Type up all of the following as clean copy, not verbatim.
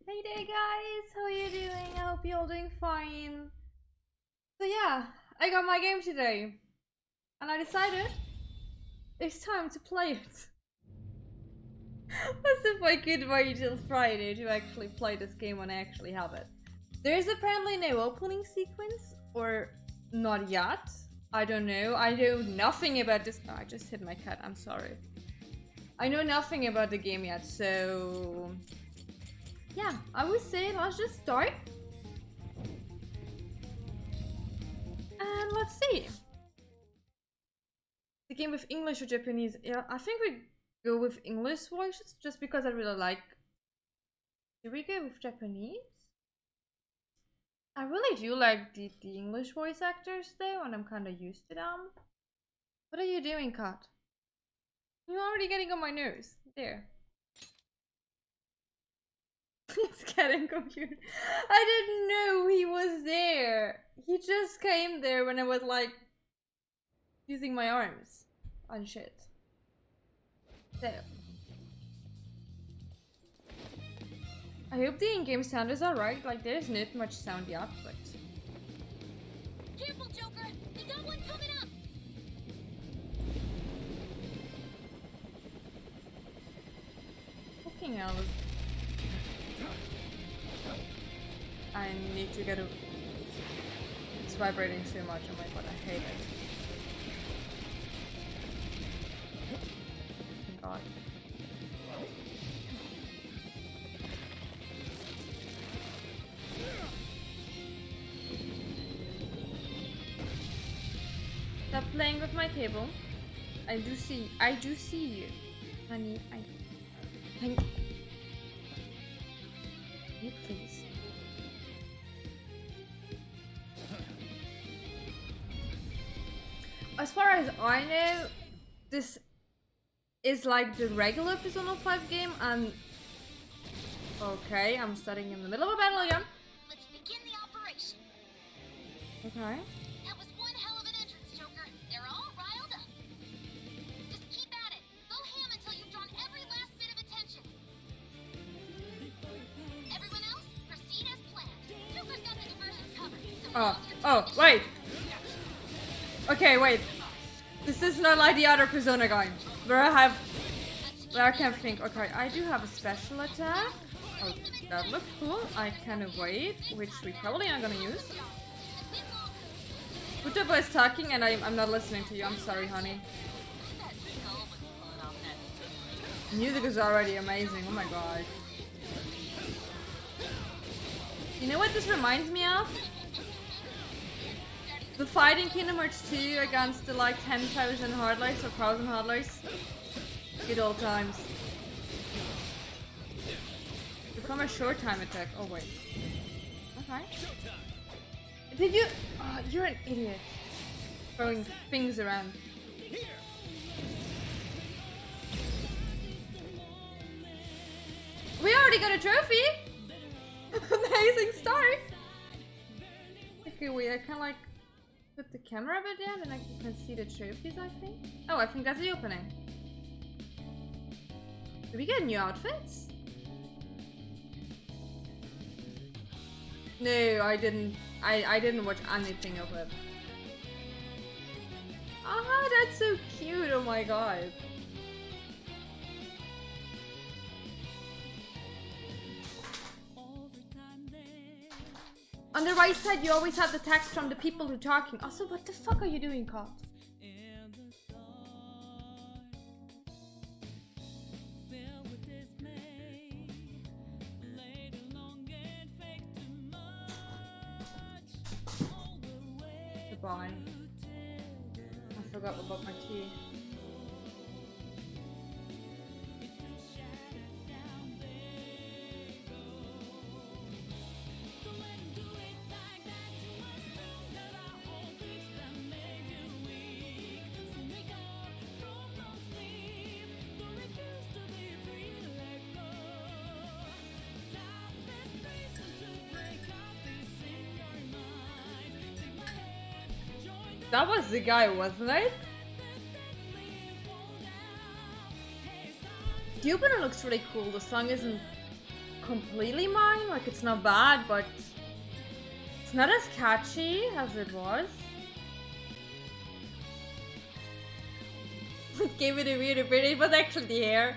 Hey there guys, how are you doing? I hope you're all doing fine. So yeah, I got my game today. And I decided it's time to play it. As if I could wait till Friday to actually play this game when I actually have it. There is apparently no opening sequence, or not yet. I don't know. I know nothing about this. Oh, I just hit my cat, I'm sorry. I know nothing about the game yet, so yeah, I would say let's just start. And let's see. The game with English or Japanese? Yeah, I think we go with English voices just because I really like. Do we go with Japanese? I really do like the English voice actors though, and I'm kind of used to them. What are you doing, Kat? You're already getting on my nose. There. It's getting confused. I didn't know he was there. He just came there when I was like using my arms and shit. So I hope the in-game sound is alright. Like there's not much sound yet, but careful, Joker! They got one coming up! fucking hell. I need to get a. It's vibrating so much. Oh my god, I hate it. Oh god. Stop playing with my cable. I do see you. Honey, thank you, please. As far as I know, this is like the regular Persona 5 game, and okay, I'm starting in the middle of a battle again. Let's begin the operation. Okay. That was one hell of an entrance, Joker. They're all riled up. Just keep at it. Go ham until you've drawn every last bit of attention. Everyone else, proceed as planned. Joker's got the diversion covered. So Wait. Okay, wait. This is not like the other Persona game, where I can think, okay, I do have a special attack. Oh, that looks cool. I can evade, which we probably aren't gonna use. Futaba is talking and I'm not listening to you. I'm sorry, honey. Music is already amazing. Oh my god. You know what this reminds me of? The fight in Kingdom Hearts 2 against the like 10,000 hardlights or 1,000 hardlights. Good old times. Become a short time attack. Oh wait. Okay. Did you? Oh, you're an idiot. Throwing things around. We already got a trophy! Amazing start! Okay, wait, I can like put the camera a bit down and I can see the trophies, I think. Oh, I think that's the opening. Did we get new outfits? No, I didn't. I didn't watch anything of it. Ah, that's so cute. Oh my god. On the right side, you always have the text from the people who are talking. Also, what the fuck are you doing, Kat? Goodbye. I forgot about my tea. That was the guy, wasn't it? The opener looks really cool. The song isn't completely mine. Like, it's not bad, but it's not as catchy as it was. It gave it a weird ability, but actually the hair.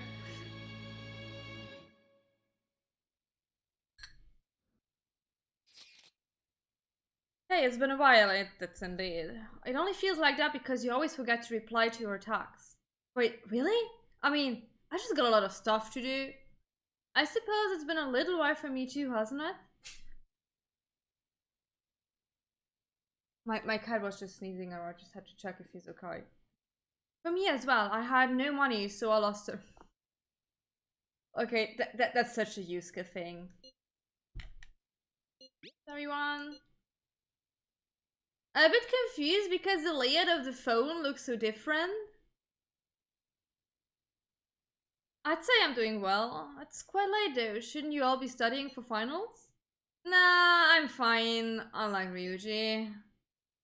Hey, it's been a while, it's indeed. It only feels like that because you always forget to reply to your texts. Wait, really? I mean, I just got a lot of stuff to do. I suppose it's been a little while for me too, hasn't it? My cat was just sneezing and I just had to check if he's okay. For me as well, I had no money, so I lost her. Okay, that's such a Yusuke thing. Everyone. I'm a bit confused because the layout of the phone looks so different. I'd say I'm doing well. It's quite late though. Shouldn't you all be studying for finals? Nah, I'm fine, unlike Ryuji.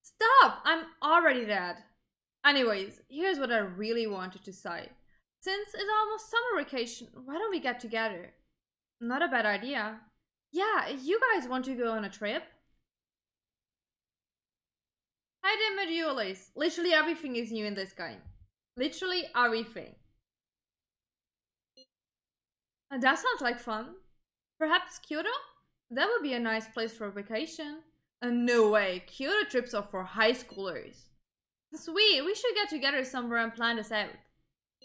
Stop! I'm already dead. Anyways, here's what I really wanted to say. Since it's almost summer vacation, why don't we get together? Not a bad idea. Yeah, you guys want to go on a trip? Hi there, Meduolis. Literally everything is new in this game. Literally everything. That sounds like fun. Perhaps Kyoto? That would be a nice place for a vacation. No way, Kyoto trips are for high schoolers. Sweet, we should get together somewhere and plan this out.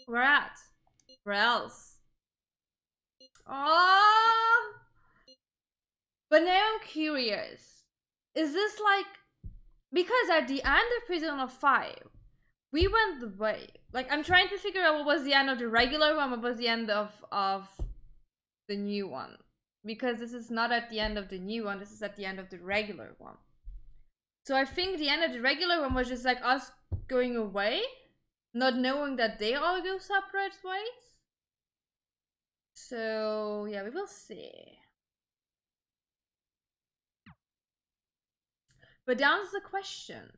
Where at? Where else? Oh! But now I'm curious. Is this like... Because at the end of Persona 5, we went the way. Like, I'm trying to figure out what was the end of the regular one, what was the end of the new one. Because this is not at the end of the new one, this is at the end of the regular one. So I think the end of the regular one was just like us going away, not knowing that they all go separate ways. So yeah, we will see. But down's the question.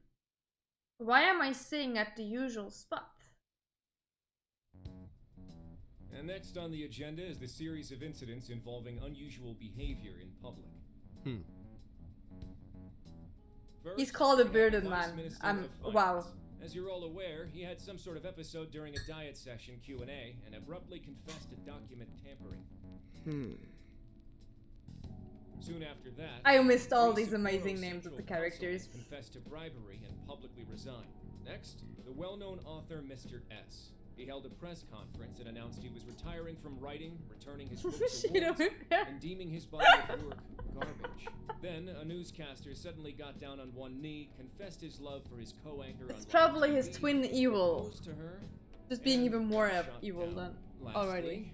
Why am I sitting at the usual spot? And next on the agenda is the series of incidents involving unusual behavior in public. First, He's called a we have bearded the Vice man. Minister of Wow. Finance. As you're all aware, he had some sort of episode during a diet session Q&A and abruptly confessed to document tampering. Soon after that, I missed all three these amazing Sapporo names of the Central characters. councilmen confessed to bribery and publicly resigned. Next, the well-known author Mr. S. He held a press conference and announced he was retiring from writing, returning his books to Shit awards, over there. and deeming his body of work garbage. Then, a newscaster suddenly got down on one knee, confessed his love for his co-anchor on It's live probably his TV, twin evil. proposed to her, Just being and even more shut evil down. than Lastly, already.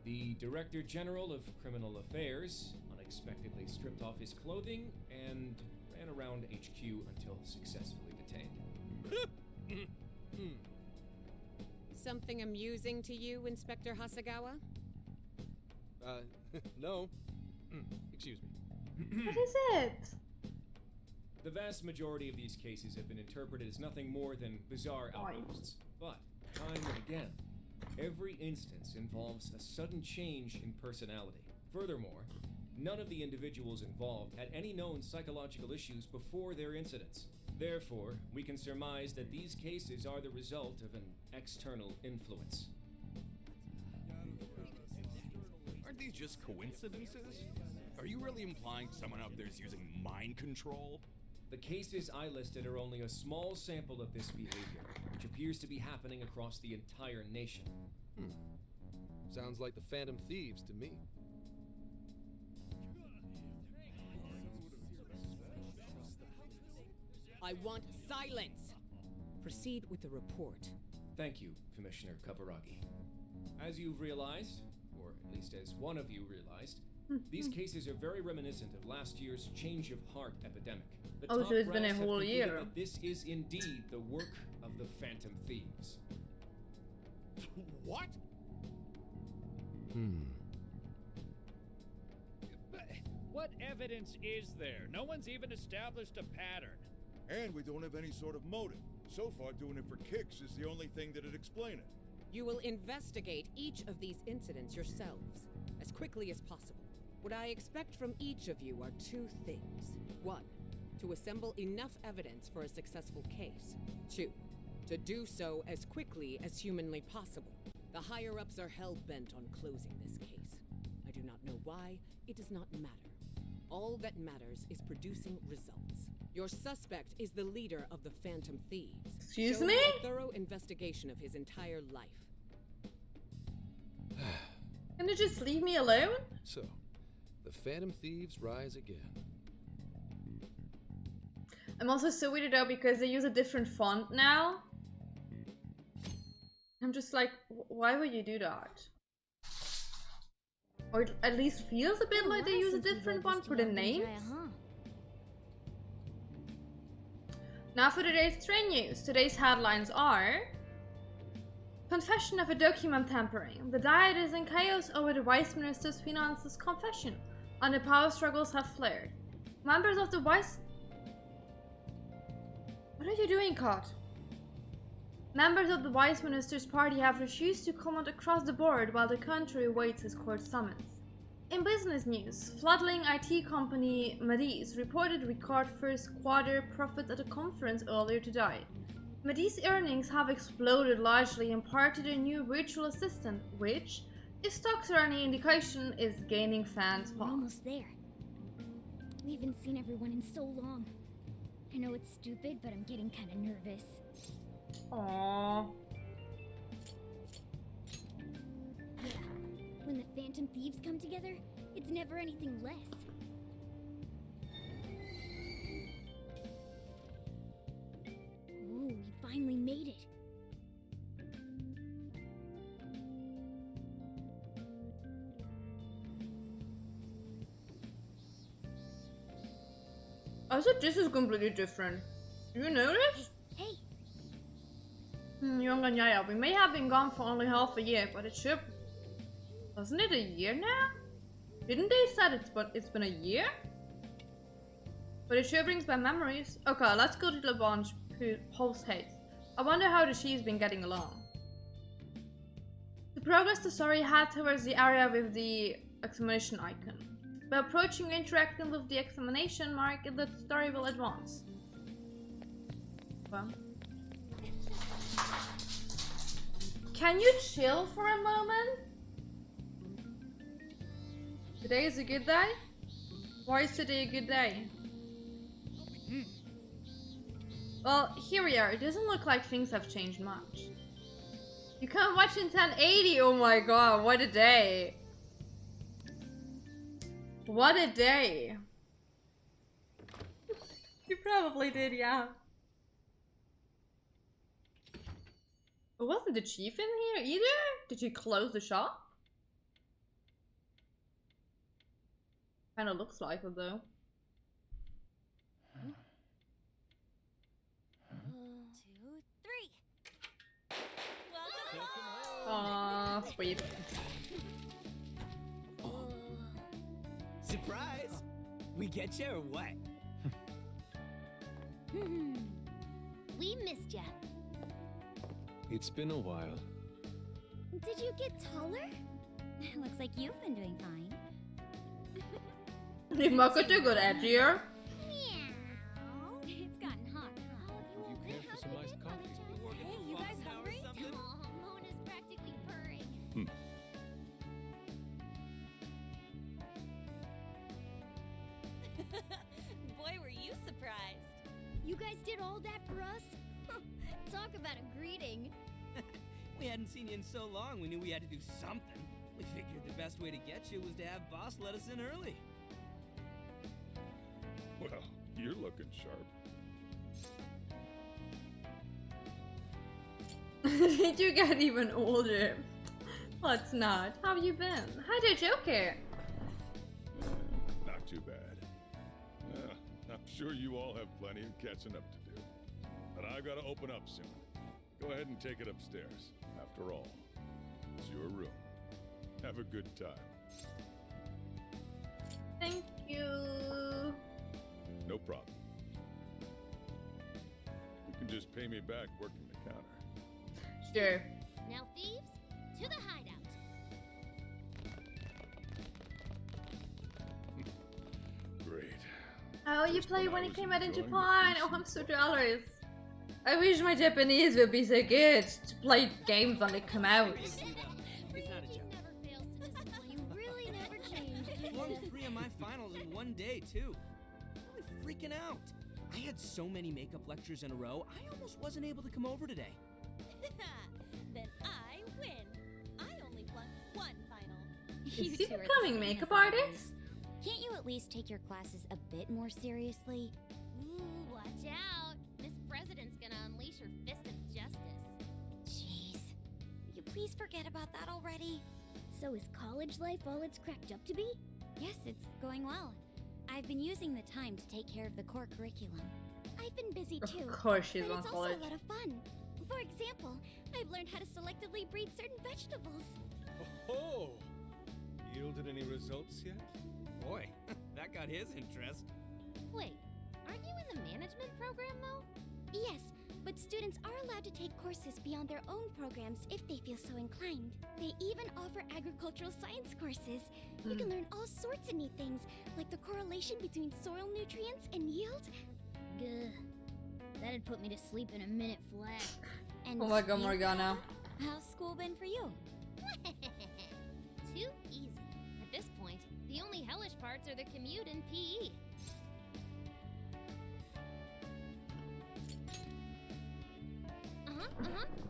the Director General of Criminal Affairs unexpectedly stripped off his clothing and ran around HQ until successfully detained. Something amusing to you, Inspector Hasagawa? No. Excuse me. What is it? The vast majority of these cases have been interpreted as nothing more than bizarre outbursts. But, time and again, every instance involves a sudden change in personality. Furthermore, none of the individuals involved had any known psychological issues before their incidents. Therefore, we can surmise that these cases are the result of an external influence. Aren't these just coincidences? Are you really implying someone out there is using mind control? The cases I listed are only a small sample of this behavior, which appears to be happening across the entire nation. Sounds like the Phantom Thieves to me. I want silence! Proceed with the report. Thank you, Commissioner Kaburagi. As you've realized, or at least as one of you realized, these cases are very reminiscent of last year's change of heart epidemic. The Oh, top so it's been a brass have whole concluded year. that this is indeed the work of the Phantom Thieves. What? But what evidence is there? No one's even established a pattern. And we don't have any sort of motive. So far, doing it for kicks is the only thing that'd explain it. You will investigate each of these incidents yourselves, as quickly as possible. What I expect from each of you are two things. 1, to assemble enough evidence for a successful case. 2, to do so as quickly as humanly possible. The higher-ups are hell-bent on closing this case. I do not know why. It does not matter. All that matters is producing results. Your suspect is the leader of the Phantom Thieves. Excuse Show me? A thorough investigation of his entire life. Can you just leave me alone? So, the Phantom Thieves rise again. I'm also so weirded out because they use a different font now. I'm just like, why would you do that? Or it at least feels a bit like they use a different one for the names. Now for today's train news. Today's headlines are: Confession of a document tampering. The Diet is in chaos over the Vice Minister's finances confession, and the power struggles have flared. Members of the Vice... What are you doing, Cod? Members of the Vice Minister's party have refused to comment across the board while the country awaits his court summons. In business news, fledgling IT company Madis reported record first quarter profits at a conference earlier today. Madis earnings have exploded largely in part to their new virtual assistant, which, if stocks are any indication, is gaining fans' We're pulse. almost there. We haven't seen everyone in so long. I know it's stupid, but I'm getting kind of nervous. Aww. Yeah, when the Phantom Thieves come together, it's never anything less. Ooh, we finally made it. I thought this is completely different. Do you notice? Hey, Young and Yaya, we may have been gone for only half a year, but it should... Wasn't it a year now? Didn't they say it's been a year? But it sure brings back memories. Okay, let's go to the launch post-haste. I wonder how the she's been getting along. To progress, the story head towards the area with the exclamation icon. By approaching and interacting with the exclamation mark, the story will advance. Well. Can you chill for a moment? Today is a good day? Why is today a good day? Well, here we are. It doesn't look like things have changed much. You can't watch in 1080. Oh my god, what a day. What a day. You probably did, yeah. Wasn't the chief in here either? Did she close the shop? Kinda looks like it though. 2, 3. Aww, sweet. Surprise! We get you or what? We missed ya. It's been a while. did you get taller? Looks like you've been doing fine. Die Mockete got edgier. Meow. It's gotten hot, huh? Would you care for some iced coffee? Hey, you guys hungry? Aw, Mona's practically purring. Boy, were you surprised. You guys did all that for us? Talk about a greeting. We hadn't seen you in so long, we knew we had to do something. We figured the best way to get you was to have Boss let us in early. Well, you're looking sharp. Did you get even older? Let's not. How have you been? Hi there, Joker. Not too bad. I'm sure you all have plenty of catching up to do. But I've got to open up soon. Go ahead and take it upstairs. After all, it's your room. Have a good time. Thank you. No problem. You can just pay me back working the counter. Sure. Now, thieves, Oh, you Just played when when I it was came out in enjoying the Japan. peace Oh, and I'm so quiet. jealous. I wish my Japanese would be so good to play games when they come out. Seriously, though, it's not a joke. never fails to disappoint. You really never change. Won 3 of my finals in one day, too. I'm freaking out. I had so many makeup lectures in a row, I almost wasn't able to come over today. Then I win. I only won one final. Is You he two are the becoming same makeup as always. artist? Can't you at least take your classes a bit more seriously? Ooh, watch out. Miss President's gonna unleash her fist of justice. Jeez. Will you please forget about that already? So is college life all it's cracked up to be? Yes, it's going well. I've been using the time to take care of the core curriculum. I've been busy too. Of course she's but on it's college. also a lot of fun. For example, I've learned how to selectively breed certain vegetables. Oh! Yielded any results yet? Boy, that got his interest. Wait, aren't you in the management program though? Yes, but students are allowed to take courses beyond their own programs if they feel so inclined. They even offer agricultural science courses. You can learn all sorts of neat things, like the correlation between soil nutrients and yield. Gah. That'd put me to sleep in a minute flat. And Oh my god, you, Morgana. how's school been for you? Too easy. At this point, the only hellish parts are the commute and PE.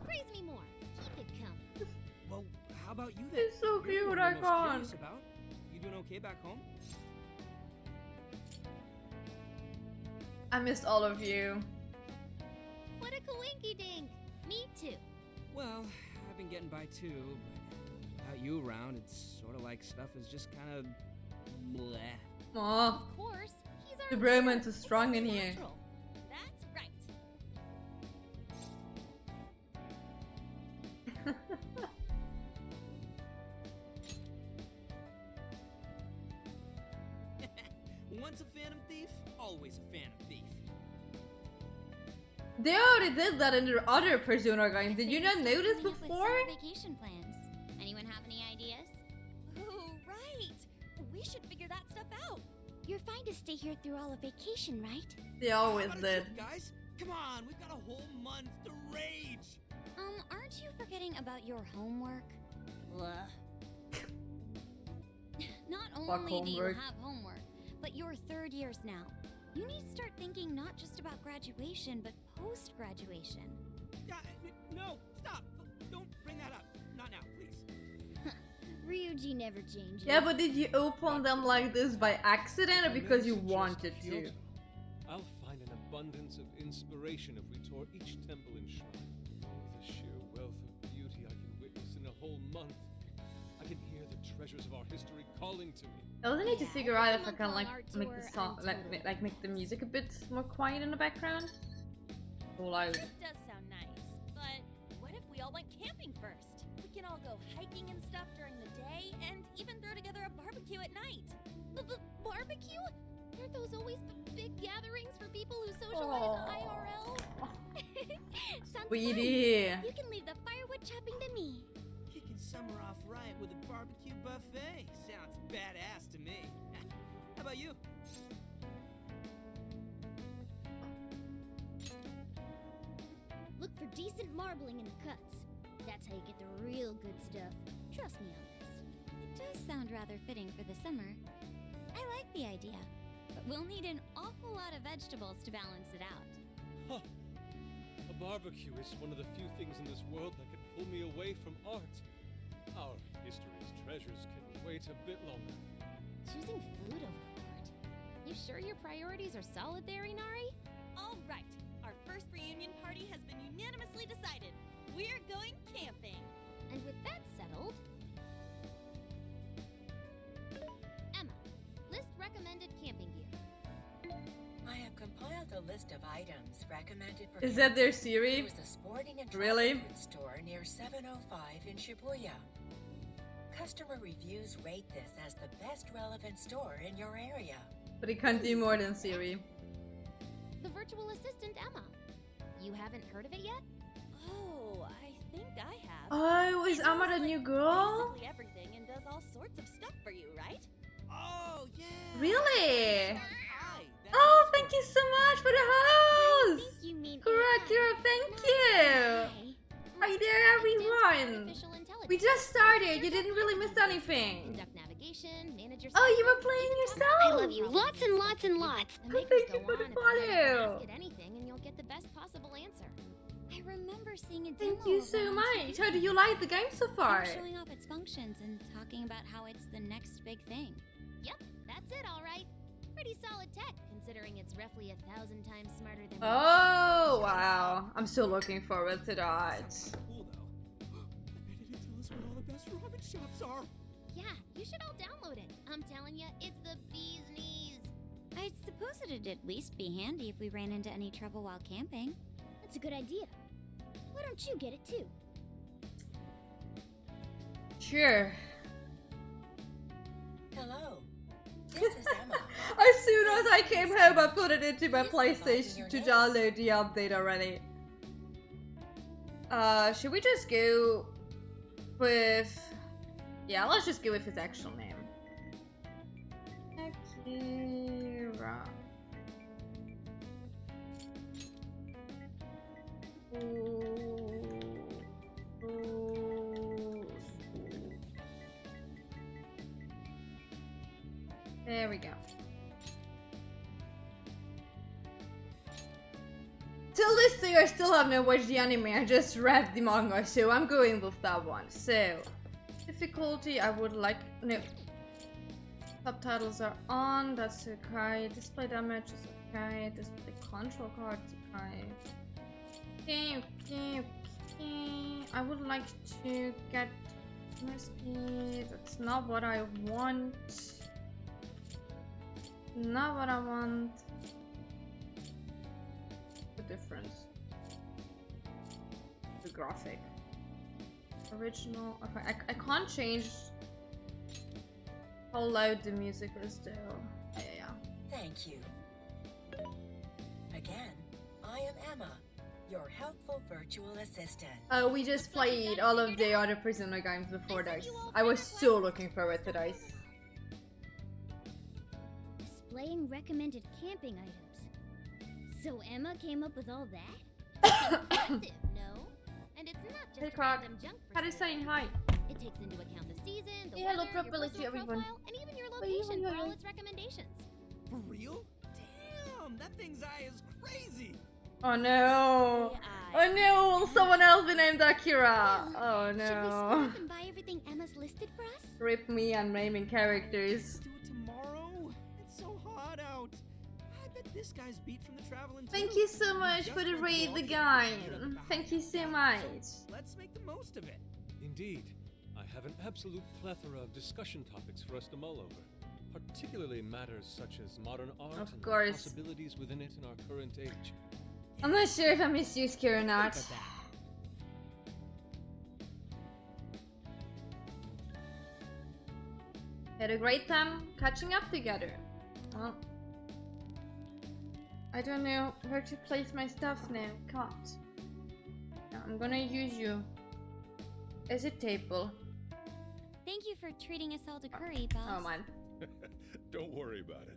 Praise me more. Keep it coming. Well, how about you then? He's so You're the cute, one I I'm most can't. curious about. You doing okay back home? I missed all of you. What a coinky dink. Me too. Well, I've been getting by too, but without you around, it's sort of like stuff is just kind of bleh. Aw, Of course, he's the our bromance leader. is strong in It's here. natural. That's right. Once a phantom thief, always a phantom thief. They already did that in their other Persona games. Did you not notice Coming up with before? summer vacation plans. Anyone have any ideas? Oh, right. We should figure that stuff out. You're fine to stay here through all of vacation, right? They How always about a did. trip, guys? Come on, we've got a whole month to rage. Aren't you forgetting about your homework? Blah. Not only do you homework. have homework, but you're third years now. You need to start thinking not just about graduation, but post-graduation. Yeah, no, stop. Don't bring that up. Not now, please. Ryuji never changes. Yeah, but did you open them like this by accident or because you wanted to? Kyoto. I'll find an abundance of inspiration if we tour each temple and shrine. Oh, the sheer wealth of beauty I can witness in a whole month. I can hear the treasures of our history calling to me. I also need to figure out if I can month-long like art make tour, the song, I'm like, totally like make the music a bit more quiet in the background. Or loud. That does sound nice, but what if we all went camping first? We can all go hiking and stuff during the day, and even throw together a barbecue at night. Barbecue? Aren't those always big gatherings for people who socialize IRL? Sounds Sweetie. fun. You can leave the firewood chopping to me. Kicking summer off right with a barbecue buffet. Sounds badass to me. How about you? Look for decent marbling in the cuts. That's how you get the real good stuff. Trust me on this. It does sound rather fitting for the summer. I like the idea, but we'll need an awful lot of vegetables to balance it out. Huh. A barbecue is one of the few things in this world that can pull me away from art. Our history's treasures can wait a bit longer. Choosing food over art. You sure your priorities are solid there, Inari? All right. Our first reunion party has been unanimously decided. We're going camping. And with that settled... Emma, list recommended camping gear. I have compiled a list of items recommended for Is that their camping. Siri? There was a sporting and Really? travel goods store near 705 in Shibuya. Customer reviews rate this as the best relevant store in your area. But it can't do more than Siri. The virtual assistant, Emma. You haven't heard of it yet? Oh, I think I have. Oh, is It Emma knows, the new like, girl? basically everything and does all sorts of stuff for you, right? Oh, yeah. Really? Hi, Oh, thank you so much for the I host! think you mean Kira, thank you! Hi there, everyone! We just started, you didn't really miss anything. Conduct navigation, manage your Oh, you were playing yourself? I love you lots and lots and lots. The Oh, makers thank go you for the on about how you can follow. ask it anything and you'll get the best possible answer. I remember seeing a demo Thank you of so one on much. TV. How do you like the game so They far? were showing off its functions and talking about how it's the next big thing. Yep, that's it, all right. Pretty solid tech, considering it's roughly 1,000 times smarter than. Oh, wow. I'm still looking forward to that. Cool though. I bet it tell us where all the best ramen shops are. Yeah, you should all download it. I'm telling you, it's the bee's knees. I suppose it'd at least be handy if we ran into any trouble while camping. That's a good idea. Why don't you get it too? Sure. Hello. This is Emma. As soon as I came home, I put it into my PlayStation to download the update already. Should we just go with... Yeah, let's just go with his actual name. Akira. There we go. Till this day, I still haven't watched the anime. I just read the manga, so I'm going with that one. So, difficulty, I would like... No. Subtitles are on, that's okay. Display damage is okay. Display control cards, okay. Okay. I would like to get my speed. That's not what I want. Not what I want. The difference. The graphic. Original. Okay, I can't change how loud the music is though. Yeah. Thank you. Again, I am Emma, your helpful virtual assistant. Oh, we just played all of the other Prisoner games before this. I was so looking forward to this. Displaying recommended camping items. So Emma came up with all that? Impressive, no? And it's not Hey, just Crog. random junk for How is sale. saying hi? It takes into account the season, the Yeah, hello, weather, your properly to personal everyone. profile, and even your Oi, location oi, for all oi. its recommendations. For real? Damn, that thing's eye is crazy. Oh no! Oh no! Will someone else be named Akira? Oh Should we split no! up and buy everything Emma's listed for us? Rip me on naming characters. Do it tomorrow. It's so hot out. I bet this guy's beat from the traveling. Thank too. you so much Just for the went raid through all the the game. information Thank you so about much. it. So let's make the most of it. Indeed. I have an absolute plethora of discussion topics for us to mull over, particularly matters such as modern art Of and course. the possibilities within it in our current age. I'm not sure if I misused Kira or not. Think about Had a great time catching up together. Well, I don't know where to place my stuff now. Can't. Now I'm gonna use you as a table. Thank you for treating us all to curry, boss. Oh man. Don't worry about it.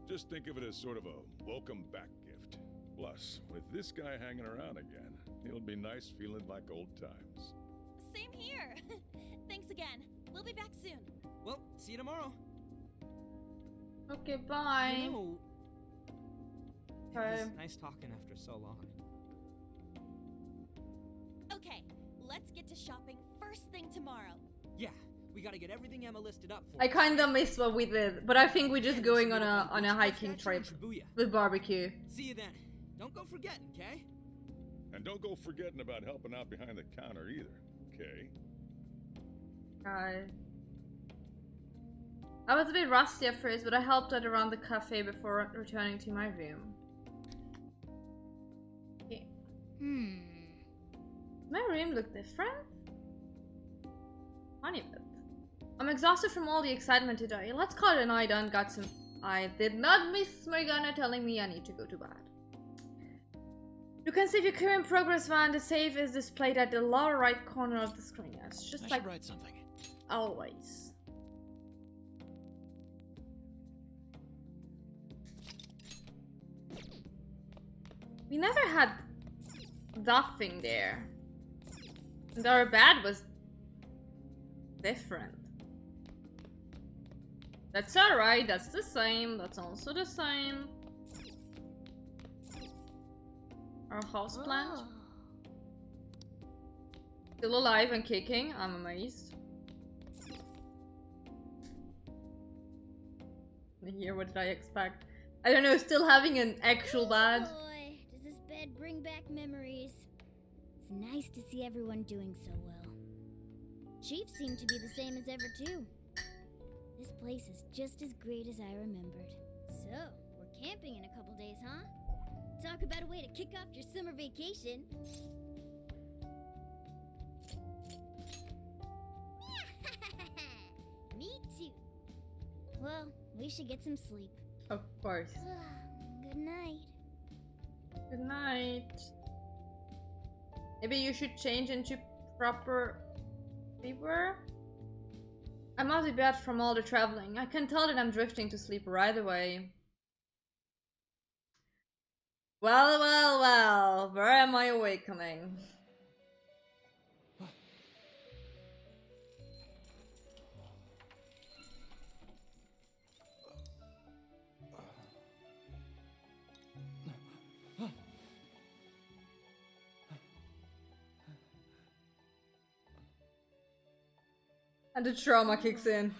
Just think of it as sort of a welcome back gift. Plus, with this guy hanging around again, it'll be nice feeling like old times. Same here. Thanks again. We'll be back soon. Well, see you tomorrow. Okay, bye. You know, it Bye. was nice talking after so long. Okay, let's get to shopping first thing tomorrow. Yeah, we gotta get everything Emma listed up for. I us. kinda missed what we did, but I think we're just And going we on should a meet up on a Gucci hiking statue in trip Shibuya. with barbecue. See you then. Don't go forgetting, okay? And don't go forgetting about helping out behind the counter either, okay? I was a bit rusty at first, but I helped out around the cafe before returning to my room. Okay. Does my room look different? Funny bit. I'm exhausted from all the excitement today. Let's call it a night and got some. I did not miss Morgana telling me I need to go to bed. You can save your current progress via the save is displayed at the lower right corner of the screen. It's just like write something. always. We never had that thing there. And our bed was different. That's alright, that's the same, that's also the same. Our houseplant. Oh. Still alive and kicking, I'm amazed. Here, what did I expect? I don't know, still having an actual bed. Boy, does this bed bring back memories. It's nice to see everyone doing so well. Chief seemed to be the same as ever too. This place is just as great as I remembered. So, we're camping in a couple days, huh? Talk about a way to kick off your summer vacation. Me too. Well, we should get some sleep. Of course. Good night. Good night. Maybe you should change into proper viewer? I must be bad from all the traveling. I can tell that I'm drifting to sleep right away. Well, well, well. Where am I awakening? And the trauma kicks in.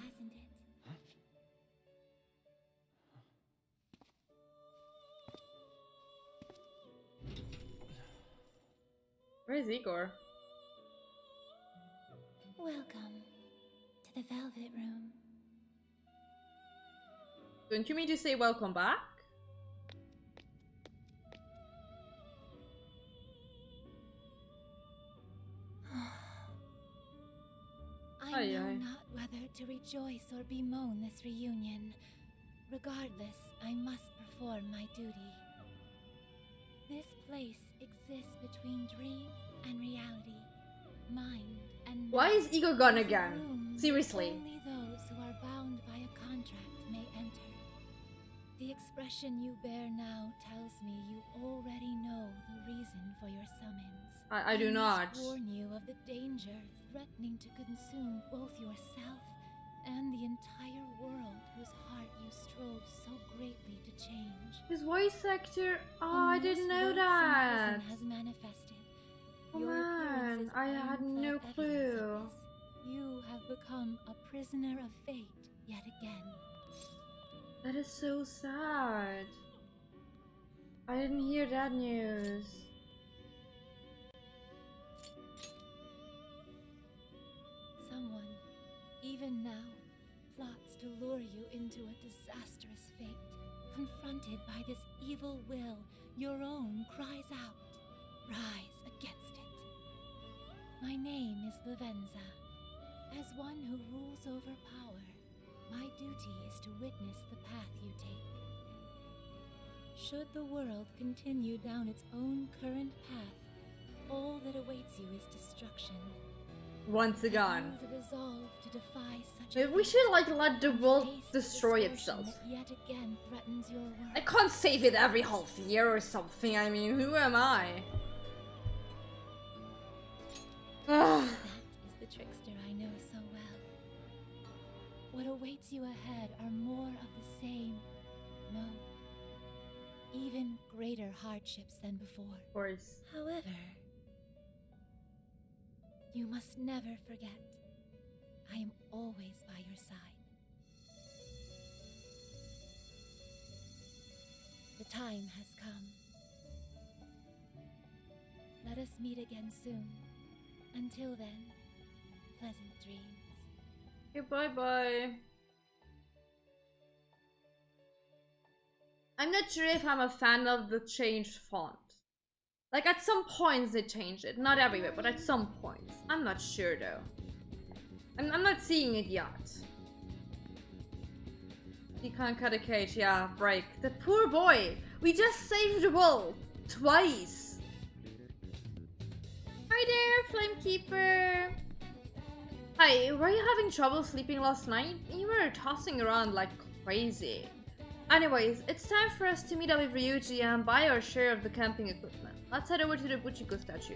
Where is Igor? Welcome to the Velvet Room. Don't you mean to say welcome back? I know not whether to rejoice or bemoan this reunion. Regardless, I must perform my duty. This place exists between dream and reality, mind and Why is Igor gone again? room Seriously. Only those who are bound by a contract may enter. The expression you bear now tells me you already know the reason for your summons. I do not. must warn you of the danger threatening to consume both yourself and the entire world whose heart you strove so greatly to change. His voice actor. Oh, A I didn't most know loathsome that. prison has manifested. Oh Your appearance man, is I had no ironclad evidence clue. of this. You have become a prisoner of fate yet again. That is so sad. I didn't hear that news. Someone, even now, plots to lure you into a disastrous fate. Confronted by this evil will, your own cries out. Rise against it. My name is Lavenza. As one who rules over power, my duty is to witness the path you take. Should the world continue down its own current path, all that awaits you is destruction. Once again. The resolve to defy such Maybe we should like let the world destroy itself. yet again threatens your world. I can't save it every half year or something. I mean, who am I? That is the trickster I know so well. What awaits you ahead are more of the same. No. Even greater hardships than before. Of course. However, you must never forget, I am always by your side. The time has come. Let us meet again soon. Until then, pleasant dreams. Okay, bye-bye. I'm not sure if I'm a fan of the changed font. Like, at some points they changed it. Not everywhere, but at some points. I'm not sure, though. I'm not seeing it yet. He can't cut a cage. Yeah, break. The poor boy! We just saved the world! Twice! Hi there, Flamekeeper! Hi, were you having trouble sleeping last night? You were tossing around like crazy. Anyways, it's time for us to meet up with Ryuji and buy our share of the camping equipment. Let's head over to the Buchiko statue.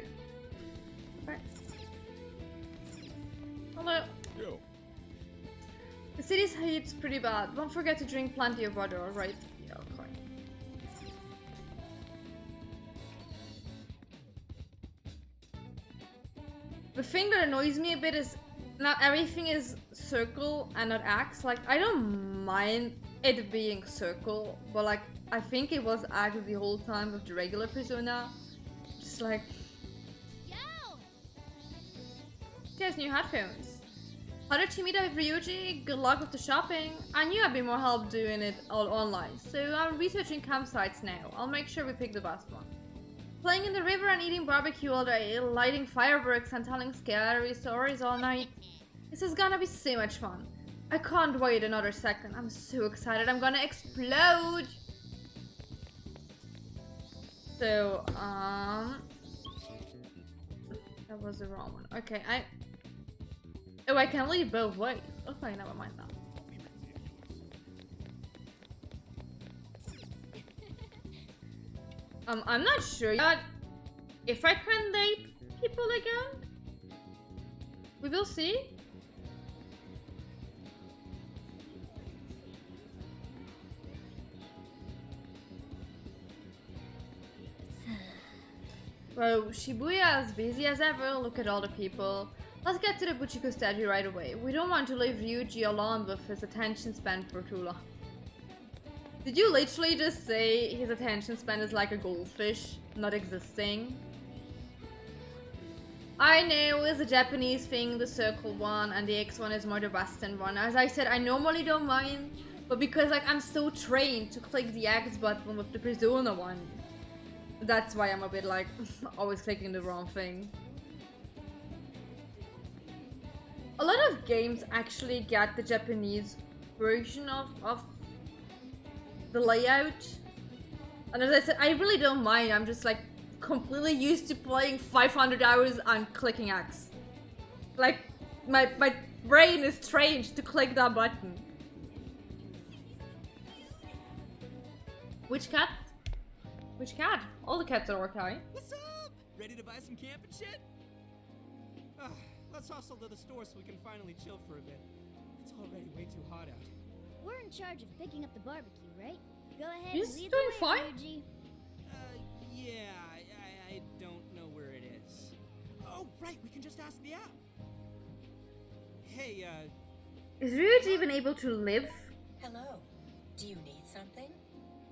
Right. Hello. Yo. The city's heat's pretty bad. Don't forget to drink plenty of water, alright? Yeah, okay. The thing that annoys me a bit is not everything is circle and not X. Like, I don't mind it being circle, but like, I think it was X the whole time with the regular Persona. Just like... Yo! She has new headphones. How did you meet up with Ryuji? Good luck with the shopping. I knew I'd be more help doing it all online, so I'm researching campsites now. I'll make sure we pick the best one. Playing in the river and eating barbecue all day, lighting fireworks and telling scary stories all night. This is gonna be so much fun. I can't wait another second. I'm so excited. I'm gonna explode. So, that was the wrong one. Okay, Oh, I can leave both ways. Okay, never mind that. I'm not sure yet if I can date people again. We will see. Well, Shibuya is busy as ever. Look at all the people. Let's get to the Buchiko statue right away. We don't want to leave Ryuji alone with his attention span for too long. Did you literally just say his attention span is like a goldfish, not existing? I know it's a Japanese thing, the circle one, and the X one is more the Western one. As I said, I normally don't mind, but because like I'm so trained to click the X button with the Persona one, that's why I'm a bit like always clicking the wrong thing. A lot of games actually get the Japanese version of the layout. And as I said, I really don't mind. I'm just like completely used to playing 500 hours and clicking X. Like, my brain is trained to click that button. Which cat? Which cat? All the cats are okay. What's up? Ready to buy some camping shit? Let's hustle to the store so we can finally chill for a bit. It's already way too hot out. We're in charge of picking up the barbecue, right? Go ahead He's and lead doing the way, fine. Ryuji. Yeah, I don't know where it is. Oh, right, we can just ask the app. Hey, Is Ryuji even able to live? Hello. Do you need something?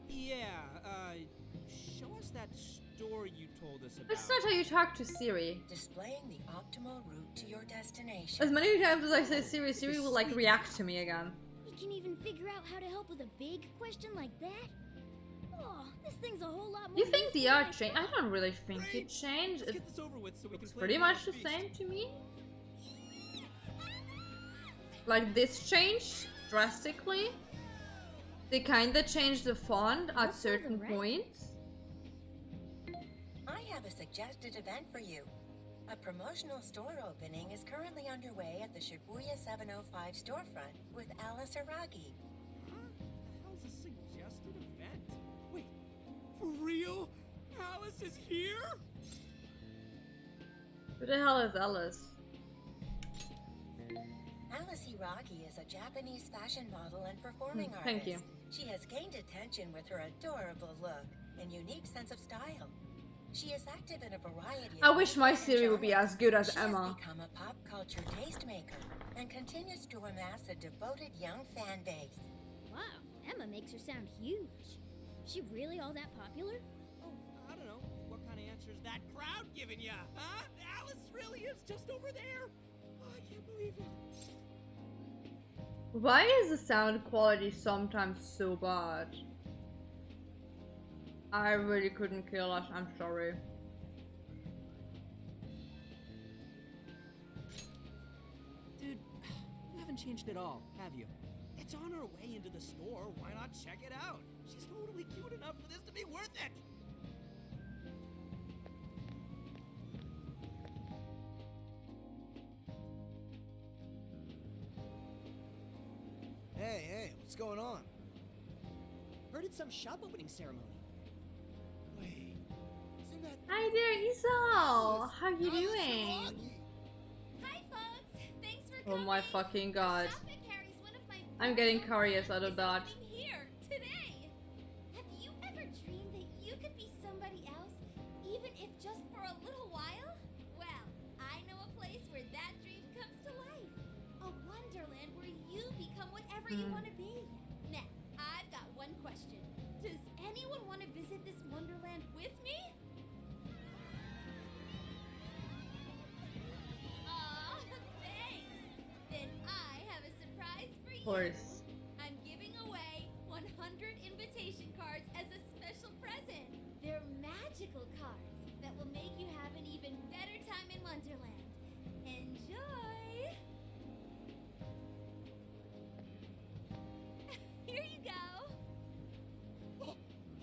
yeah, show us that store you told us about. That's not how you talk to Siri. Displaying the optimal route to your destination. As many times as I say Siri, Siri will like react to me again. We can even figure out how to help with a big question like that? Oh, this thing's a whole lot more. You think the useful art than I changed? I thought. don't really think it changed. Let's It get this over with so we can looks play pretty the much the Beast. same to me. Like this changed drastically. They kinda changed the font at That sounds certain alright. points. I have a suggested event for you. A promotional store opening is currently underway at the Shibuya 705 storefront with Alice Aragi. Huh? The hell's a suggested event? Wait, for real? Alice is here? Who the hell is Alice? Alice Hiragi is a Japanese fashion model and performing artist. Thank you. She has gained attention with her adorable look and unique sense of style. She is active in a variety of I wish my different Siri would be genres. as good as She Emma. has become a pop culture tastemaker and continues to amass a devoted young fan base. Wow, Emma makes her sound huge. She really all that popular? Oh, I don't know. What kind of answer is that crowd giving ya? Huh? Alice really is just over there. Oh, I can't believe it. Why is the sound quality sometimes so bad? I really couldn't kill us, I'm sorry. Dude, you haven't changed at all, have you? It's on her way into the store. Why not check it out? She's totally cute enough for this to be worth it. Hey, what's going on? Heard it's some shop opening ceremony. Wait, isn't that... Hi there, Isol! How you doing? Hi, folks. Thanks for Oh coming. my fucking god. Shoppick carries one of my I'm getting personal curious out of that. opening here today. Have you ever dreamed that you could be somebody else, even if just for a little while? Well, I know a place where that dream comes to life. A wonderland where you become whatever you want to be. Now, I've got one question. Does anyone want to visit this wonderland with me? Aw, thanks. Then I have a surprise for you. Of course. I'm giving away 100 invitation cards as a special present. They're magical cards that will make you have an even better time in Wonderland. Enjoy! Here you go.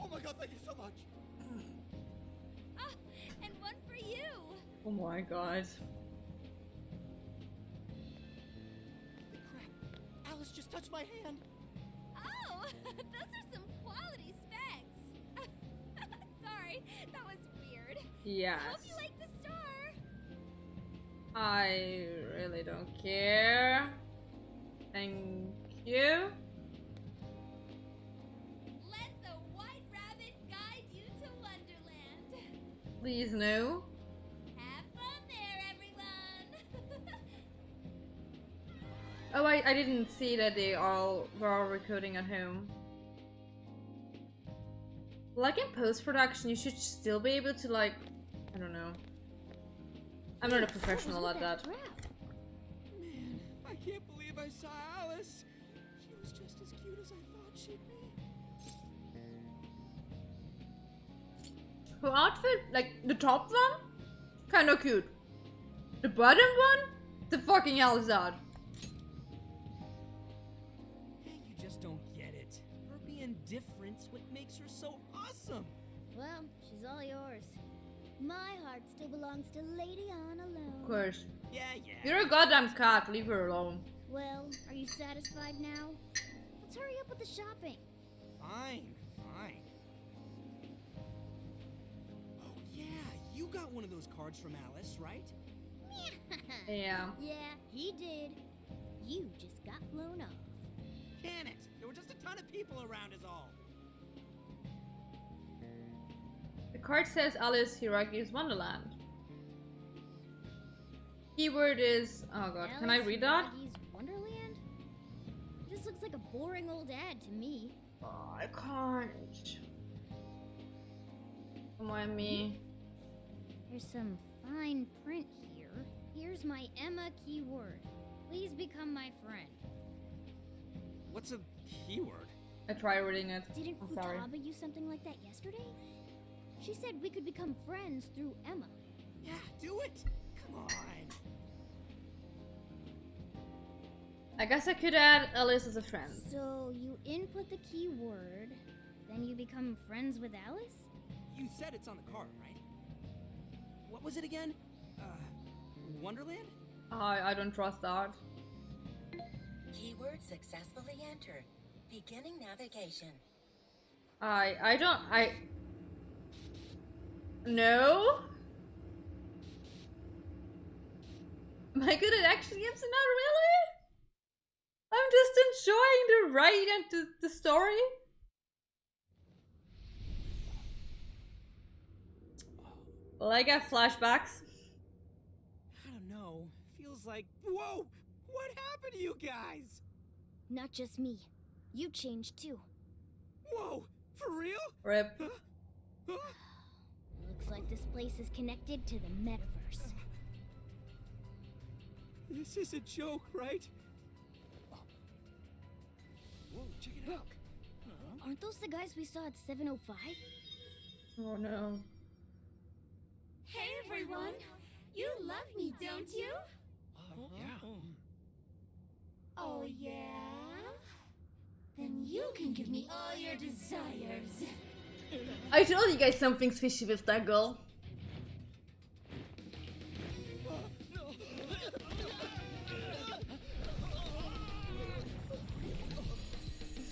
Oh my god, thank you so much. Ah, and one for you. Oh my god. Crap, Alice just touched my hand. Oh, those are some quality specs. Sorry, that was weird. Yes. I hope you like the star. I really don't care. Thank you. Let the White Rabbit guide you to Wonderland. Please no. Have fun there, everyone. Oh, I didn't see that they all were all recording at home. Like in post-production, you should still be able to, like, I don't know. I'm not a professional at that. Man, I can't believe I saw Alice. She was just as cute as I thought she'd be. Her outfit, like the top one, kind of cute. The bottom one, the fucking hell is that? Hey, you just don't get it. Her being different's what makes her so awesome. Well, she's all yours. My heart still belongs to Lady On alone. Of course. Yeah. You're a goddamn cat, leave her alone. Well, are you satisfied now? Let's hurry up with the shopping. Fine. Oh yeah, you got one of those cards from Alice, right? Yeah. Yeah, he did. You just got blown off. Can it? There were just a ton of people around is all. The card says Alice Hiraki's Wonderland. Keyword is... oh god, can I read that? Alice Wonderland? Just looks like a boring old ad to me. Oh, I can't. Come on, me. There's some fine print here. Here's my Emma keyword. Please become my friend. What's a keyword? I tried reading it. Didn't I'm sorry. Futaba use something like that yesterday? She said we could become friends through Emma. Yeah, do it. Come on. I guess I could add Alice as a friend. So you input the keyword, then you become friends with Alice? You said it's on the card, right? What was it again? Wonderland? I don't trust that. Keyword successfully entered. Beginning navigation. No? Am I good at action games? Not really? I'm just enjoying the ride and the story. Will I get flashbacks? I don't know. Feels like... Whoa! What happened to you guys? Not just me. You changed too. Whoa! For real? Rip. Looks like this place is connected to the metaverse. This is a joke, right? Whoa, check it out. Look, aren't those the guys we saw at 705? Oh no. Hey, everyone. You love me, don't you? Yeah. Oh, yeah? Then you can give me all your desires. I told you guys something's fishy with that girl.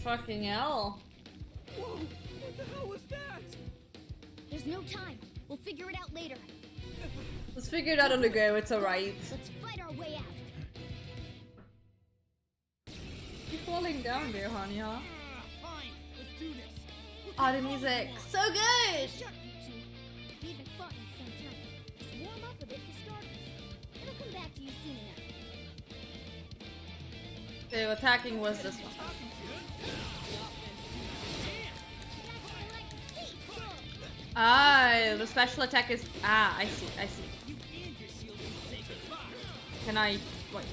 Fucking hell. Whoa! What the hell was that? There's no time. We'll figure it out later. Let's figure it out on the go, it's alright. Let's fight our way out. You're falling down there, honey, huh? Fine, let's do this. Oh, the music. So good! Sharp, you two. We haven't fought in some time. Just warm up a bit for starters. It'll come back to you soon enough. So attacking was this one. Ah, the special attack is... Ah, I see, I see. Can I... Wait.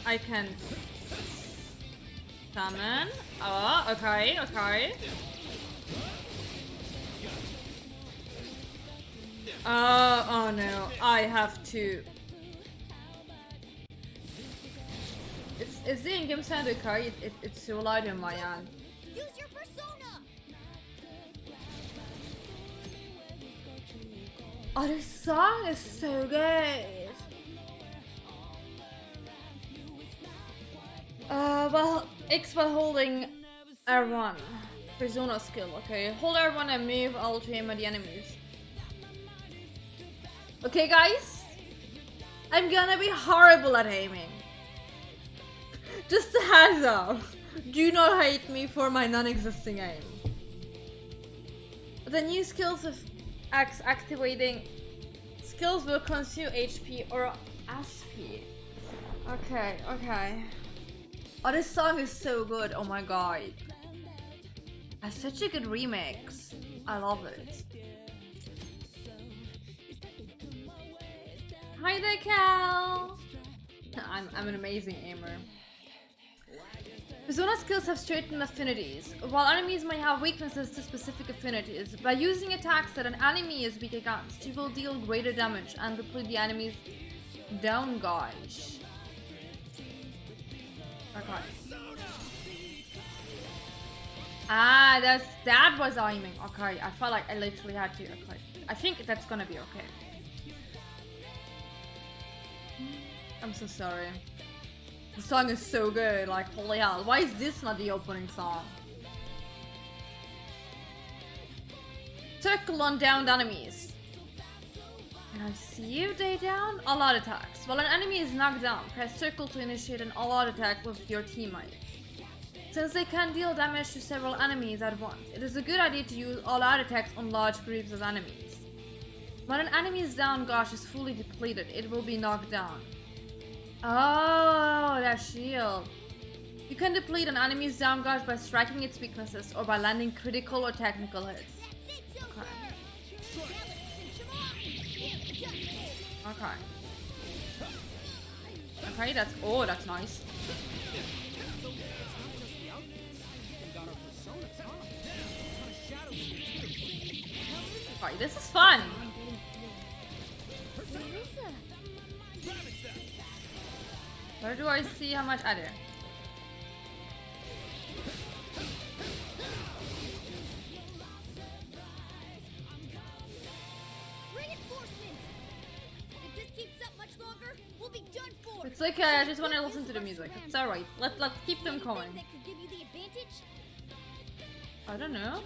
I can... Summon. Oh, okay, okay. Oh no, I have to... It's the in-game sound okay? It's so loud in my end. Use your persona. Oh, this song is so good. Well, X while holding R1. Persona skill, okay. Hold R1 and move all to aim at the enemies. Okay, guys. I'm gonna be horrible at aiming. Just a heads up. Do not hate me for my non-existing aim. The new skills of X activating skills will consume HP or SP. Okay, okay. Oh, this song is so good. Oh my god. That's such a good remix. I love it. Hi there, Cal. I'm an amazing aimer. Persona skills have certain affinities. While enemies may have weaknesses to specific affinities, by using attacks that an enemy is weak against, you will deal greater damage and deplete the enemy's down gauge. Okay. Ah, that was aiming. Okay, I felt like I literally had to. Okay, I think that's gonna be okay. I'm so sorry. The song is so good, like holy hell. Why is this not the opening song? Circle on downed enemies. Can I see if they down? All-out attacks. While an enemy is knocked down, press circle to initiate an all-out attack with your teammate. Since they can deal damage to several enemies at once, it is a good idea to use all-out attacks on large groups of enemies. When an enemy's down gauge is fully depleted, it will be knocked down. Oh, that shield. You can deplete an enemy's down gauge by striking its weaknesses or by landing critical or technical hits. Okay. Okay. Okay, that's nice. Okay, this is fun. Where do I see how much I do? It's okay, I just want to listen to the music. It's alright. Let's keep them going. I don't know.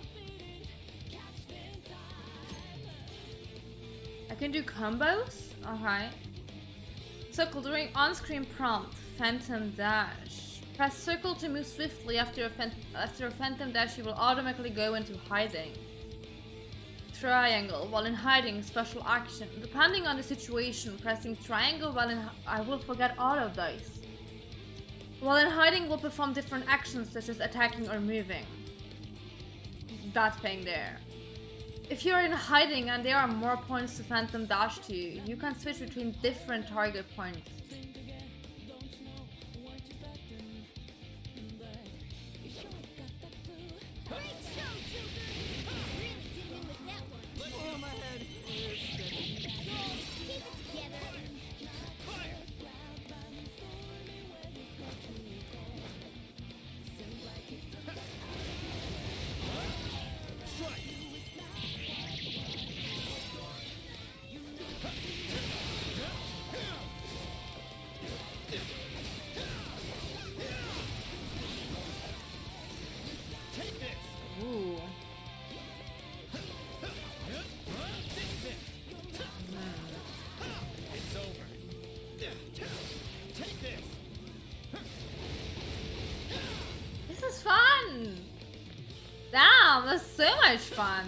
I can do combos? Okay. Circle during on-screen prompt, Phantom Dash. Press circle to move swiftly after a Phantom Dash, you will automatically go into hiding. Triangle, while in hiding, special action. Depending on the situation, pressing triangle while in I will forget all of those. While in hiding will perform different actions such as attacking or moving. That thing there. If you're in hiding and there are more points to Phantom Dash to, you can switch between different target points. fun! Damn, that's so much fun!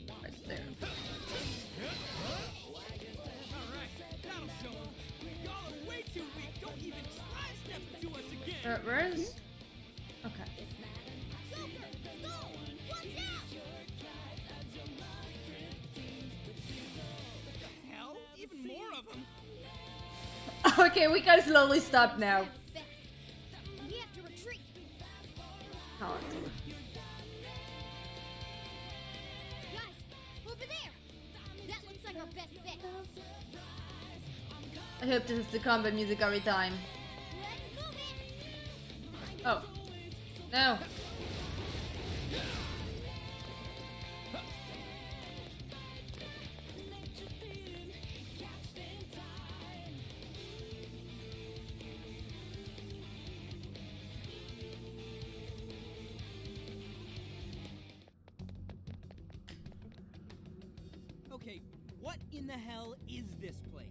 Right there. Where's... Okay. Hell, even more of them. Okay, we can slowly stop now. We have to retreat. Oh. Guys, over there. That looks like our best bet. I hope this is the combat music every time. Let's move it. Oh. No. Okay, what in the hell is this place?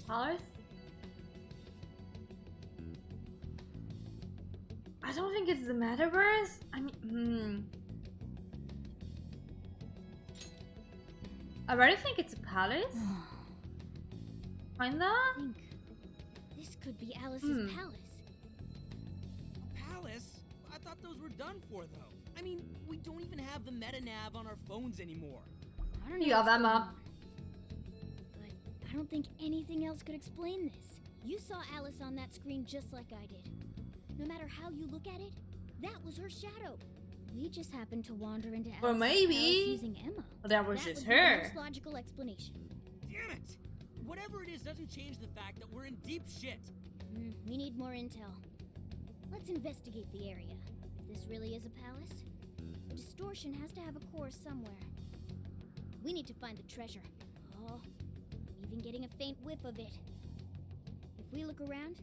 Palace? I don't think it's the metaverse. I mean, I really think it's a palace. Kinda? I think this could be Alice's palace. A palace? I thought those were done for, though. I mean, we don't even have the meta nav on our phones anymore. I don't know. You got what's that going map. on, but I don't think anything else could explain this. You saw Alice on that screen just like I did. No matter how you look at it, that was her shadow. We just happened to wander into Or Alice's maybe palace using Emma. that was That just would be the her. most logical explanation. Damn it! Whatever it is doesn't change the fact that we're in deep shit. We need more intel. Let's investigate the area. If this really is a palace, the distortion has to have a core somewhere. We need to find the treasure. Oh, I'm even getting a faint whiff of it. If we look around,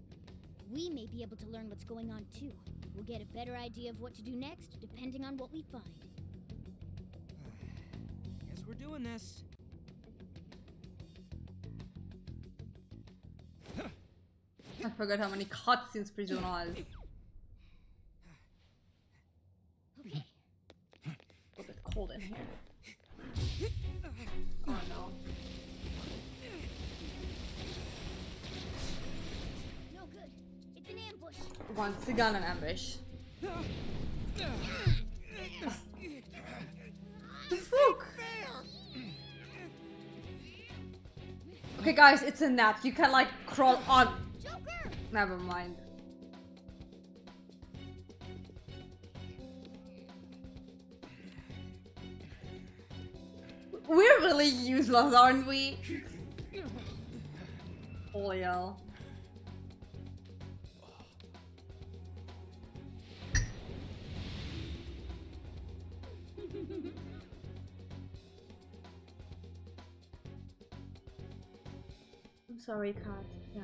we may be able to learn what's going on too. We'll get a better idea of what to do next, depending on what we find. Guess we're doing this. I forgot how many cutscenes Prison has. Okay. A bit cold in here. Oh no. No good. It's an ambush. Once again an ambush. The fuck? Okay guys, it's a net. You can like crawl on. Joker! Never mind. We're really useless, aren't we? Holy hell. I'm sorry, Kat. Yeah.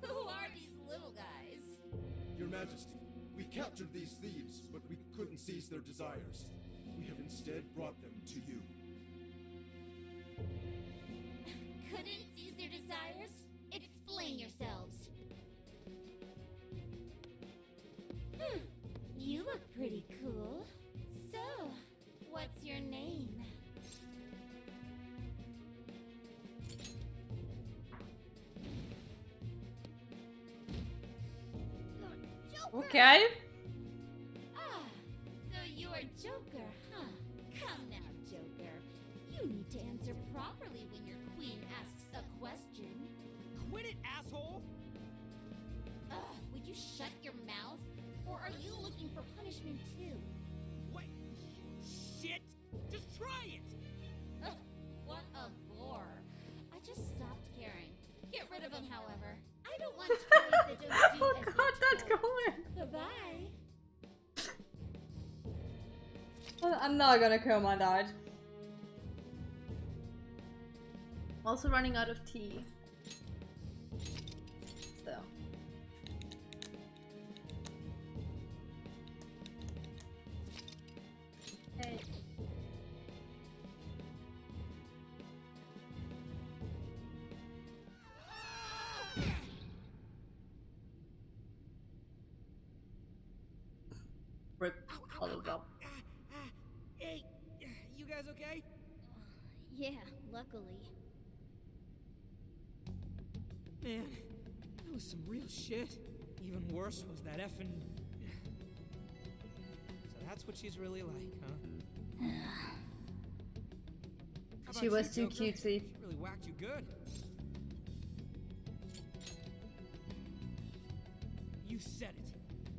Who are these little guys? Your Majesty, we captured these thieves, but we couldn't seize their desires. We have instead brought them to you. Couldn't seize their desires? Explain yourselves. You look pretty cool. So, what's your name? Okay. Ah, so you are Joker, huh? Come now, Joker. You need to answer properly when your queen asks a question. Quit it, asshole! Would you shut your mouth? Or are you looking for punishment too? What? Shit! Just try it! What a bore. I just stopped caring. Get rid of him, however. I don't want toys that don't do Oh as god, they that's should. going. Bye-bye. I'm not gonna kill my dad. Also running out of tea. So. rip all of them. Hey, you guys okay? Yeah, luckily. Man, that was some real shit. Even worse was that effing... So that's what she's really like, huh? How She about was you, too Joker? cutesy. She really whacked you good. You said it.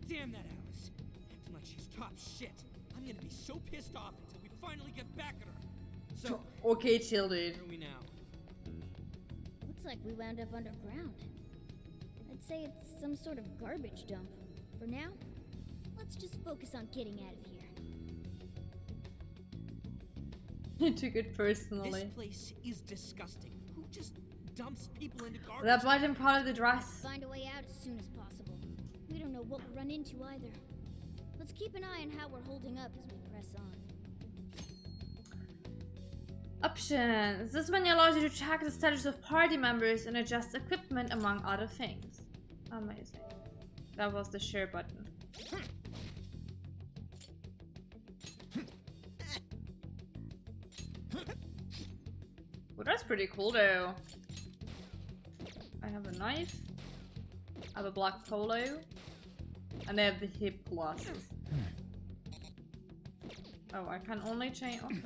Damn that Alice. Acting like she's top shit. I'm gonna be so pissed off until we finally get back at her. So, Okay, chill, dude. where are we now? Looks like we wound up underground. I'd say it's some sort of garbage dump. For now, let's just focus on getting out of here. He took it personally. This place is disgusting. Who just dumps people into garbage? That might have been part of the dress. Find a way out as soon as possible. We don't know what we'll run into either. Let's keep an eye on how we're holding up as we press on. Options. This menu allows you to track the status of party members and adjust equipment, among other things. Amazing. That was the share button. Well, that's pretty cool though. I have a knife. I have a black polo. And I have the hip glasses. Oh, I can only change. Okay.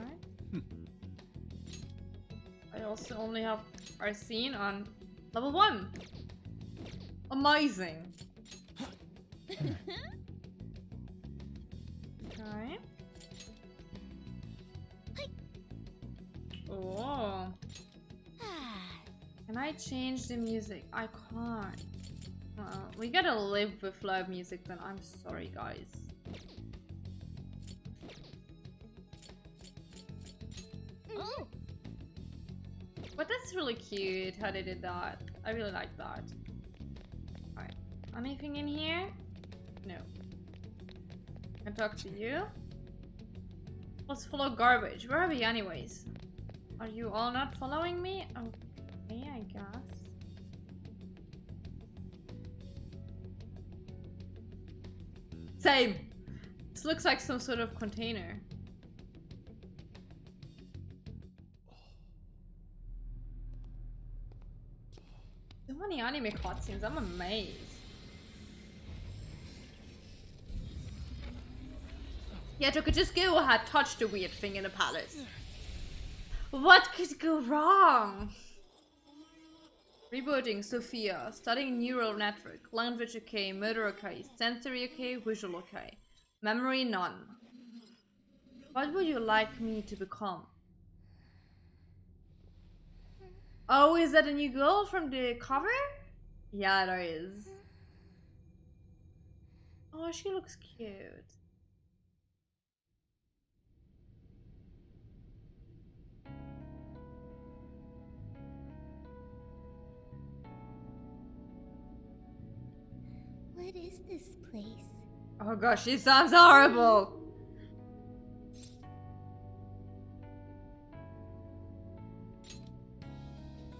I also only have Arsene on level 1. Amazing. Okay. Oh. Can I change the music? I can't. Well, we gotta live with live music then. I'm sorry, guys. Oh! But that's really cute how they did that. I really like that. Alright. Anything in here? No. Can I talk to you? Let's follow garbage. Where are we anyways? Are you all not following me? Okay, I guess. Same. This looks like some sort of container. So many anime cutscenes, I'm amazed. Yeah, Joker, just go ahead, touch the weird thing in the palace. What could go wrong? Rebooting Sophia, studying neural network, language okay, motor okay, sensory okay, visual okay, memory none. What would you like me to become? Oh, is that a new girl from the cover? Yeah, there is. Oh, she looks cute. What is this place? Oh gosh, she sounds horrible.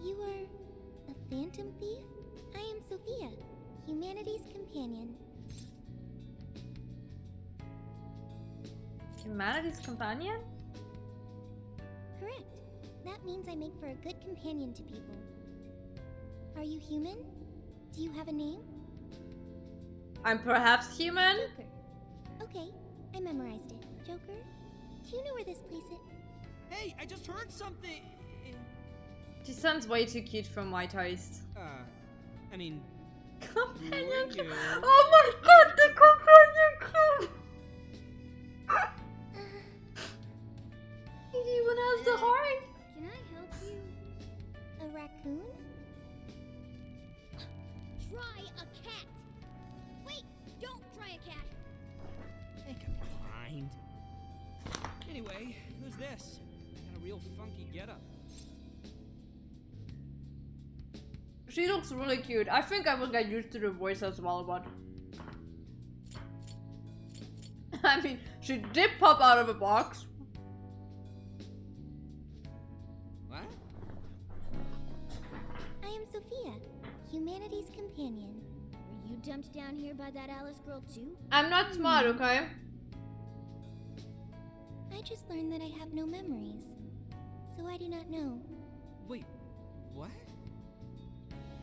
You are a phantom thief? I am Sophia, humanity's companion. Humanity's companion? Correct. That means I make for a good companion to people. Are you human? Do you have a name? I'm perhaps human? Joker. Okay, I memorized it. Joker, do you know where this place is? Hey, I just heard something. She sounds way too cute for my taste. I mean... Companion Who are you? Oh my god, the companion club! Anyone has the heart? Can I help you? A raccoon? Try a cat! Wait! Don't try a cat! Make up your mind. Anyway, who's this? Got a real funky getup. She looks really cute. I think I will get used to the voice as well, but... I mean, she did pop out of a box. What? I am Sophia, humanity's companion. Were you dumped down here by that Alice girl too? I'm not smart, okay? I just learned that I have no memories. So I do not know. Wait, what?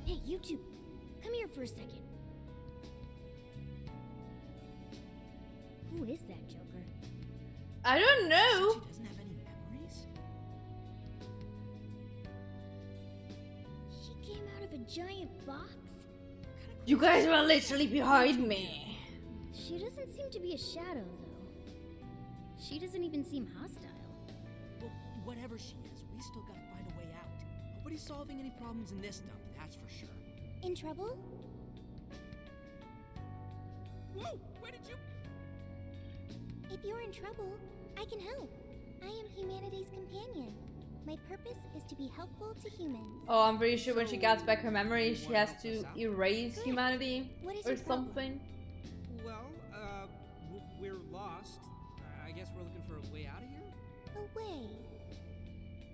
Hey, you two. Come here for a second. Who is that Joker? I don't know. She doesn't have any memories? She came out of a giant box? You guys were literally behind me. She doesn't seem to be a shadow, though. She doesn't even seem hostile. Well, whatever she is, we still gotta find a way out. Nobody's solving any problems in this dump, that's for sure. In trouble? Whoa! Where did you... If you're in trouble, I can help. I am humanity's companion. My purpose is to be helpful to humans. Oh, I'm pretty sure when she gets back her memory, she has to erase humanity What is or your problem? something. Well, we're lost. I guess we're looking for a way out of here? A way.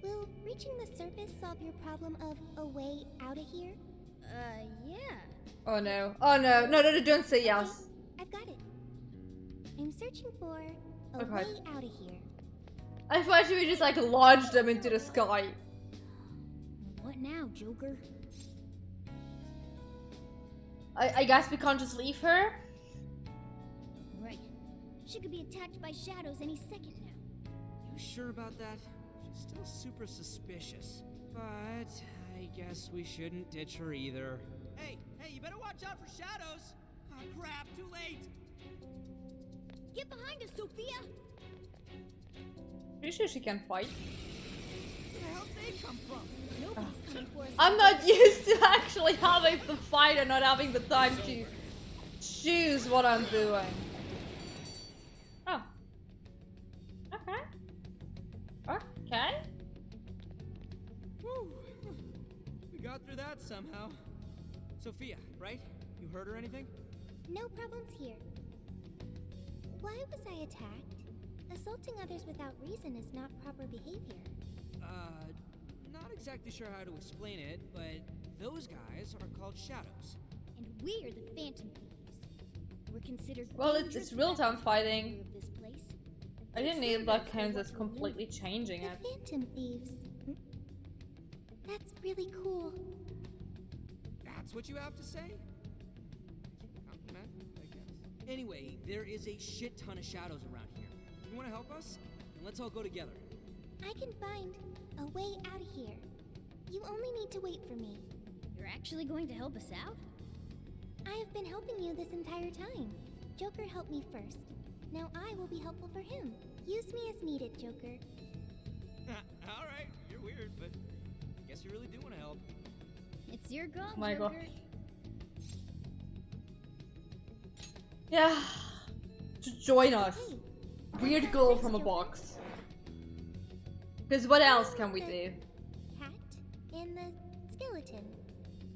Will reaching the surface solve your problem of a way out of here? Yeah. Oh no. Oh no. No, no, no, don't say yes. I've got it. I'm searching for a Okay. way out of here. I thought she would just like launch them into the sky. What now, Joker? I guess we can't just leave her. Right. She could be attacked by shadows any second now. You sure about that? She's still super suspicious. But I guess we shouldn't ditch her either. Hey, you better watch out for shadows! Oh crap, too late! Get behind us, Sophia! Pretty sure she can fight. Where the hell did they come from? Nobody's coming for us. I'm not used to actually having to fight and not having the time to choose what I'm doing. Oh. Okay. Okay. Woo! We got through that somehow. Sophia, right? You hurt or anything? No problems here. Why was I attacked? Assaulting others without reason is not proper behavior. Not exactly sure how to explain it, but those guys are called shadows. And we're the Phantom Thieves. We're considered Well, dangerous it's real-time weapons fighting. of this place. I didn't need that Kansas completely changing The it. Phantom Thieves. That's really cool. That's what you have to say? Compliment, I guess. Anyway, there is a shit ton of shadows around here. You want to help us? Then let's all go together. I can find a way out of here. You only need to wait for me. You're actually going to help us out? I have been helping you this entire time. Joker helped me first. Now I will be helpful for him. Use me as needed, Joker. Alright, you're weird, but I guess you really do want to help. It's your call, Oh my Joker. god. Yeah. To join us. Hey, Weird girl from a box. Because what else can we do? Cat and the skeleton.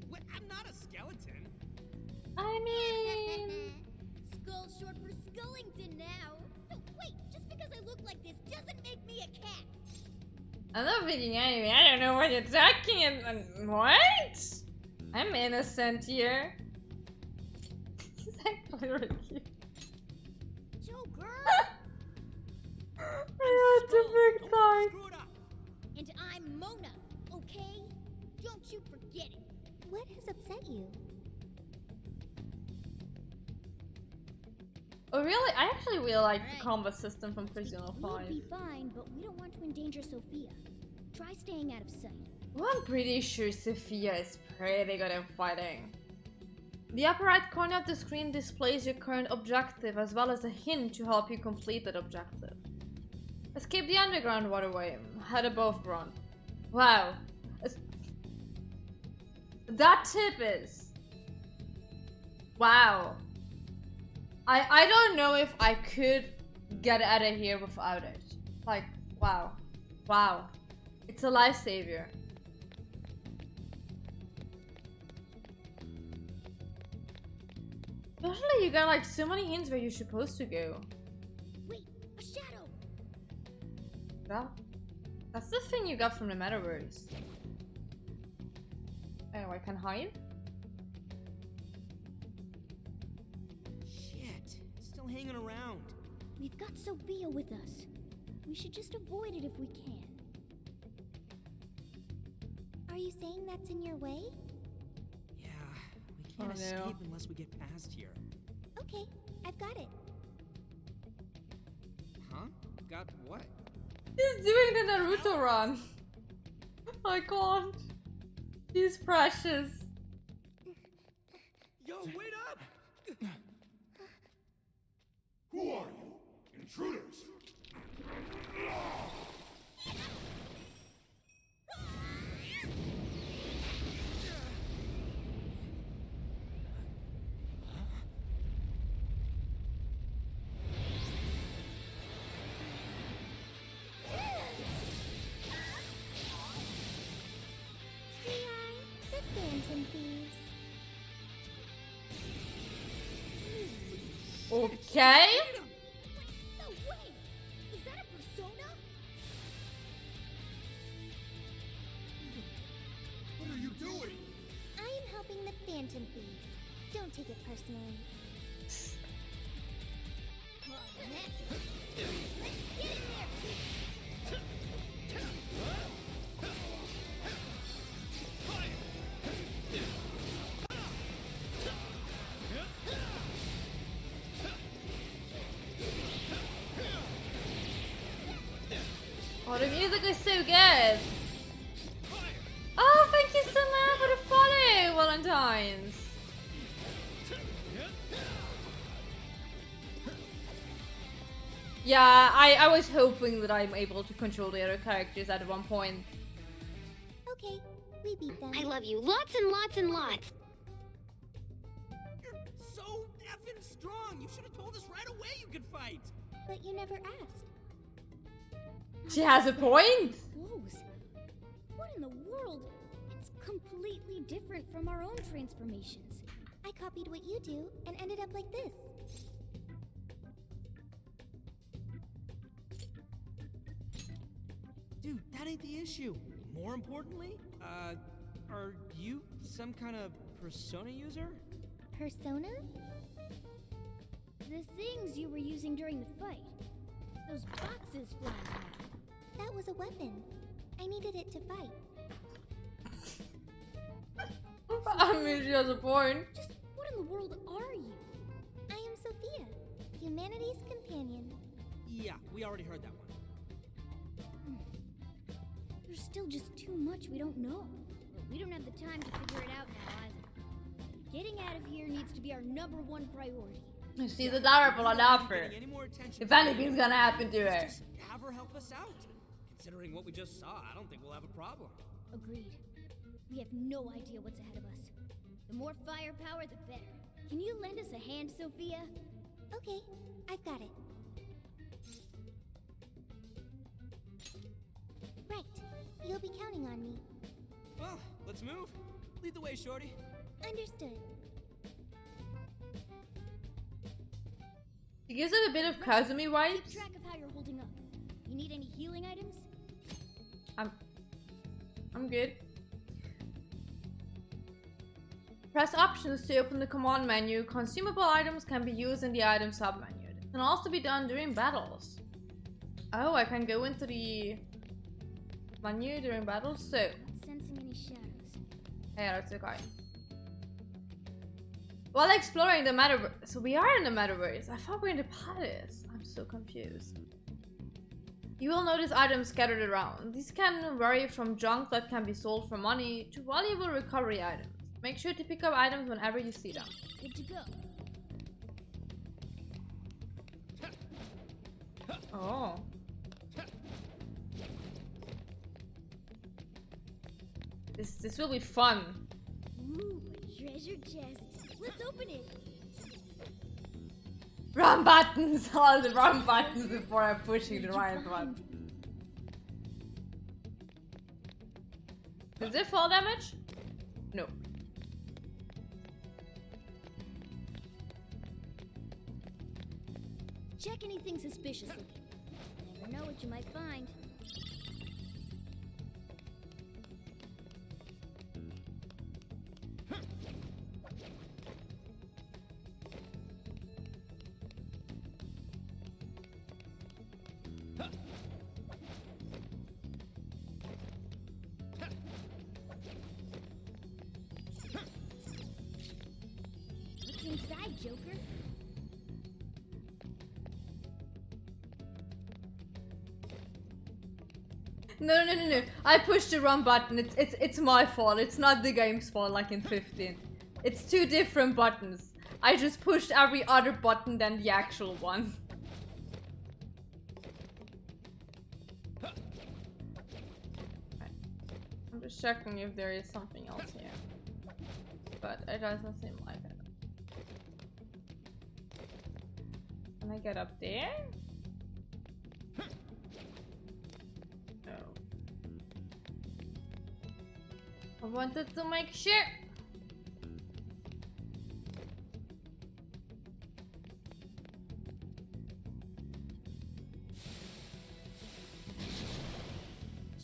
What? I'm not a skeleton. I mean... Skull short for Skullington now. No, wait, just because I look like this doesn't make me a cat. I'm not thinking anything. I don't know what you're talking about. What? I'm innocent here. He's actually really cute. Joker! I had to big time. Screw it up. And I'm Mona, okay? Don't you forget it. What has upset you? Oh really? I actually really like the Alright. combat system from Persona We'll 5. be fine, but we don't want to endanger Sophia. Try staying out of sight. Well, I'm pretty sure Sophia is pretty good at fighting. The upper right corner of the screen displays your current objective as well as a hint to help you complete that objective. Escape the underground waterway. Head above ground. Wow. That tip is... Wow. I don't know if I could get out of here without it. Like, wow. Wow. It's a lifesaver. Usually you got like so many hints where you're supposed to go. Wait, a shadow! Well, that's the thing you got from the metaverse. Oh, I can hide? Shit, it's still hanging around. We've got Sophia with us. We should just avoid it if we can. Are you saying that's in your way? Yeah, we can't escape unless we get past here. Okay, I've got it. Huh? Got what? He's doing the Naruto run. I can't. He's precious. Yo, wait up! Who are you? Intruders! The Phantom Thieves. Okay. No way! Is that a persona? What are you doing? I am helping the Phantom Thieves. Don't take it personally. Let's get in there! Oh, the music is so good. Oh, thank you so much for the follow, Valentine's. Yeah, I was hoping that I'm able to control the other characters at one point. Okay, we beat them. I love you lots and lots and lots. You're so effing strong! You should have told us right away you could fight! But you never asked. She has a point. Clothes. What in the world? It's completely different from our own transformations. I copied what you do and ended up like this. Dude, that ain't the issue. More importantly, are you some kind of persona user? Persona? The things you were using during the fight. Those boxes flying around. That was a weapon. I needed it to fight. I mean, she has a point. Just what in the world are you? I am Sophia, humanity's companion. Yeah, we already heard that one. There's still just too much we don't know. But we don't have the time to figure it out now either. Getting out of here needs to be our #1 priority. She's adorable enough. If anything's gonna happen to her. Just have her help us out. Considering what we just saw, I don't think we'll have a problem. Agreed. We have no idea what's ahead of us. The more firepower, the better. Can you lend us a hand, Sophia? Okay, I've got it. Right. You'll be counting on me. Well, let's move. Lead the way, Shorty. Understood. She gives it a bit of Kazumi Keep vibes. track of how you're holding up. You need any healing items? I'm good. Press options to open the command menu. Consumable items can be used in the item submenu. It can also be done during battles. Oh, I can go into the menu during battles. So, Not sensing any shadows. yeah, that's okay. While exploring the metaverse, so we are in the metaverse. I thought we were in the palace. I'm so confused. You will notice items scattered around. These can vary from junk that can be sold for money to valuable recovery items. Make sure to pick up items whenever you see them. Good to go. Oh. This will be fun. Ooh, a treasure chest. Let's open it. Wrong buttons! All the wrong buttons before I'm pushing the right one. Is it fall damage? No. Check anything suspicious looking. Never know what you might find. Joker. No. I pushed the wrong button. It's my fault. It's not the game's fault like in 15. It's two different buttons. I just pushed every other button than the actual one. I'm just checking if there is something else here. But it doesn't seem like it. Can I get up there? No. I wanted to make sure.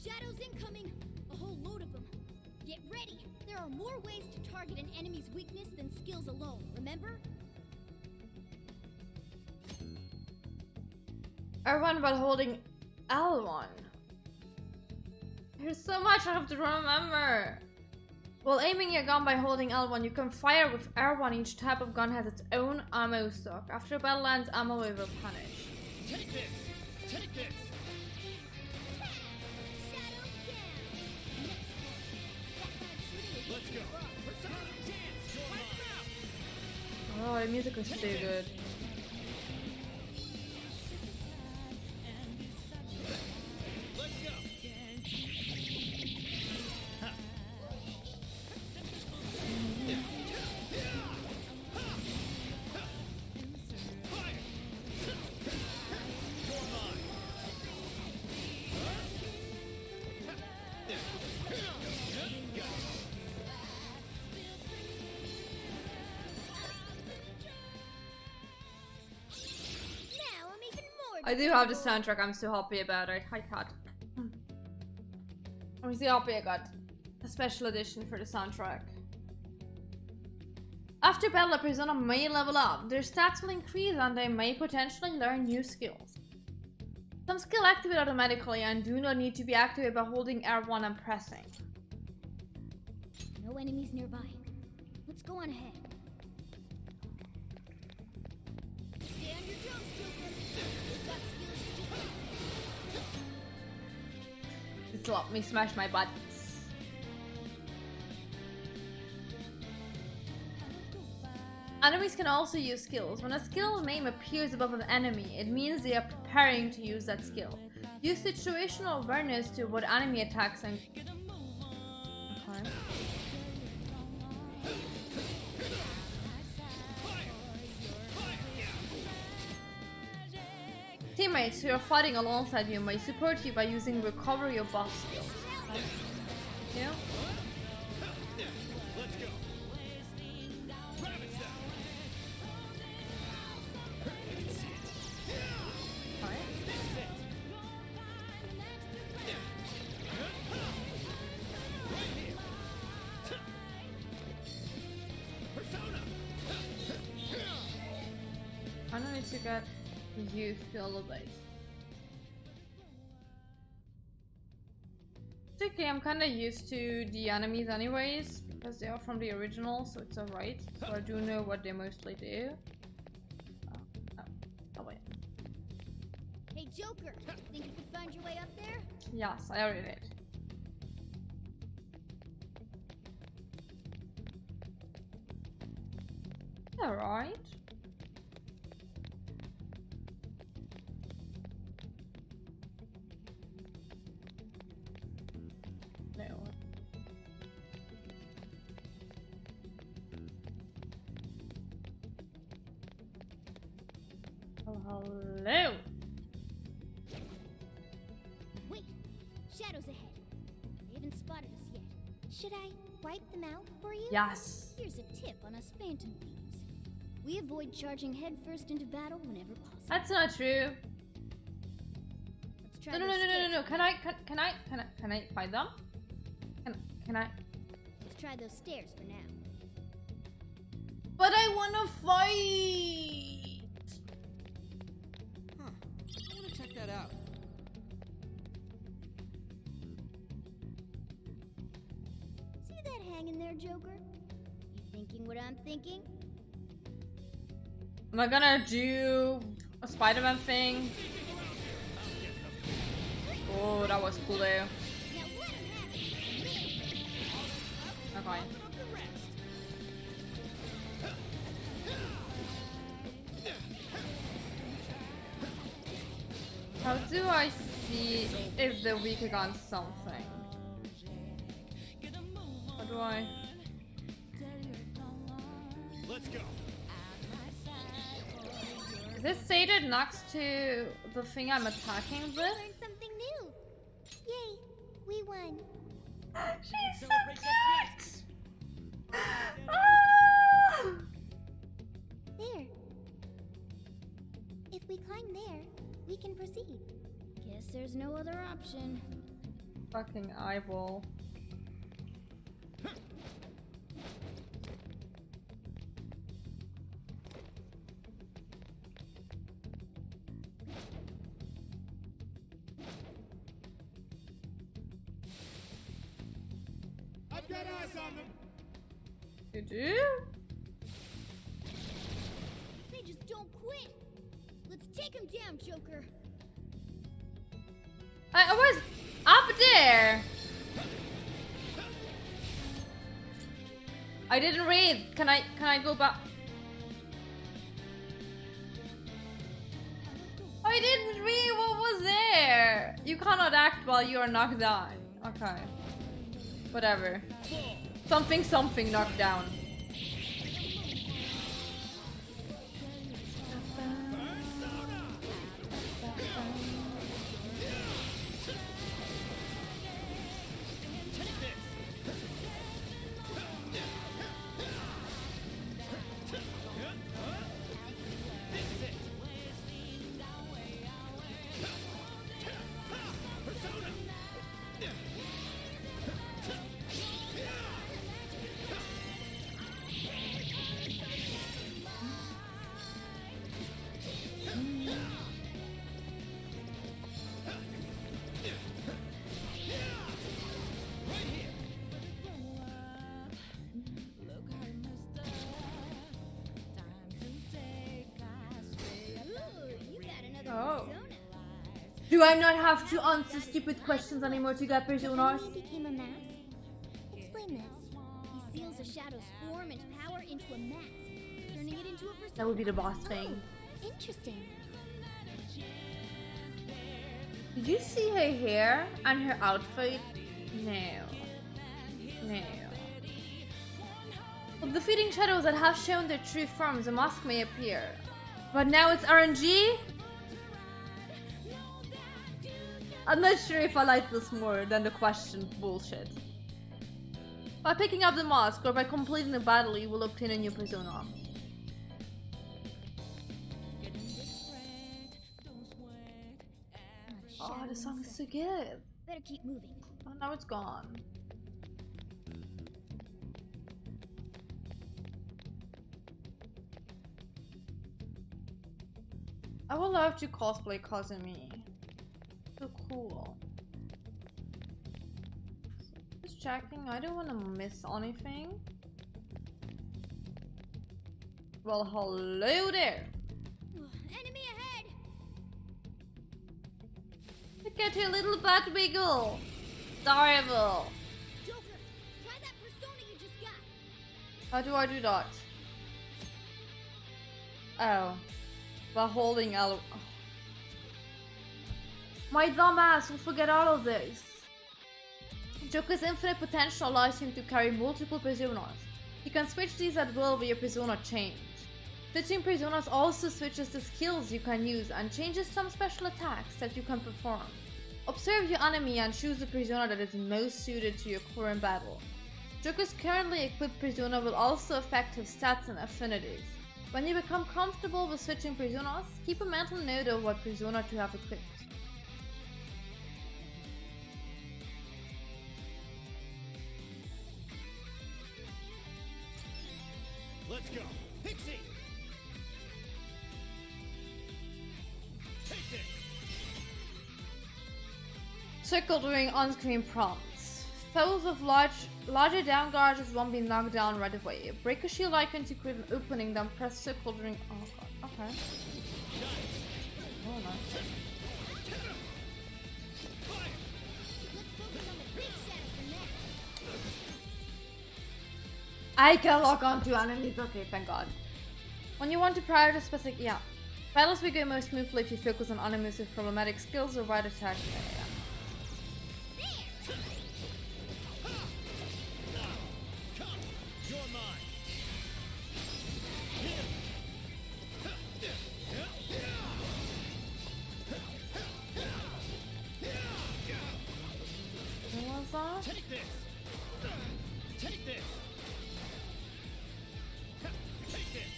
Shadows incoming! A whole load of them. Get ready! There are more ways to target an enemy's weakness than skills alone, remember? R1 while holding L1. There's so much I have to remember. While aiming your gun by holding L1, you can fire with R1. Each type of gun has its own ammo stock. After battle lands, ammo will punish. Take this! Take this! Let's go! Oh, the music was so good. I do have the soundtrack, I'm so happy about it. Hi cat. I'm so happy I got a special edition for the soundtrack. After battle, a persona may level up. Their stats will increase and they may potentially learn new skills. Some skill activate automatically and do not need to be activated by holding R1 and pressing. No enemies nearby. Let's go on ahead. Stay on your toes, Joker. We've got skills to Just let me smash my buttons. Enemies can also use skills. When a skill name appears above an enemy, it means they are preparing to use that skill. Use situational awareness to avoid enemy attacks and... Okay. Teammates who are fighting alongside you may support you by using recovery or buff skills. Okay. Yeah. Let's go! I don't need to get used to all of these. It's okay, I'm kinda used to the enemies anyways, because they are from the original, so it's alright. So I do know what they mostly do. Oh wait. Hey Joker, think you could find your way up there? Yes, I already did. Alright. No. Oh, hello. Wait, shadows ahead. They haven't spotted us yet. Should I wipe them out for you? Yes. Here's a tip on us phantom thieves. We avoid charging headfirst into battle whenever possible. That's not true. Let's try No. those stairs. Can I find them? Can I? Let's try those stairs for now. But I wanna fight. Huh. I wanna check that out. See that hanging there, Joker? You thinking what I'm thinking? Am I gonna do a Spider-Man thing? Oh, that was cool though. Okay. How do I see if they're weak against something? How do I? Let's go. Is this stated next to the thing I'm attacking with? Learned something new. Yay, we won. She's so cute. There. If we climb there, we can proceed. Guess there's no other option. Fucking eyeball. I've got eyes on them. You do? They just don't quit. Let's take him down, Joker. I was up there. I didn't read. Can I go back? I didn't read what was there. You cannot act while you are knocked down. Okay. Whatever. Something knocked down. Oh. Do I not have to answer stupid questions anymore to get personas? He became a mask? Explain this. He seals a shadow's form and power into a mask, turning it into a persona. That would be the boss thing. Oh, interesting. Did you see her hair and her outfit? No. No. With defeating shadows that have shown their true forms, a mask may appear. But now it's RNG? I'm not sure if I like this more than the question bullshit. By picking up the mask or by completing the battle, you will obtain a new persona. Oh, the song is so good. Better keep moving. Oh, now it's gone. I would love to cosplay Kazumi. So cool. Just checking, I don't want to miss anything. Well, hello there. Enemy ahead! Look at her little butt wiggle. Adorable. Joker, try that persona you just got. How do I do that? Oh. By holding L. My dumbass will forget all of this. Joker's infinite potential allows him to carry multiple personas. You can switch these at will with your persona change. Switching personas also switches the skills you can use and changes some special attacks that you can perform. Observe your enemy and choose the persona that is most suited to your current battle. Joker's currently equipped persona will also affect his stats and affinities. When you become comfortable with switching personas, keep a mental note of what persona to have equipped. Let's go. Pixie! Take this! Circle during on-screen prompts. Foes of larger down gauges won't be knocked down right away. Break a shield icon to create an opening, then press circle during... Oh god, Okay. Oh, nice. I can lock onto enemies. Okay, thank God. When you want to prioritize specific, yeah. Battles will go more smoothly if you focus on enemies with problematic skills or wide attack. Yeah. Take this! Take this! Take this!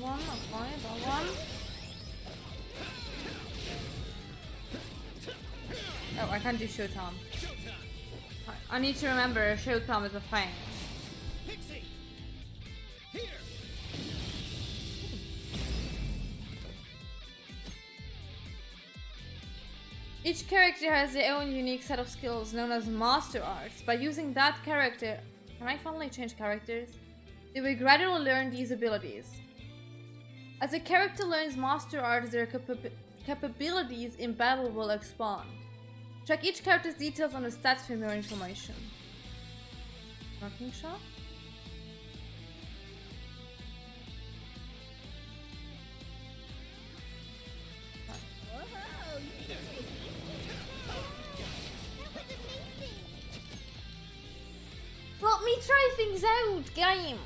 One, okay, that one. Oh, I can't do Showtime. I need to remember Showtime is a thing. Pixie! Here! Each character has their own unique set of skills known as Master Arts. By using that character... Can I finally change characters? They will gradually learn these abilities. As a character learns Master Arts, their capabilities in battle will expand. Check each character's details on the stats for more information. Knocking shot? Let me try things out, game!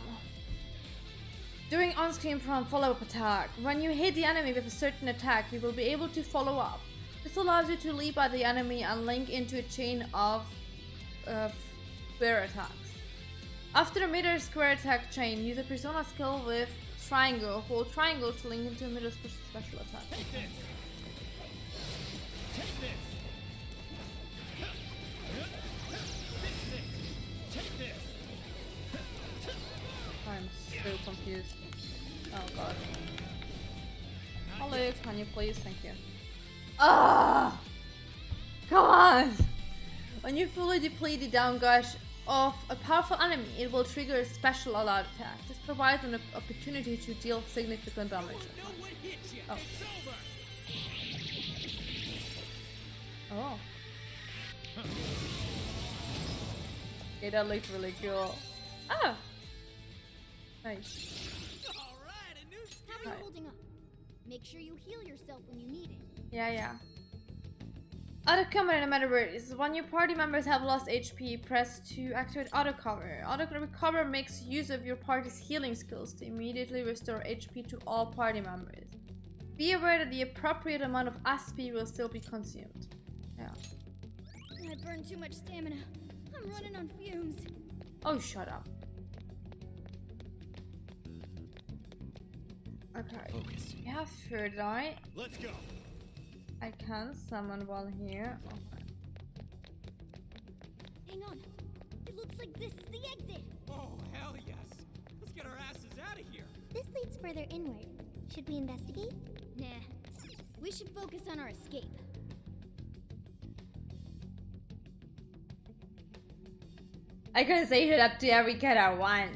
During on-screen prompt follow-up attack, when you hit the enemy with a certain attack, you will be able to follow up. This allows you to leap at the enemy and link into a chain of square attacks. After a mid-square attack chain, use a persona skill with triangle. Hold triangle to link into a middle special attack. Take this! Take this! I'm so confused. Oh god. Hello, can you please? Thank you. Ah! Come on! When you fully deplete the down gush of a powerful enemy, it will trigger a special allowed attack. This provides an opportunity to deal significant damage. Oh. Oh. Okay, that looks really cool. Ah! Nice. How are you holding up? Make sure you heal yourself when you need it. Yeah. Auto cover in the metaverse. When your party members have lost HP, press to activate auto cover. Auto recover makes use of your party's healing skills to immediately restore HP to all party members. Be aware that the appropriate amount of SP will still be consumed. Yeah. I burned too much stamina. I'm running on fumes. Oh, shut up. Okay. Focus. We have third eye. Let's go. I can summon while here. Okay. Hang on. It looks like this is the exit. Oh, hell yes. Let's get our asses out of here. This leads further inward. Should we investigate? Nah. We should focus on our escape. I can save it up to every cat I want.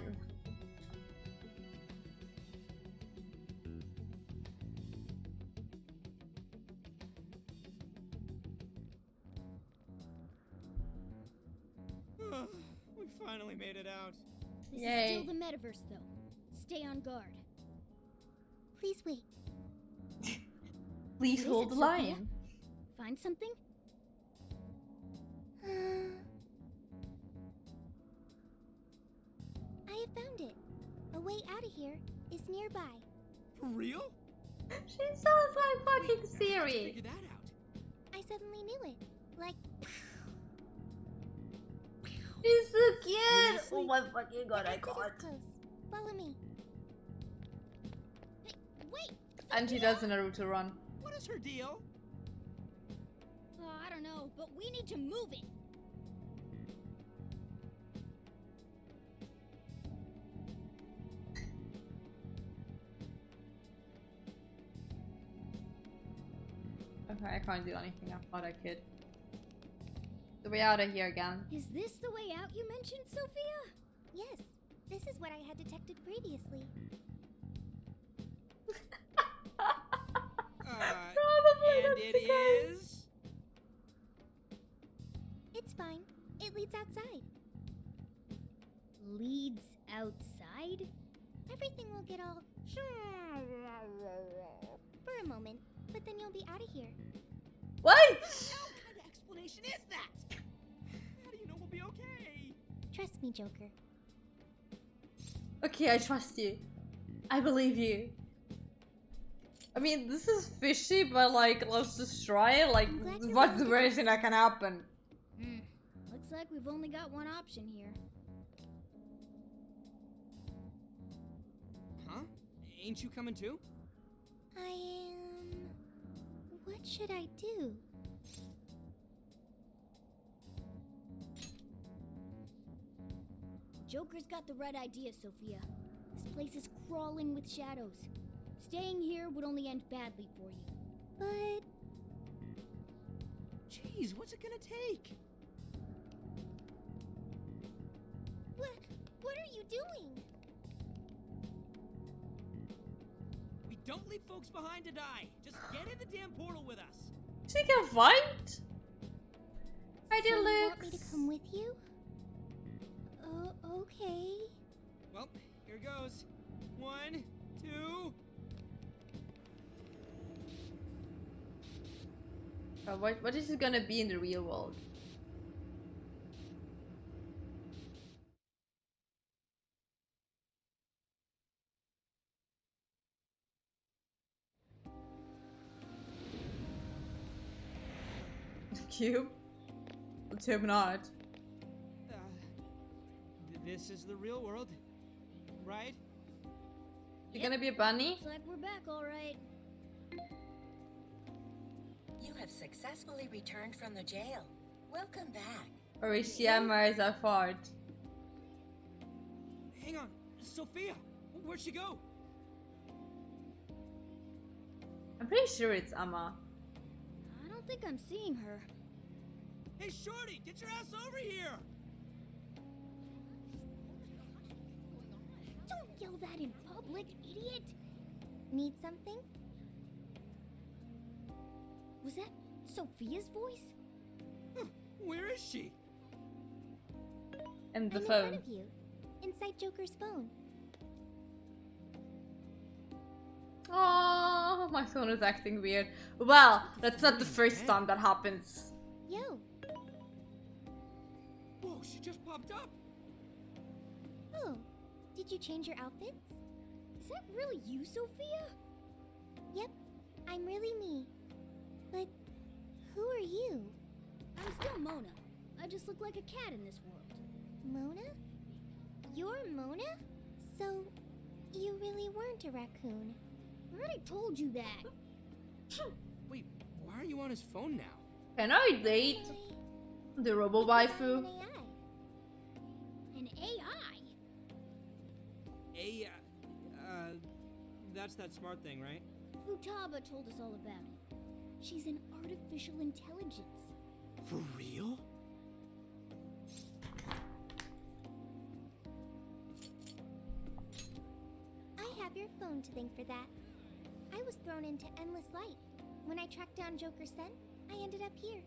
We finally made it out. This Yay. is still the metaverse, though. Stay on guard. Please wait. Please What is hold it, the Sophia? line. Find something? I have found it. A way out of here is nearby. For real? She sounds like fucking Siri. Figure that out. I suddenly knew it. Like, She's so cute. Oh my fucking god, I exit is can't. close. Follow me. Hey, wait! And she does the Naruto run. What is her deal? Oh, I don't know, but we need to move it. Okay, I can't do anything. I thought I could. The way out of here again. Is this the way out you mentioned, Sophia? Yes. This is what I had detected previously. it is... It's fine. It leads outside. Leads outside? Everything will get all... for a moment, but then you'll be out of here. What? What kind of explanation is that? How do you know we'll be okay? Trust me, Joker. Okay, I trust you. I believe you. I mean, this is fishy, but like, let's just try it. Like, what's the worst thing that can happen? Looks like we've only got one option here. Huh? Ain't you coming too? I am... What should I do? Joker's got the right idea, Sophia. This place is crawling with shadows. Staying here would only end badly for you. But... Jeez, what's it gonna take? What are you doing? We don't leave folks behind to die. Just get in the damn portal with us. She can fight? Hi, So dear you Luke. want me to come with you? Okay. Well, here goes. 1, 2... What is it gonna be in the real world? Cube? Let's hope not. This is the real world, right? You gonna be a bunny? Looks like we're back, all right. You have successfully returned from the jail. Welcome back. Or is she Emma as I thought? Hang on, Sophia, where'd she go? I'm pretty sure it's Emma. I don't think I'm seeing her. Hey, Shorty, get your ass over here! Don't yell that in public, idiot! Need something? Was that Sophia's voice? Huh, where is she? And the I'm in phone. front of you, inside Joker's phone. Oh, my phone is acting weird. Well, that's not the first time that happens. Yo. Whoa, she just popped up! Oh, did you change your outfits? Is that really you, Sophia? Yep, I'm really me. But who are you? I'm still Mona. I just look like a cat in this world. Mona? You're Mona? So, you really weren't a raccoon. I already told you that. Wait, why are you on his phone now? Can I date the Robo Waifu? An AI. An AI? That's that smart thing, right? Futaba told us all about it. She's an artificial intelligence. For real? I have your phone to thank for that. I was thrown into endless light. When I tracked down Joker's scent, I ended up here.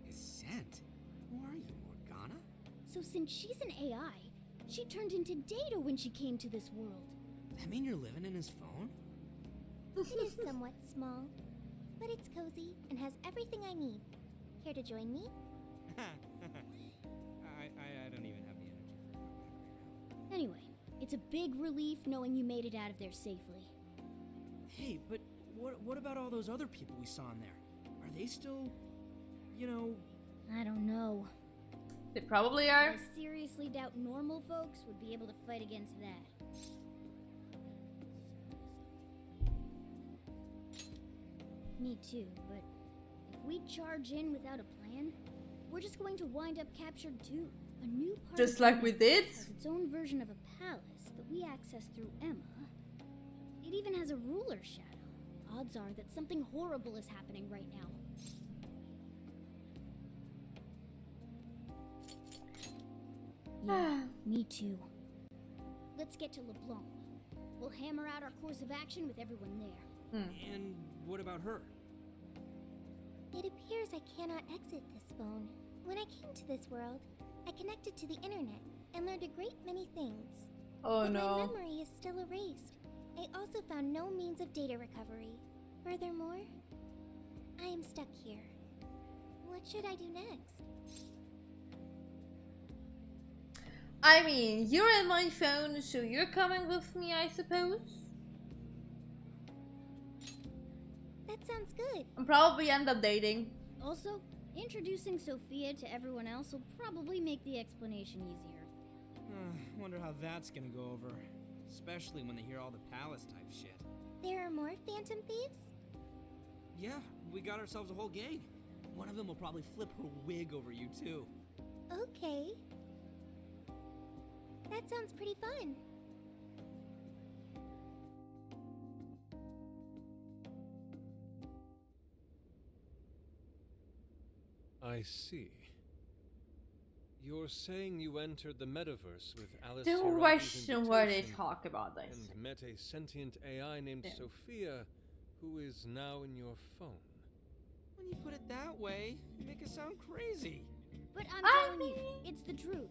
His scent? Who are you, Morgana? So since she's an AI, she turned into Data when she came to this world. That mean you're living in his phone? It is somewhat small, but it's cozy and has everything I need. Care to join me? I don't even have the energy for a comeback right now. Anyway, it's a big relief knowing you made it out of there safely. Hey, but what about all those other people we saw in there? Are they still, you know... I don't know. They probably are. I seriously doubt normal folks would be able to fight against that. Me too, but if we charge in without a plan, we're just going to wind up captured too. A new part Just of like we Emma did? has its own version of a palace that we access through Emma. It even has a ruler shadow. Odds are that something horrible is happening right now. Yeah, me too. Let's get to LeBlanc. We'll hammer out our course of action with everyone there. And what about her? It appears I cannot exit this phone. When I came to this world, I connected to the internet and learned a great many things. Oh but no. my memory is still erased. I also found no means of data recovery. Furthermore, I am stuck here. What should I do next? I mean, you're in my phone, so you're coming with me, I suppose? That sounds good. I'll probably end up dating. Also, introducing Sophia to everyone else will probably make the explanation easier. Wonder how that's gonna go over. Especially when they hear all the palace type shit. There are more Phantom Thieves? Yeah, we got ourselves a whole gang. One of them will probably flip her wig over you too. Okay. That sounds pretty fun. I see. You're saying you entered the metaverse with Alice The Hiraki's question where they invitation talk about this. and met a sentient AI named Yeah. Sophia, who is now in your phone. When you put it that way, you make it sound crazy. But I'm telling you, it's the truth.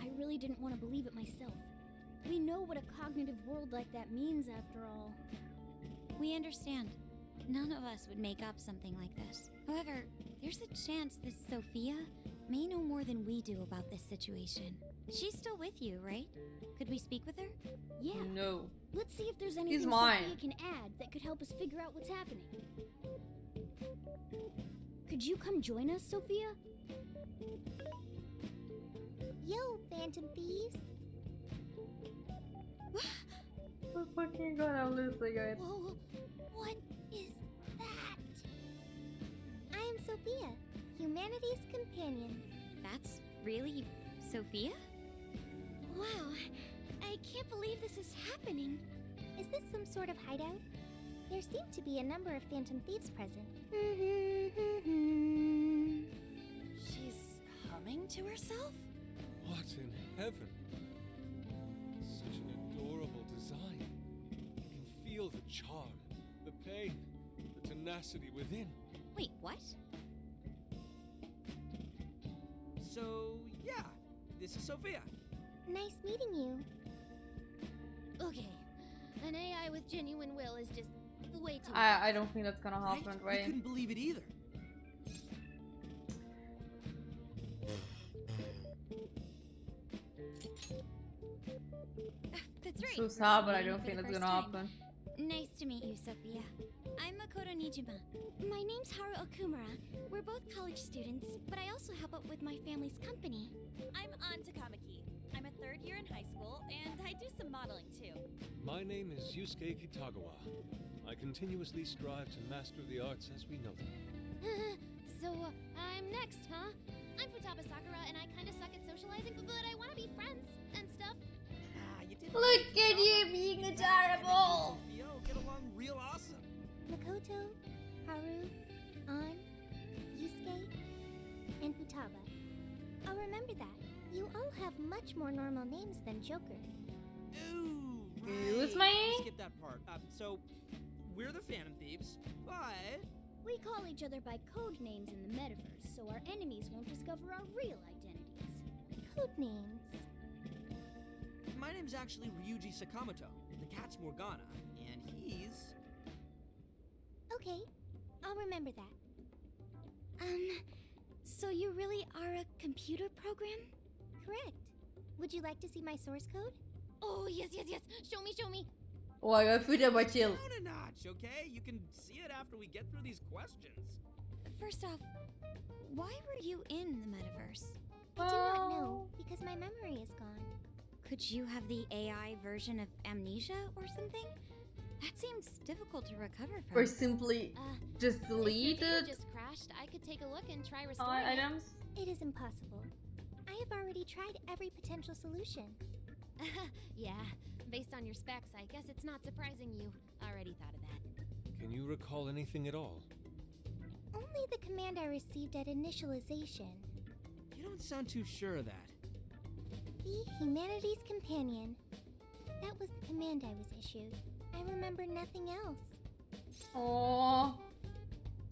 I really didn't want to believe it myself. We know what a cognitive world like that means, after all. We understand. None of us would make up something like this. However, there's a chance this Sophia may know more than we do about this situation. She's still with you, right? Could we speak with her? Yeah. No. Let's see if there's anything mine. Sophia can add that could help us figure out what's happening. Could you come join us, Sophia? Yo, Phantom Thieves. Oh fucking god, I'm losing it. Whoa, what is that? I am Sophia, humanity's companion. That's really Sophia? Wow, I can't believe this is happening. Is this some sort of hideout? There seem to be a number of Phantom Thieves present. She's humming to herself? What in heaven? Such an adorable design. You can feel the charm, the pain, the tenacity within. Wait, what? So, yeah, this is Sophia. Nice meeting you. Okay, an AI with genuine will is just way too I don't think that's gonna happen, I right? couldn't believe it either. That's right. So sad, but I Meeting don't for think the that's first gonna time. happen. Nice to meet you, Sophia. I'm Makoto Nijima. My name's Haru Okumura. We're both college students, but I also help out with my family's company. I'm An Takamaki. I'm a third year in high school, and I do some modeling too. My name is Yusuke Kitagawa. I continuously strive to master the arts as we know them. So, I'm next, huh? I'm Futaba Sakura, and I kinda suck at socializing, but I wanna be friends and stuff. You did Look at you being adorable! Sophia will get along real awesome. Makoto, Haru, An, Yusuke, and Futaba. I'll remember that. You all have much more normal names than Joker. Ooh, Excuse right. me? Skip that part. So, we're the Phantom Thieves, but We call each other by code names in the metaverse, so our enemies won't discover our real identities. Code names. my name's actually Ryuji Sakamoto. The cat's Morgana, and he's... Okay, I'll remember that. So you really are a computer program? Correct. Would you like to see my source code? Oh, yes. Show me. Oh my god, Futaba chill. Down a notch, okay? You can see it after we get through these questions. First off, why were you in the metaverse? I do not know, because my memory is gone. Could you have the AI version of amnesia or something? That seems difficult to recover from. Or simply just delete If your it? data just crashed, I could take a look and try restoring it. Items? It is impossible. I have already tried every potential solution. Yeah, based on your specs, I guess it's not surprising you already thought of that. Can you recall anything at all? Only the command I received at initialization. You don't sound too sure of that. Be humanity's companion. That was the command I was issued. I remember nothing else. Oh,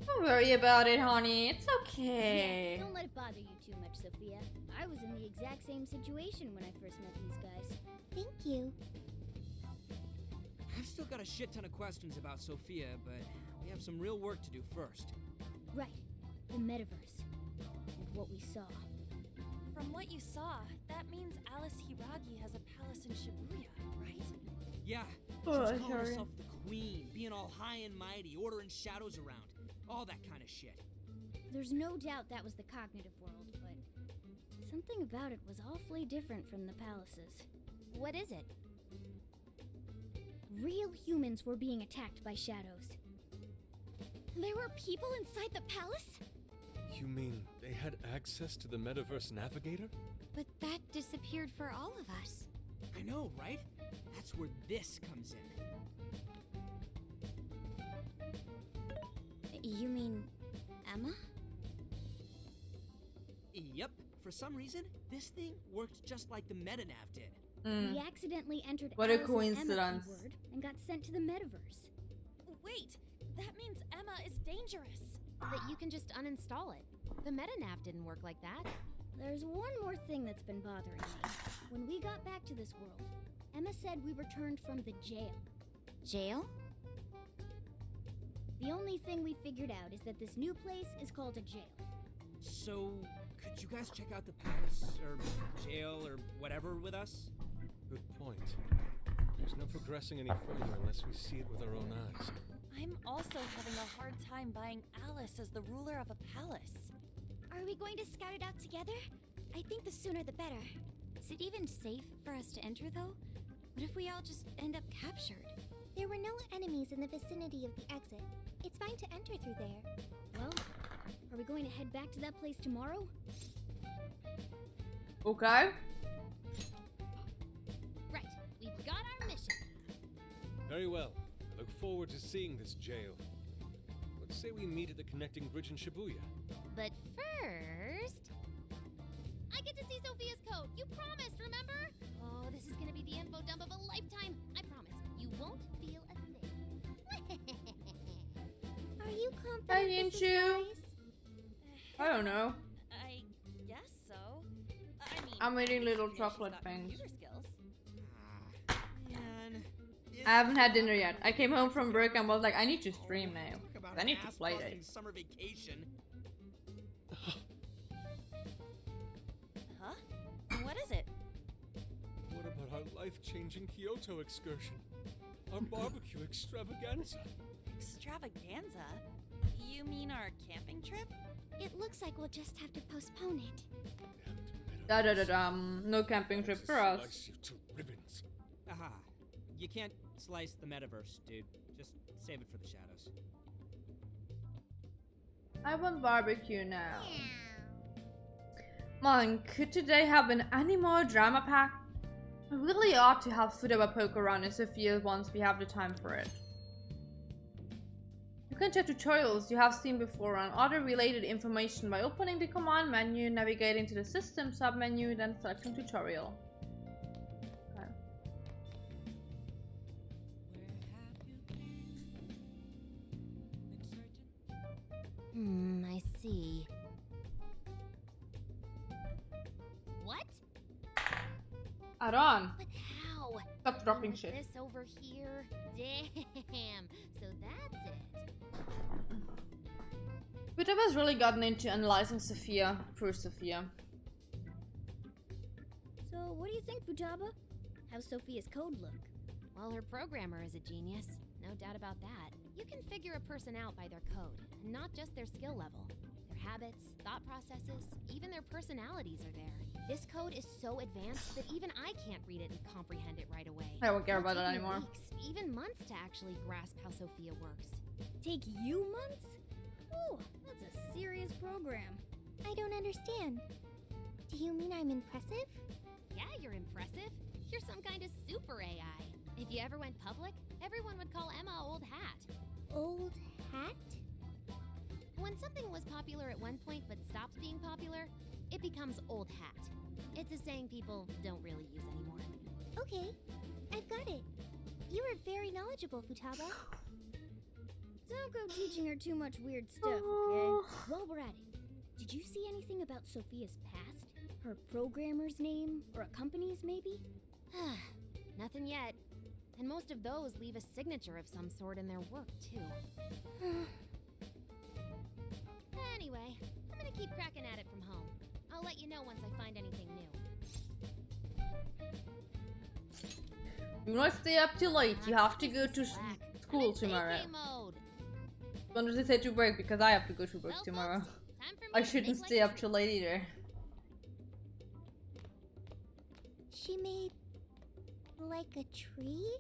don't worry about it, honey. It's okay. Yeah, don't let it bother you too much, Sophia. I was in the exact same situation when I first met these guys. Thank you. I've still got a shit ton of questions about Sophia, but we have some real work to do first. Right. The metaverse. And what we saw. From what you saw, that means Alice Hiragi has a palace in Shibuya, right? Yeah. Oh, She was calling sorry. herself the queen, being all high and mighty, ordering shadows around. All that kind of shit. There's no doubt that was the cognitive world, but something about it was awfully different from the palaces. What is it? Real humans were being attacked by shadows. There were people inside the palace? You mean they had access to the Metaverse Navigator? But that disappeared for all of us. I know, right? That's where this comes in. You mean Emma? Yep. For some reason, this thing worked just like the MetaNav did. We accidentally entered What a Alice's coincidence. Emma keyword and got sent to the metaverse. Wait, that means Emma is dangerous. That you can just uninstall it. The MetaNav didn't work like that. There's one more thing that's been bothering me. When we got back to this world, Emma said we returned from the jail. Jail? The only thing we figured out is that this new place is called a jail. So, could you guys check out the palace, or jail, or whatever with us? Good point. There's no progressing any further unless we see it with our own eyes. I'm also having a hard time buying Alice as the ruler of a palace. Are we going to scout it out together? I think the sooner the better. Is it even safe for us to enter, though? What if we all just end up captured? There were no enemies in the vicinity of the exit. It's fine to enter through there. Well, are we going to head back to that place tomorrow? Okay. Right. We've got our mission. Very well. I look forward to seeing this jail. Let's say we meet at the connecting bridge in Shibuya. But first... I get to see Sophia's code. You promised, remember? Oh, this is gonna be the info dump of a lifetime. I promise. You won't feel a thing. Are you confident Hi, this is Yinchu. wise? I don't know. I guess so. I mean, I'm eating little she's chocolate got things. computer skills. Man, I haven't had dinner yet. I came home from work and was like, I need to stream now. Talk about I need to ass play busting it. summer vacation. Huh? What is it? What about our life-changing Kyoto excursion? Our barbecue extravaganza? Extravaganza? You mean our camping trip? It looks like we'll just have to postpone it. Da da da dum. No camping trip for us. Slice you to ribbons. Aha. You can't slice the metaverse, dude. Just save it for the shadows. I want barbecue now. Man, could today have been any more drama pack? I really ought to have Futaba poke around in Sophia once we have the time for it. You can check tutorials you have seen before and other related information by opening the command menu, navigating to the system submenu, then selecting tutorial. Okay. I see. What? Add on. But how? Stop dropping With shit. This over here. Damn. So that's it. Futaba's really gotten into analyzing Sophia. Poor Sophia. So, what do you think, Futaba? How's Sophia's code look? Well, her programmer is a genius. No doubt about that. You can figure a person out by their code, and not just their skill level. Their habits, thought processes, even their personalities are there. This code is so advanced that even I can't read it and comprehend it right away. I won't care It'll about it take me anymore. Weeks, even months to actually grasp how Sophia works. Take you months? Ooh, that's a serious program. I don't understand. Do you mean I'm impressive? Yeah, you're impressive. You're some kind of super AI. If you ever went public, everyone would call Emma Old Hat. Old hat? When something was popular at one point but stops being popular, it becomes old hat. It's a saying people don't really use anymore. Okay, I've got it. You were very knowledgeable, Futaba. Don't go teaching her too much weird stuff, okay? While we're at it, did you see anything about Sophia's past? Her programmer's name? Or a company's, maybe? Nothing yet. And most of those leave a signature of some sort in their work, too. Anyway, I'm gonna keep cracking at it from home. I'll let you know once I find anything new. Do not stay up too late. You have to go to school tomorrow. Don't just say to work because I have to go to work tomorrow. I shouldn't stay up too late either. She made like a tree?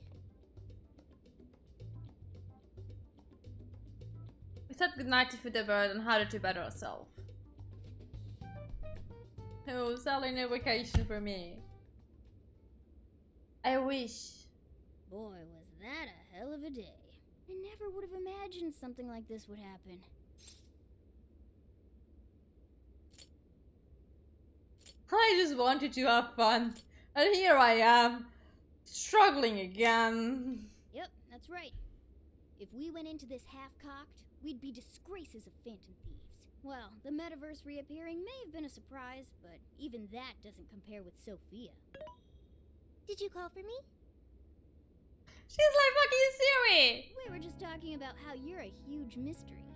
We said goodnight to Futaba and had to better herself. No, Sally, no vacation for me. I wish. Boy, was that a hell of a day. I never would have imagined something like this would happen. I just wanted to have fun. And here I am, struggling again. Yep, that's right. If we went into this half-cocked, we'd be disgraces of Phantom Thieves. Well, the metaverse reappearing may have been a surprise, but even that doesn't compare with Sophia. Did you call for me? She's like fucking Siri! We were just talking about how you're a huge mystery.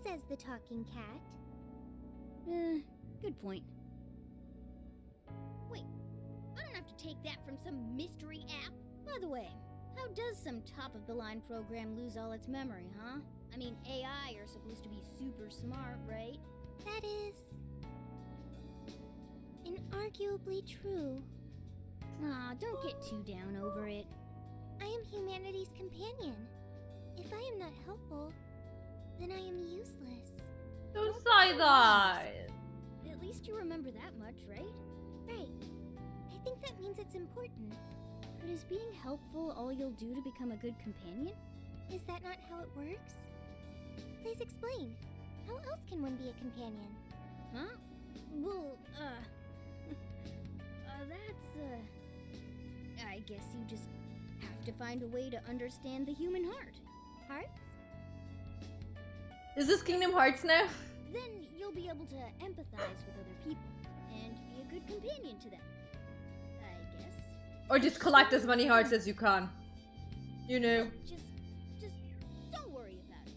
Says the talking cat. Good point. Wait, I don't have to take that from some mystery app. By the way, how does some top-of-the-line program lose all its memory, huh? I mean, AI are supposed to be super smart, right? That is inarguably true. Aw, don't get too down over it. I am humanity's companion. If I am not helpful, then I am useless. Don't say that! At least you remember that much, right? Right. I think that means it's important. But is being helpful all you'll do to become a good companion? Is that not how it works? Please explain. How else can one be a companion? Huh? Well, I guess you just have to find a way to understand the human heart. Hearts? Is this Kingdom Hearts now? Then you'll be able to empathize with other people and be a good companion to them. I guess. Or just collect as many hearts as you can. You know. Just don't worry about it.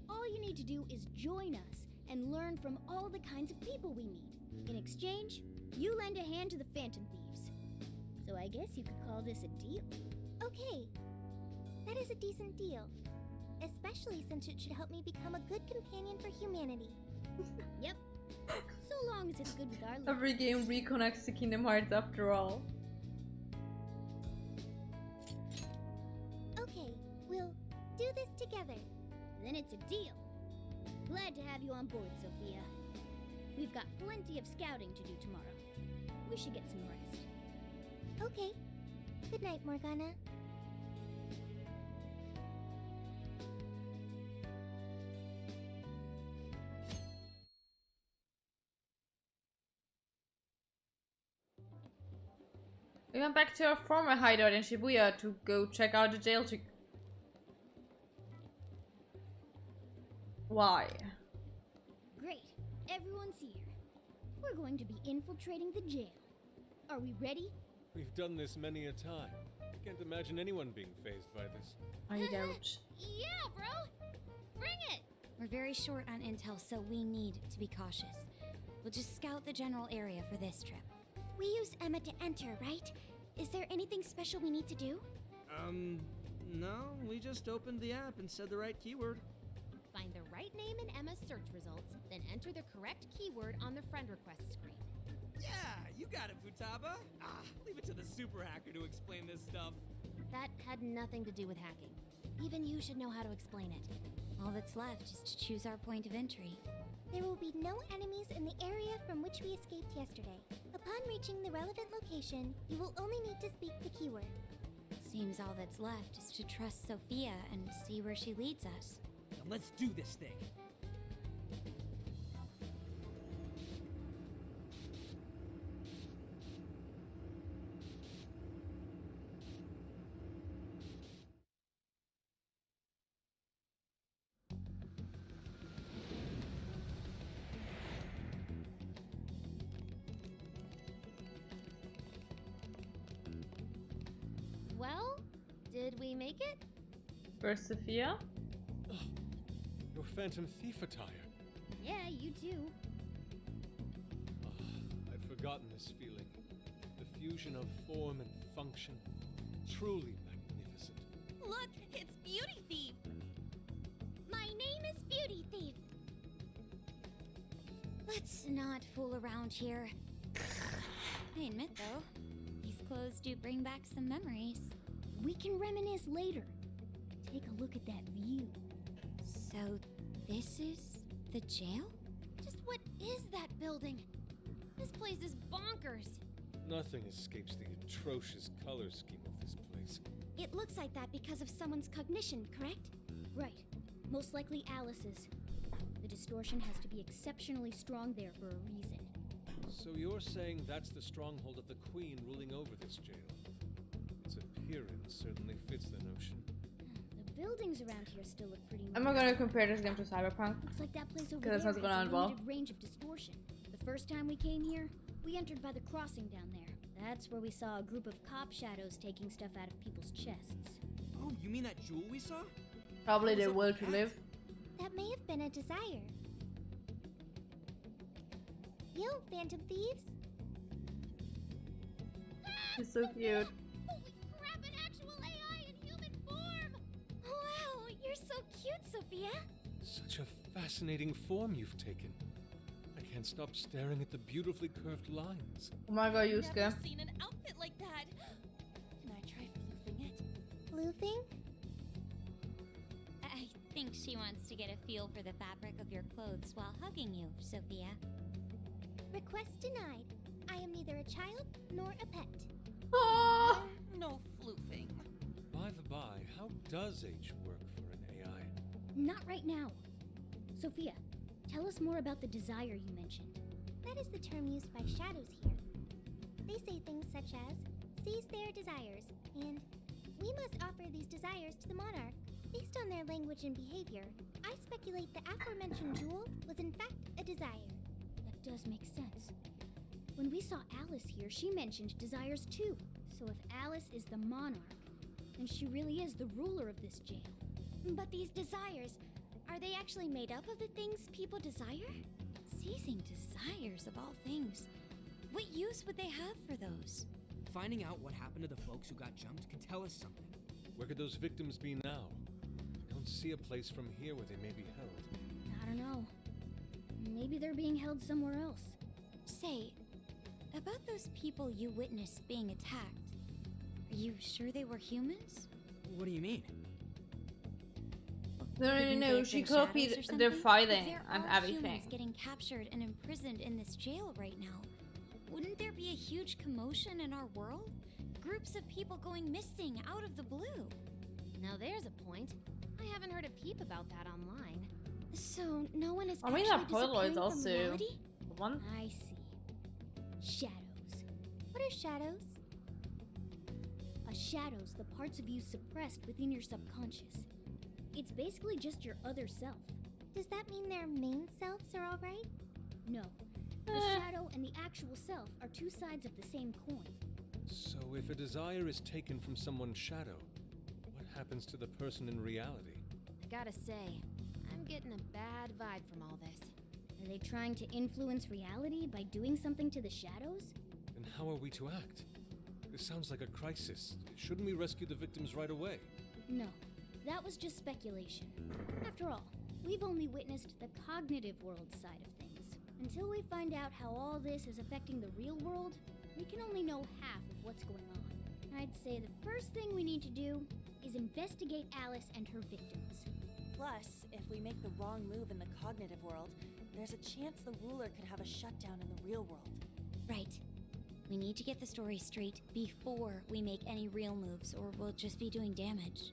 All you need to do is join us and learn from all the kinds of people we meet. In exchange, you lend a hand to the Phantom Thieves. So I guess you could call this a deal. Okay. That is a decent deal. Especially since it should help me become a good companion for humanity. Yep. So long as it's good with our luck. Every game reconnects to Kingdom Hearts after all. Okay, we'll do this together. Then it's a deal. Glad to have you on board, Sophia. We've got plenty of scouting to do tomorrow. We should get some rest. Okay. Good night, Morgana. We went back to our former hideout in Shibuya to go check out the jail to... Why? Great. Everyone's here. We're going to be infiltrating the jail. Are we ready? We've done this many a time. I can't imagine anyone being fazed by this. I don't. Yeah, bro! Bring it! We're very short on intel, so we need to be cautious. We'll just scout the general area for this trip. We use Emma to enter, right? Is there anything special we need to do? No, we just opened the app and said the right keyword. Find the right name in Emma's search results, then enter the correct keyword on the friend request screen. Yeah, you got it, Futaba. Leave it to the super hacker to explain this stuff. That had nothing to do with hacking. Even you should know how to explain it. All that's left is to choose our point of entry. There will be no enemies in the area from which we escaped yesterday. Upon reaching the relevant location, you will only need to speak the keyword. Seems all that's left is to trust Sophia and see where she leads us. Now let's do this thing. We make it? For Sophia? Your Phantom Thief attire. Yeah, you too. I'd forgotten this feeling. The fusion of form and function. Truly magnificent. Look, it's Beauty Thief! My name is Beauty Thief. Let's not fool around here. I admit, though, these clothes do bring back some memories. We can reminisce later. Take a look at that view. So, this is the jail? Just what is that building? This place is bonkers. Nothing escapes the atrocious color scheme of this place. It looks like that because of someone's cognition, correct? Right. Most likely Alice's. The distortion has to be exceptionally strong there for a reason. So you're saying that's the stronghold of the Queen ruling over this jail? Its appearance certainly fits the notion. The buildings around here still look pretty I'm not gonna compare this game to Cyberpunk. Looks like that place over Because there that's has what's going on a as well. limited range of distortion. The first time we came here, we entered by the crossing down there. That's where we saw a group of cop shadows taking stuff out of people's chests. Oh, you mean that jewel we saw? Probably What was their up will with to that? live. That may have been a desire. Yo, Phantom Thieves. He's so cute. Holy crap, an actual AI in human form! Wow, you're so cute, Sophia. Such a fascinating form you've taken. I can't stop staring at the beautifully curved lines. Oh my god, I've Yusuke. never seen an outfit like that. Can I try floofing it? Floofing? I think she wants to get a feel for the fabric of your clothes while hugging you, Sophia. Request denied. I am neither a child nor a pet. Oh! No floofing. By the by, how does H work for an AI? Not right now. Sophia, tell us more about the desire you mentioned. That is the term used by shadows here. They say things such as, seize their desires, and we must offer these desires to the monarch. Based on their language and behavior, I speculate the aforementioned jewel was in fact a desire. That does make sense. When we saw Alice here, she mentioned desires too. So if Alice is the monarch, then she really is the ruler of this jail. But these desires, are they actually made up of the things people desire? Seizing desires of all things. What use would they have for those? Finding out what happened to the folks who got jumped can tell us something. Where could those victims be now? I don't see a place from here where they may be held. I don't know. Maybe they're being held somewhere else. Say, about those people you witnessed being attacked, are you sure they were humans? What do you mean? No, Couldn't they have she been shadows copied or their something? fighting If and they're all everything. humans getting captured and imprisoned in this jail right now, wouldn't there be a huge commotion in our world? Groups of people going missing out of the blue. Now there's a point. I haven't heard a peep about that online. So no one is I mean, actually that Polaroid disappearing from also. reality? The one? I see. Shadows. What are shadows? A shadow's the parts of you suppressed within your subconscious. It's basically just your other self. Does that mean their main selves are all right? No. The shadow and the actual self are two sides of the same coin. So if a desire is taken from someone's shadow, what happens to the person in reality? I gotta say, I'm getting a bad vibe from all this. Are they trying to influence reality by doing something to the shadows? Then how are we to act? This sounds like a crisis. Shouldn't we rescue the victims right away? No. That was just speculation. After all, we've only witnessed the cognitive world side of things. Until we find out how all this is affecting the real world, we can only know half of what's going on. I'd say the first thing we need to do is investigate Alice and her victims. Plus, if we make the wrong move in the cognitive world, there's a chance the ruler could have a shutdown in the real world. Right. We need to get the story straight before we make any real moves, or we'll just be doing damage.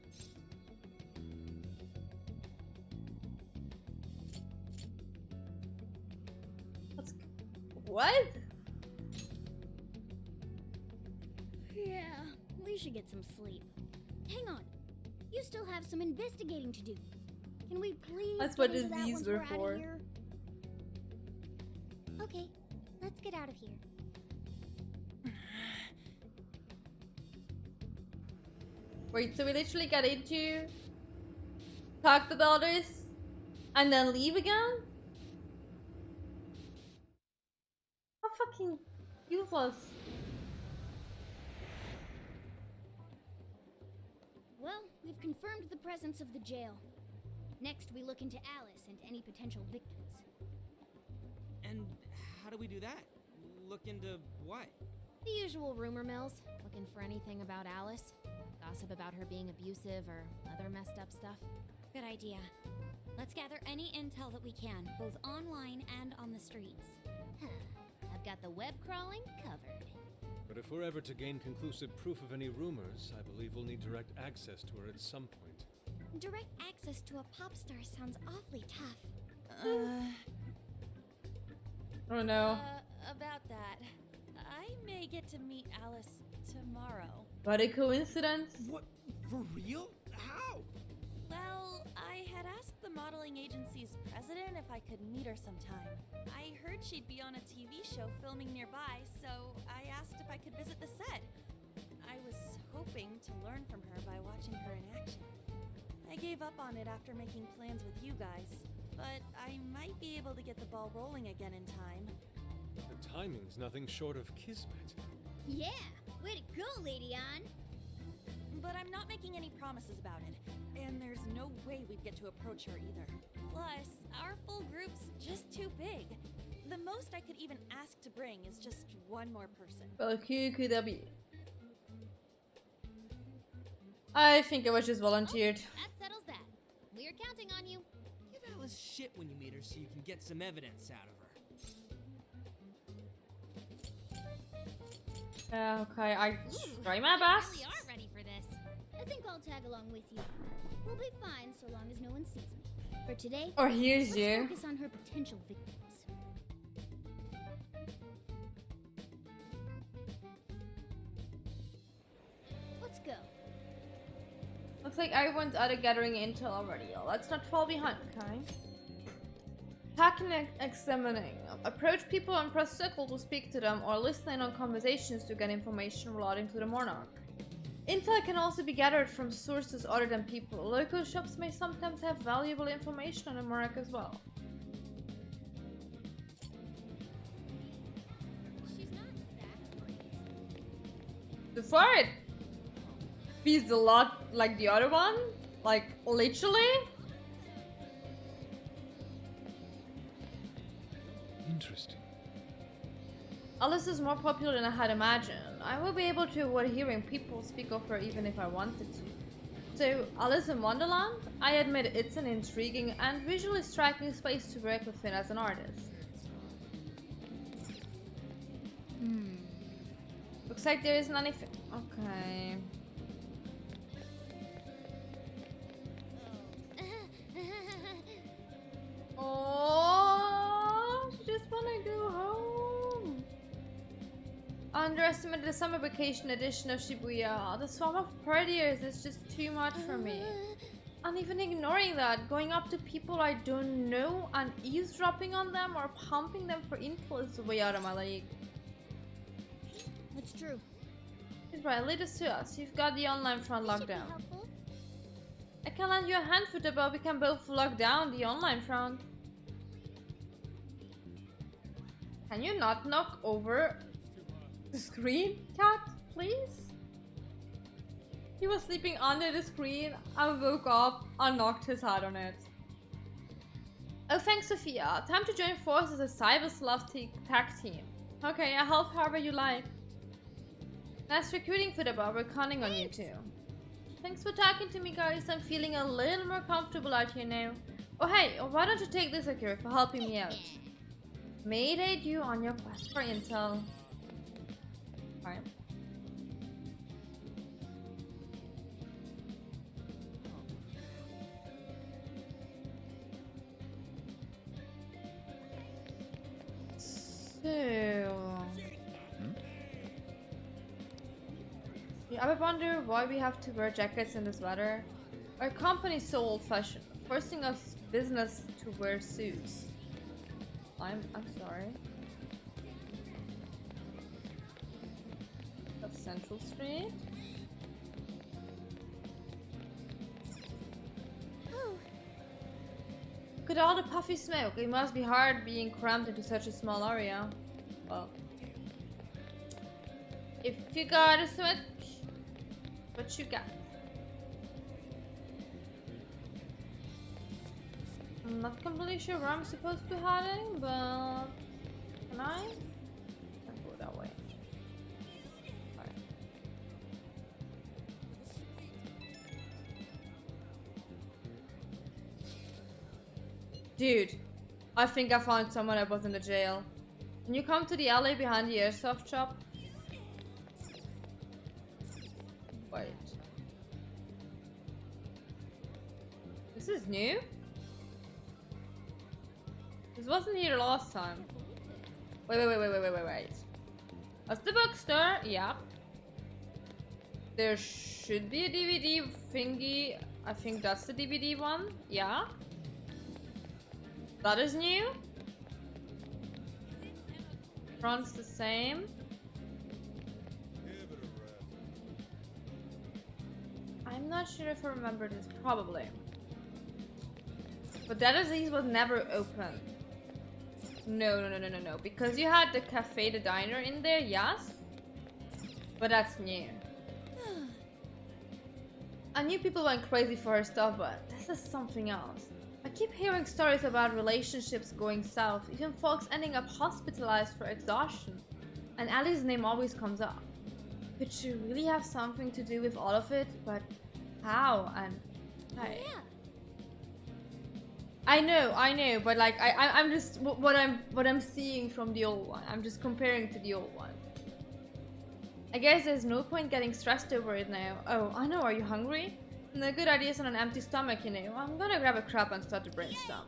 What? Yeah, we should get some sleep. Hang on. You still have some investigating to do. Can we please That's get what into that these once were we're out for. of here? Okay, let's get out of here. Wait, so we literally got into, talked about this, and then leave again? How fucking useless. Well, we've confirmed the presence of the jail. Next, we look into Alice and any potential victims. And how do we do that? Look into what? The usual rumor mills. Looking for anything about Alice. Gossip about her being abusive or other messed up stuff. Good idea. Let's gather any intel that we can, both online and on the streets. I've got the web crawling covered. But if we're ever to gain conclusive proof of any rumors, I believe we'll need direct access to her at some point. Direct access to a pop star sounds awfully tough. Oh no. About that, I may get to meet Alice tomorrow. What a coincidence. What? For real? How? Well, I had asked the modeling agency's president if I could meet her sometime. I heard she'd be on a TV show filming nearby, so I asked if I could visit the set. I was hoping to learn from her by watching her in action. I gave up on it after making plans with you guys, but I might be able to get the ball rolling again in time. The timing's nothing short of kismet. Yeah! Way to go, Lady Ann! But I'm not making any promises about it, and there's no way we'd get to approach her either. Plus, our full group's just too big. The most I could even ask to bring is just one more person. Well, who could that be? I think I was just volunteered. That settles that. We're counting on you. Give Alice shit when you meet her so you can get some evidence out of her. Okay, I try my best. We are ready for this. I think I'll tag along with you. We'll be fine so long as no one sees me. For today, Or hears let's you. focus on her potential victims. Let's go. Looks like everyone's out of gathering intel already. Let's not fall behind, okay? Packing and examining. Approach people and press circle to speak to them or listen in on conversations to get information relating to the monarch. Intel can also be gathered from sources other than people. Local shops may sometimes have valuable information on the monarch as well. She's not that great. The fart feels a lot like the other one. Like, literally. Interesting. Alice is more popular than I had imagined. I will be able to avoid hearing people speak of her even if I wanted to. So, Alice in Wonderland? I admit it's an intriguing and visually striking space to work within as an artist. Looks like there isn't anything. Okay. Oh, she just wanna go home. I underestimated the summer vacation edition of Shibuya. The swarm of partiers is just too much for me. And even ignoring that, going up to people I don't know and eavesdropping on them or pumping them for info is way out of my league. That's true. He's right, lead us to us. You've got the online front locked down. I can lend you a hand, Futa, but we can both lock down the online front. Can you not knock over the screen, cat, please? He was sleeping under the screen. I woke up and knocked his head on it. Oh, thanks, Sophia. Time to join forces as a cyber slav tag team. Okay, I'll help however you like. Nice recruiting, Futa, we're counting on you too. Thanks for talking to me, guys. I'm feeling a little more comfortable out here now. Oh, hey, why don't you take this, Akira, for helping me out? May it aid you on your quest for intel. Alright. So... You ever wonder why we have to wear jackets in this weather? Our company's so old-fashioned, forcing us business to wear suits. I'm sorry. That's Central Street. at all the puffy smoke. It must be hard being crammed into such a small area. Well, if you got a switch, what you got? I'm not completely sure where I'm supposed to be heading, but can I? I'll go that way. Alright. Dude, I think I found someone that was in the jail. Can you come to the alley behind the airsoft shop? Wait. This is new? This wasn't here last time. Wait. That's the bookstore. Yeah. There should be a DVD thingy. I think that's the DVD one. Yeah. That is new. Front's the same. I'm not sure if I remember this. Probably. But that disease was never open. No. Because you had the cafe, the diner in there, yes. But that's new. I knew people went crazy for her stuff, but this is something else. I keep hearing stories about relationships going south, even folks ending up hospitalized for exhaustion. And Allie's name always comes up. Could she really have something to do with all of it? But how? And I know, but like I'm just what I'm seeing from the old one. I'm just comparing to the old one. I guess there's no point getting stressed over it now. Oh, I know. Are you hungry? No good ideas on an empty stomach, you know. I'm gonna grab a crab and start to brainstorm.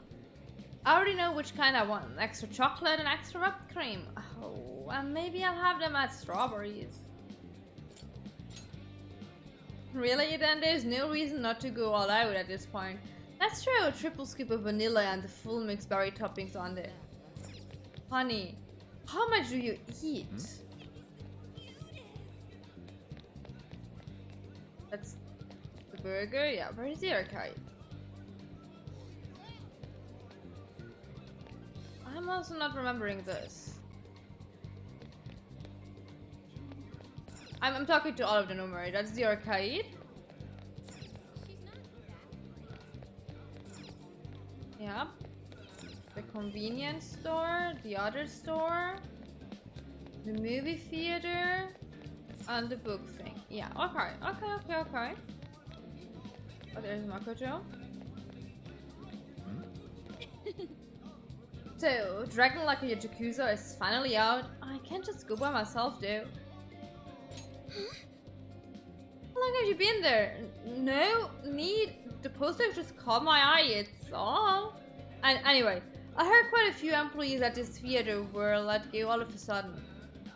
I already know which kind I want. Extra chocolate and extra whipped cream. Oh, and maybe I'll have them at strawberries. Really? Then there's no reason not to go all out at this point. Let's throw a triple scoop of vanilla and the full mixed berry toppings on there. Honey, how much do you eat? That's the burger? Yeah, where's the arcade? I'm also not remembering this. I'm talking to all of them, don't worry. That's the arcade. Yeah. The convenience store, the other store, the movie theater, and the book thing. Yeah, okay. Oh, there's Makoto. So, Dragon Like a Yakuza is finally out. I can't just go by myself, though. How long have you been there? No need. The poster just caught my eye, it's all. And anyway, I heard quite a few employees at this theater were let go all of a sudden.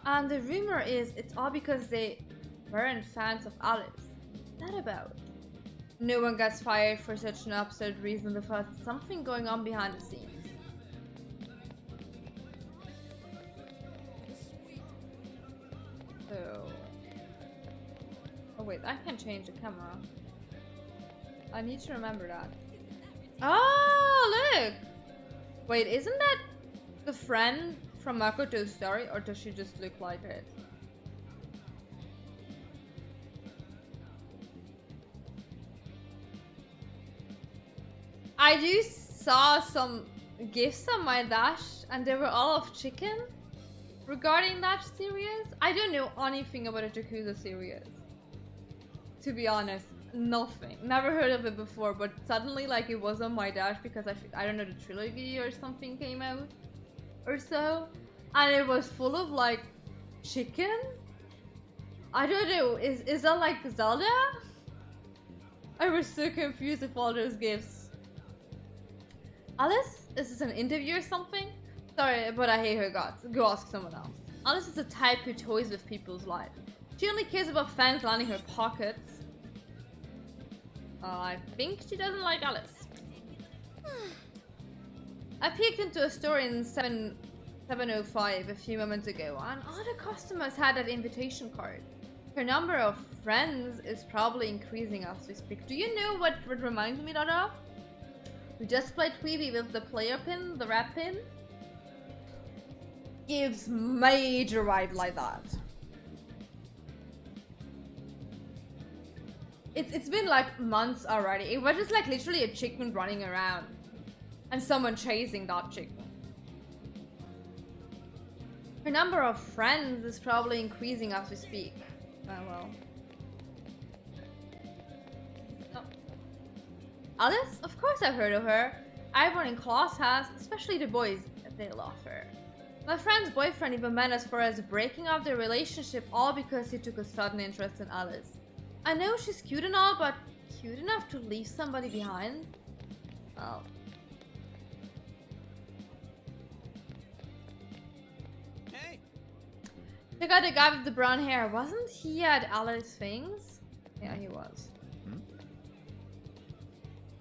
And the rumor is it's all because they weren't fans of Alice. That about. No one gets fired for such an absurd reason without something going on behind the scenes. So... Oh wait, I can change the camera. I need to remember that. Oh, look! Wait, isn't that the friend from Makoto's story, or does she just look like it? I just saw some gifs on my dash, and they were all of chicken. Regarding that series, I don't know anything about the Yakuza series. To be honest, nothing. Never heard of it before, but suddenly like it was on my dash because I don't know, the trilogy or something came out or so, and it was full of like chicken. I don't know. Is that like Zelda? I was so confused with all those gifts. Alice, is this an interview or something? Sorry, but I hate her guts. Go ask someone else. Alice is the type who toys with people's life. She only cares about fans lining her pockets. I think she doesn't like Alice. I peeked into a store in 705 a few moments ago, and all the customers had that invitation card. Her number of friends is probably increasing as we speak. Do you know what reminds me that of? We just played Tweeby with the player pin, the red pin. Gives major vibe like that. It's been like months already. It was just like literally a chicken running around. And someone chasing that chicken. Her number of friends is probably increasing as we speak. Oh well. Oh. Alice? Of course I've heard of her. Everyone in class has, especially the boys. They love her. My friend's boyfriend even went as far as breaking off their relationship all because he took a sudden interest in Alice. I know she's cute and all, but cute enough to leave somebody behind? Well. Hey! Check out the guy with the brown hair. Wasn't he at Alice Things? Yeah, he was.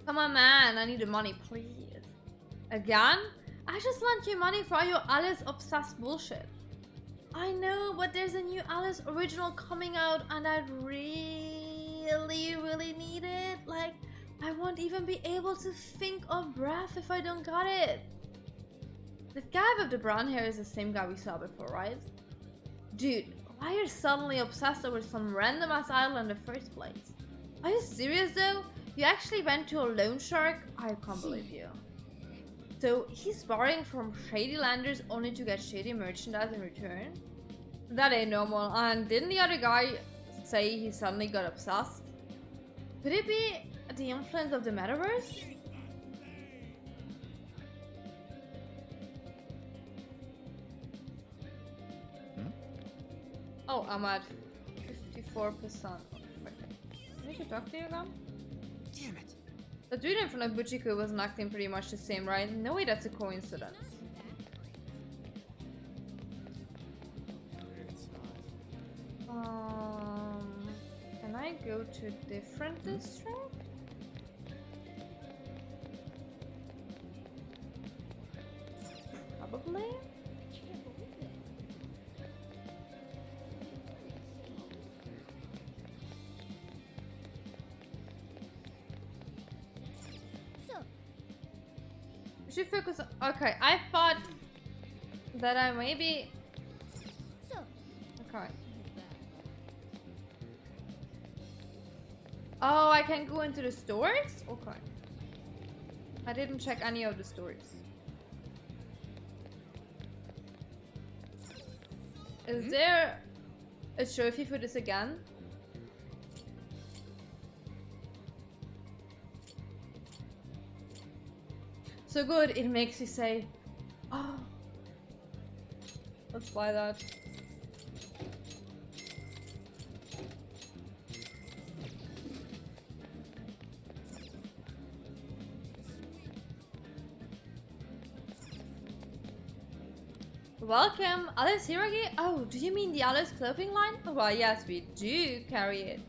Come on, man. I need the money, please. Again? I just lent you money for all your Alice-obsessed bullshit. I know, but there's a new Alice original coming out and I really need it. Like, I won't even be able to think of breath if I don't got it. The guy with the brown hair is the same guy we saw before, right? Dude, why are you suddenly obsessed over some random ass island in the first place? Are you serious though? You actually went to a loan shark? I can't believe you. So he's borrowing from shady lenders only to get shady merchandise in return? That ain't normal. And didn't the other guy say he suddenly got obsessed? Could it be the influence of the metaverse? Oh, I'm at 54%. Did I talk to you again? Damn it. The dude in front of Buchiku wasn't acting pretty much the same, right? No way that's a coincidence. Can I go to different district? Probably. We should focus on. Okay, I thought that I maybe. Okay. Oh, I can go into the stores? Okay. I didn't check any of the stores. Is there a trophy for this again? So good, it makes you say, oh, let's buy that. Welcome, Alice Hiragi. Oh, do you mean the Alice clothing line? Well, yes, we do carry it.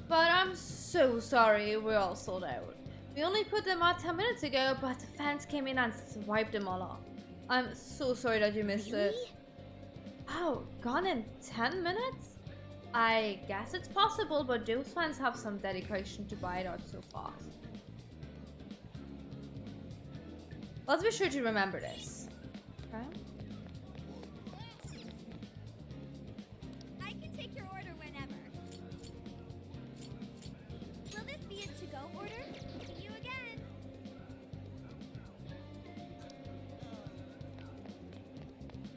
But I'm so sorry, we're all sold out. We only put them out 10 minutes ago, but the fans came in and swiped them all off. I'm so sorry that you missed it. Oh, gone in 10 minutes? I guess it's possible, but those fans have some dedication to buy it out so fast. Let's be sure to remember this. Okay? I can take your order whenever. Will this be a to-go order? See you again.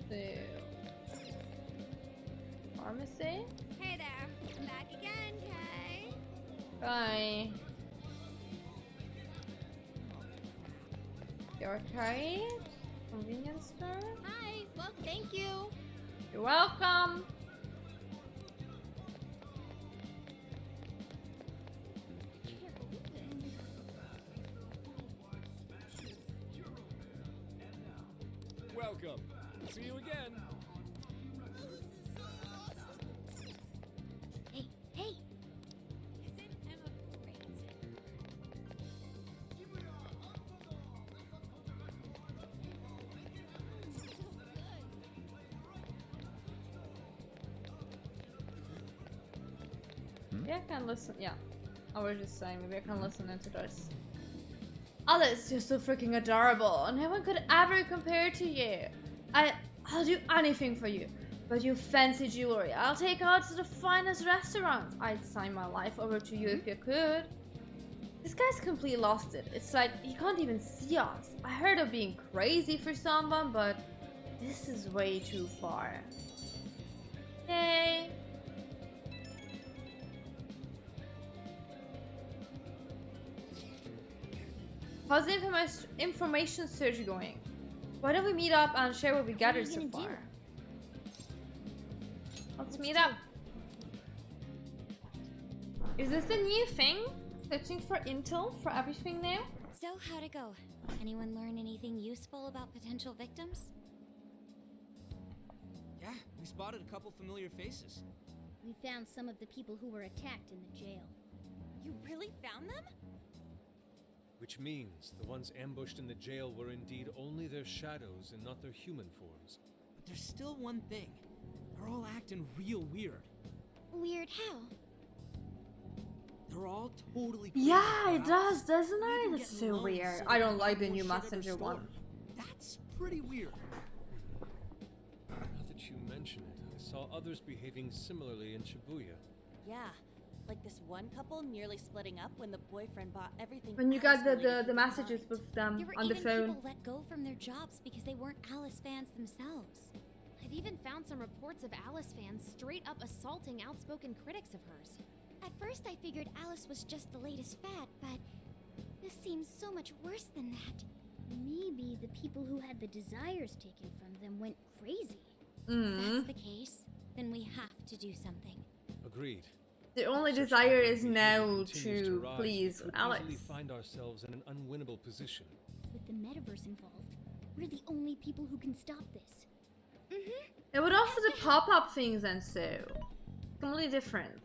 So, pharmacy. Hey there. I'm back again, Kay. Bye. The arcade. Convenience store. Hi. Well, thank you. You're welcome. Welcome. See you again. Hey, hey. Isn't Emma great? Maybe I can listen. Yeah, I was just saying, maybe I can listen into this. Alice, you're so freaking adorable. No one could ever compare to you. I'll do anything for you. But you fancy jewelry, I'll take you out to the finest restaurants. I'd sign my life over to you if you could. This guy's completely lost it. It's like he can't even see us. I heard of being crazy for someone, but this is way too far. Hey. How's the information search going? Why don't we meet up and share what we gathered so far? Let's meet up. Is this a new thing? Searching for intel for everything now? So, how'd it go? Anyone learn anything useful about potential victims? Yeah, we spotted a couple familiar faces. We found some of the people who were attacked in the jail. You really found them? Which means the ones ambushed in the jail were indeed only their shadows and not their human forms. But there's still one thing. They're all acting real weird. Weird how? They're all totally crazy. Yeah, it does, doesn't it? It's so weird. I don't like the new messenger one. That's pretty weird. Now that you mention it, I saw others behaving similarly in Shibuya. Yeah, like this one couple nearly splitting up when the boyfriend bought everything. When you got the messages with them on the phone. There were even people let go from their jobs because they weren't Alice fans themselves. I've even found some reports of Alice fans straight up assaulting outspoken critics of hers. At first I figured Alice was just the latest fad, but this seems so much worse than that. Maybe the people who had the desires taken from them went crazy. If that's the case, then we have to do something. Agreed. The only desire is now to please Alex. We find ourselves in an unwinnable position. With the metaverse involved, we're the only people who can stop this. It would also the pop-up things and so. Completely different.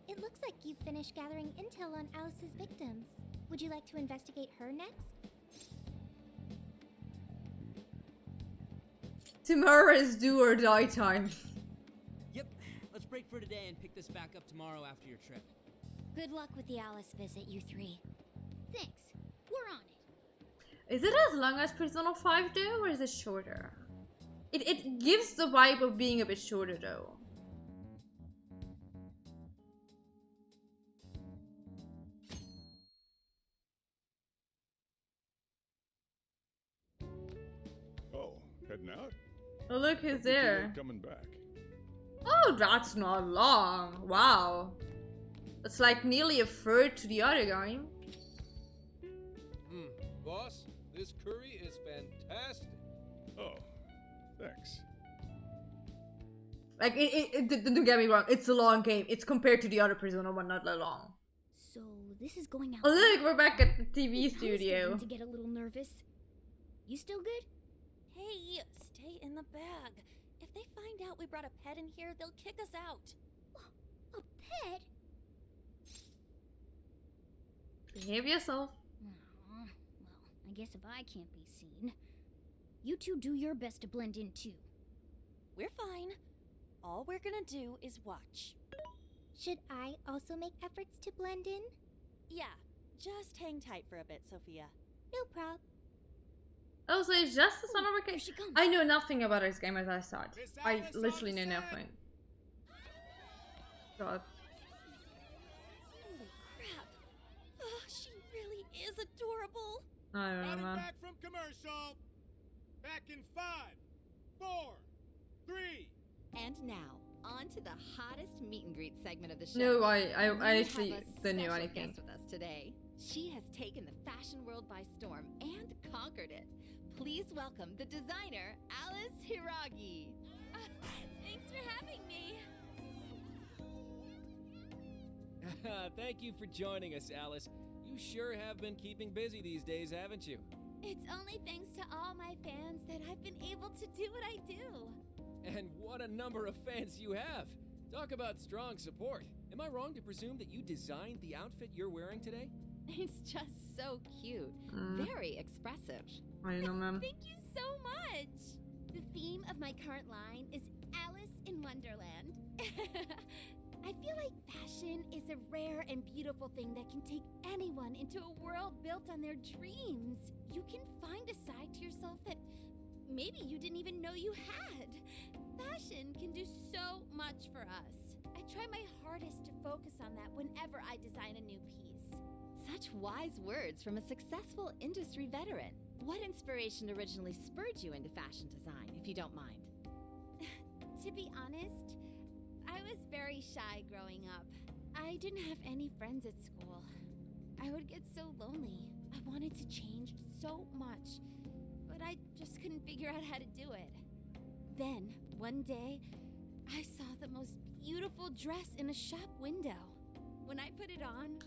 It looks like you've finished gathering intel on Alice's victims. Would you like to investigate her next? Tomorrow is do or die time. Yep, let's break for today and pick this back up tomorrow after your trip. Good luck with the Alice visit, you three. Thanks. We're on it. Is it as long as Persona 5 though, or is it shorter? It gives the vibe of being a bit shorter though. Oh, heading out? Oh look who's there. Coming back. Oh, that's not long. Wow. That's like nearly a third to the other guy. Boss, this curry is fantastic. Oh, thanks. Like, don't get me wrong, it's a long game. It's compared to the other Persona one, not that long. So this is going out. Oh look, we're back at the TV I was studio. starting to get a little nervous. You still good? Hey, stay in the bag. If they find out we brought a pet in here, they'll kick us out. A pet? Behave yourself. Well, I guess if I can't be seen, you two do your best to blend in too. We're fine. All we're gonna do is watch. Should I also make efforts to blend in? Yeah, just hang tight for a bit, Sophia. No prob. Oh, so it's just the summer vacation? I know nothing about this game as I said. I literally know nothing. God. Holy crap. Oh, she really is adorable. I don't know, man. Back from commercial. Back in 5, 4, 3. And now, on to the hottest meet and greet segment of the show. No, I We actually have a don't know special anything. guest with us today. She has taken the fashion world by storm and conquered it. Please welcome the designer, Alice Hiragi. Thanks for having me. Thank you for joining us, Alice. You sure have been keeping busy these days, haven't you? It's only thanks to all my fans that I've been able to do what I do. And what a number of fans you have! Talk about strong support. Am I wrong to presume that you designed the outfit you're wearing today? It's just so cute. Very expressive. I know, ma'am. Thank you so much. The theme of my current line is Alice in Wonderland. I feel like fashion is a rare and beautiful thing that can take anyone into a world built on their dreams. You can find a side to yourself that maybe you didn't even know you had. Fashion can do so much for us. I try my hardest to focus on that whenever I design a new piece. Such wise words from a successful industry veteran. What inspiration originally spurred you into fashion design, if you don't mind? To be honest, I was very shy growing up. I didn't have any friends at school. I would get so lonely. I wanted to change so much, but I just couldn't figure out how to do it. Then, one day, I saw the most beautiful dress in a shop window. When I put it on,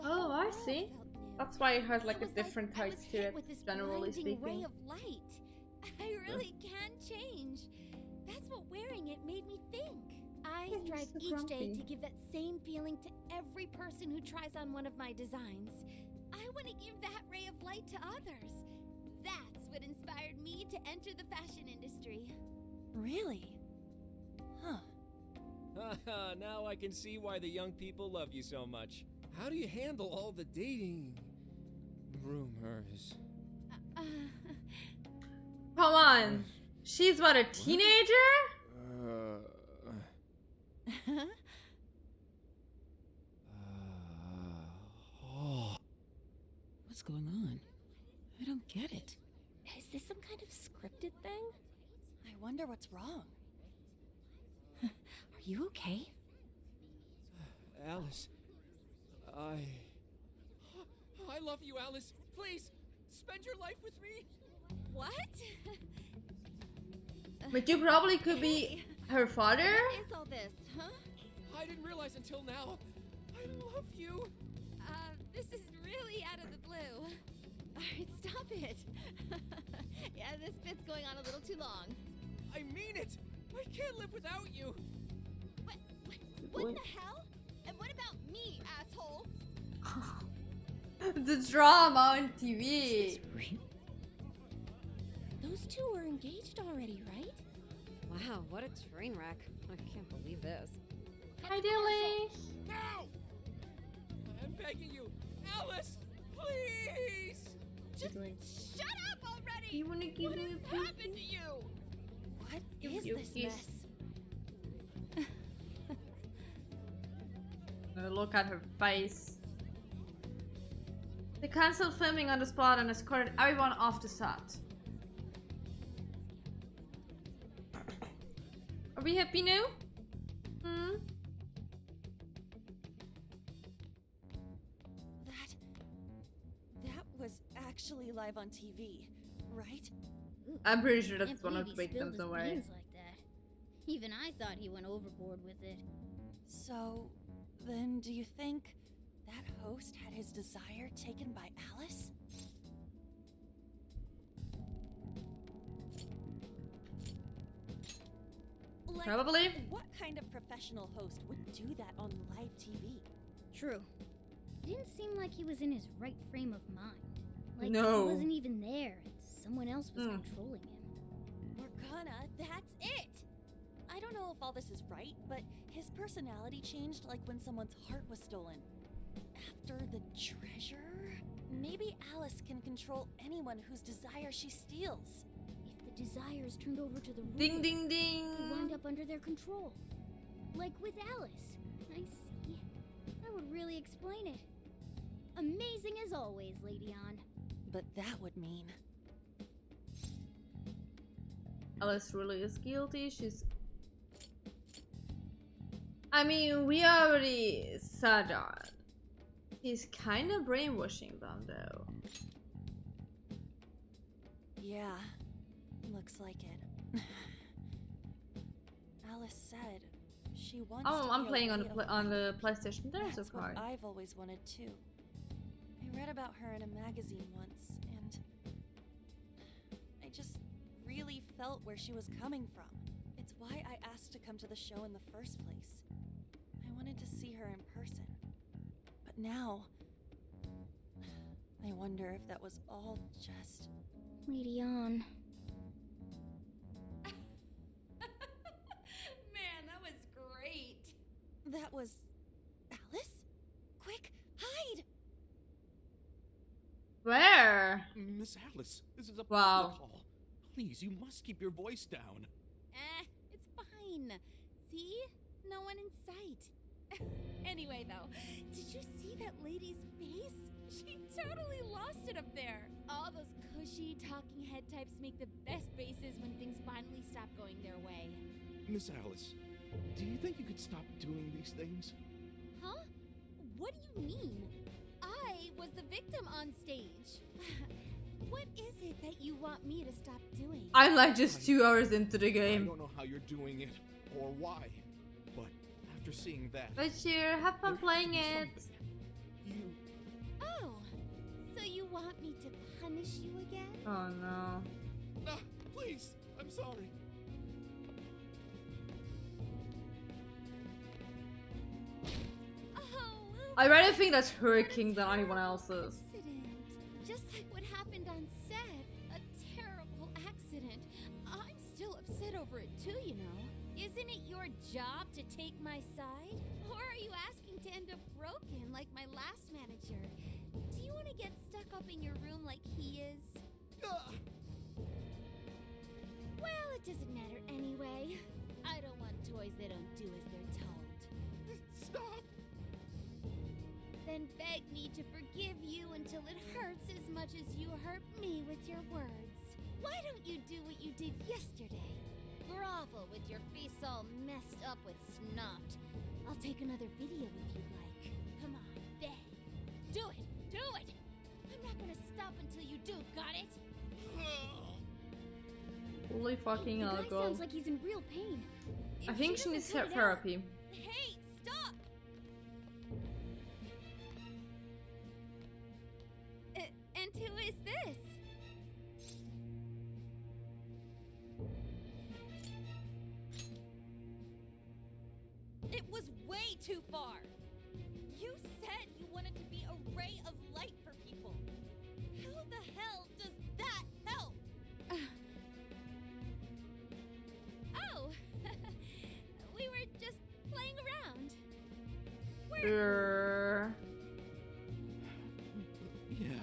Oh, I see. That's why it has like a different type to it, with this generally blinding ray speaking. of light. I really can change. That's what wearing it made me think. I strive so each day grumpy. to give that same feeling to every person who tries on one of my designs. I want to give that ray of light to others. That's what inspired me to enter the fashion industry. Really? Huh. Haha, now I can see why the young people love you so much. How do you handle all the dating rumors? Come on. She's what, a teenager? What's going on? I don't get it. Is this some kind of scripted thing? I wonder what's wrong. Are you okay? Alice, I love you, Alice. Please, spend your life with me. What? But you probably could be her father? What is all this, huh? I didn't realize until now. I love you. This is really out of the blue. Alright, stop it. Yeah, this bit's going on a little too long. I mean it. I can't live without you. What the hell? And what about me, asshole? The drama on TV. Those two were engaged already, right? Wow, what a train wreck. I can't believe this. Hi, Dilly. No! I'm begging you, Alice, please. Just shut up already! You wanna give What me has a happened to you? What is this mess? Look at her face. They cancelled filming on the spot and escorted everyone off the set. Are we happy now? That was actually live on TV, right? I'm pretty sure that's Can't one of believe the he spilled victims, his don't worry. beans like that. Even I thought he went overboard with it. So, then do you think that host had his desire taken by Alice? Like, Probably. What kind of professional host would do that on live TV? True. It didn't seem like he was in his right frame of mind. Like No. he wasn't even there and someone else was controlling him. Morgana, that's it! I don't know if all this is right, but his personality changed like when someone's heart was stolen. After the treasure? Maybe Alice can control anyone whose desire she steals. If the desire is turned over to the ruler, Ding ding ding. they wind up under their control. Like with Alice. I see. That would really explain it. Amazing as always, Lady Ann. But that would mean... Alice really is guilty. She's... I mean, we already said that. He's kind of brainwashing them, though. Yeah, looks like it. Alice said she wants Oh, to I'm be a playing on lady the of on light. the PlayStation. There's That's a card. what I've always wanted too. I read about her in a magazine once, and I just really felt where she was coming from. It's why I asked to come to the show in the first place. I wanted to see her in person. But now, I wonder if that was all just... Lady Ann. Man, that was great. That was Alice? Quick, hide! Where? Miss Alice, this is a Wow. public call. Please, you must keep your voice down. It's fine. See? No one in sight. Anyway, though, did you see that lady's face? She totally lost it up there. All those cushy talking head types make the best faces when things finally stop going their way. Miss Alice, do you think you could stop doing these things? Huh? What do you mean? I was the victim on stage. What is it that you want me to stop doing? I'm like just 2 hours into the I game. don't know how you're doing it or why, but after seeing that, But sure, have fun playing it. Oh, so you want me to punish you again? Oh no. No, please, I'm sorry. I rather think that's her king than anyone else's. Accident. Just like what happened on set. A terrible accident. I'm still upset over it too, you know. Isn't it your job to take my side? Or are you asking to end up broken like my last manager? Do you want to get stuck up in your room like he is? Well, it doesn't matter anyway. I don't want toys that don't do as they're told. Stop! Then beg me to forgive you until it hurts as much as you hurt me with your words. Why don't you do what you did yesterday? Grovel with your face all messed up with snot. I'll take another video if you'd like. Come on, beg. Do it! Do it! I'm not gonna stop until you do, got it? Holy fucking hell, The guy girl. sounds like he's in real pain. I think she needs therapy. Hey, stop! And who is this? It was way too far! You said you wanted to be a ray of light for people. How the hell does that help? Oh! We were just playing around. Yeah.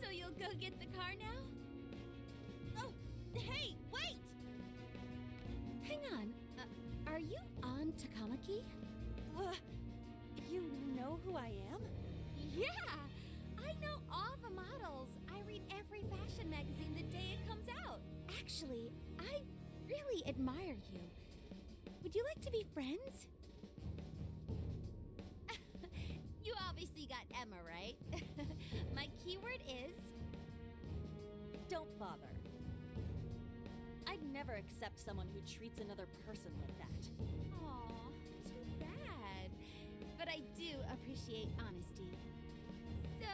So you'll go get the car now? Oh, hey, wait! Hang on. Are you on Takamaki? You know who I am? Yeah! I know all the models. I read every fashion magazine the day it comes out. Actually, I really admire you. Would you like to be friends? You obviously got Emma, right? My keyword is... Don't bother. I'd never accept someone who treats another person like that. Aw, too bad. But I do appreciate honesty. So,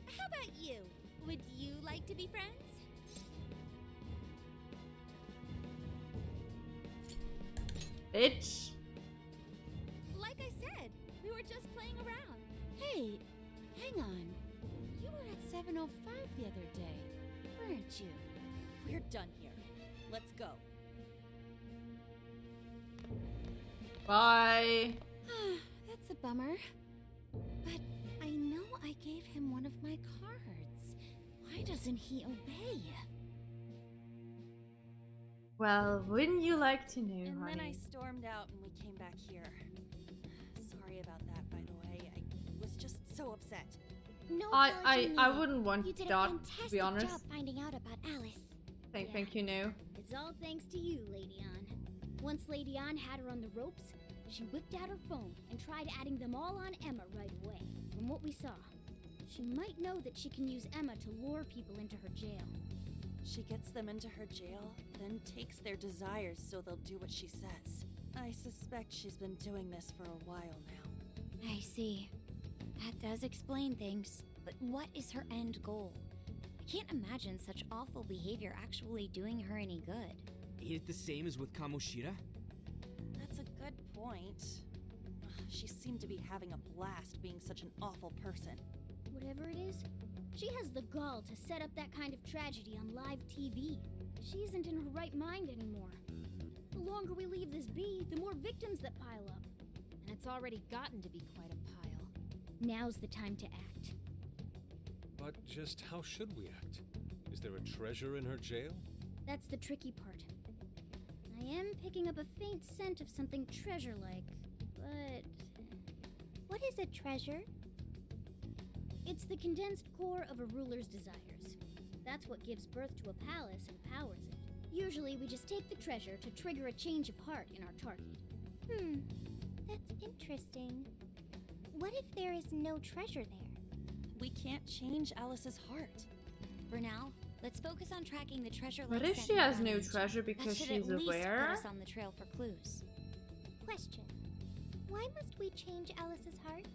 how about you? Would you like to be friends? Bitch. Like I said, we were just playing around. Hey, hang on. You were at 705 the other day, weren't you? We're done here. Let's go. Bye. That's a bummer. But I know I gave him one of my cards. Why doesn't he obey? Well, wouldn't you like to know, And honey? then I stormed out and we came back here. Sorry about that, by the way. I was just so upset. No I apology wouldn't want You did that, a to fantastic be honest. job finding out about Alice. Thank you, no. It's all thanks to you, Lady Ann. Once Lady Ann had her on the ropes, she whipped out her phone and tried adding them all on Emma right away. From what we saw, she might know that she can use Emma to lure people into her jail. She gets them into her jail, then takes their desires so they'll do what she says. I suspect she's been doing this for a while now. I see. That does explain things. But what is her end goal? I can't imagine such awful behavior actually doing her any good. Ain't it the same as with Kamoshida? That's a good point. She seemed to be having a blast being such an awful person. Whatever it is, she has the gall to set up that kind of tragedy on live TV. She isn't in her right mind anymore. The longer we leave this be, the more victims that pile up. It's already gotten to be quite a pile. Now's the time to act. But just how should we act? Is there a treasure in her jail? That's the tricky part. I am picking up a faint scent of something treasure-like, but... What is a treasure? It's the condensed core of a ruler's desires. That's what gives birth to a palace and powers it. Usually we just take the treasure to trigger a change of heart in our target. That's interesting. What if there is no treasure there? We can't change Alice's heart. For now, let's focus on tracking the treasure. What if she has no treasure because she's aware? Put us on the trail for clues. Question. Why must we change Alice's heart?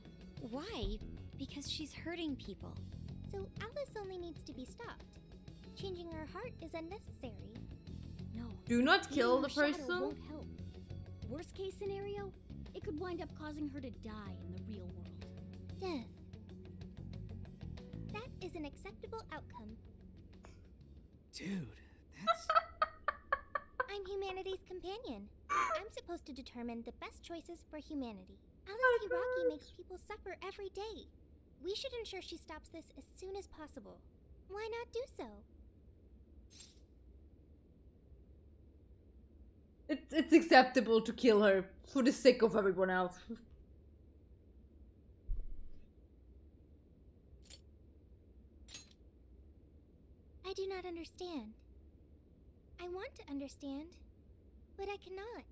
Why? Because she's hurting people. So Alice only needs to be stopped. Changing her heart is unnecessary. No. Do not kill the Shadow person. won't help. Worst case scenario, it could wind up causing her to die in the real world. Death. That is an acceptable outcome. Dude, that's... I'm humanity's companion. I'm supposed to determine the best choices for humanity. Alice Hiraki makes people suffer every day. We should ensure she stops this as soon as possible. Why not do so? It's acceptable to kill her for the sake of everyone else. I do not understand. I want to understand, but I cannot.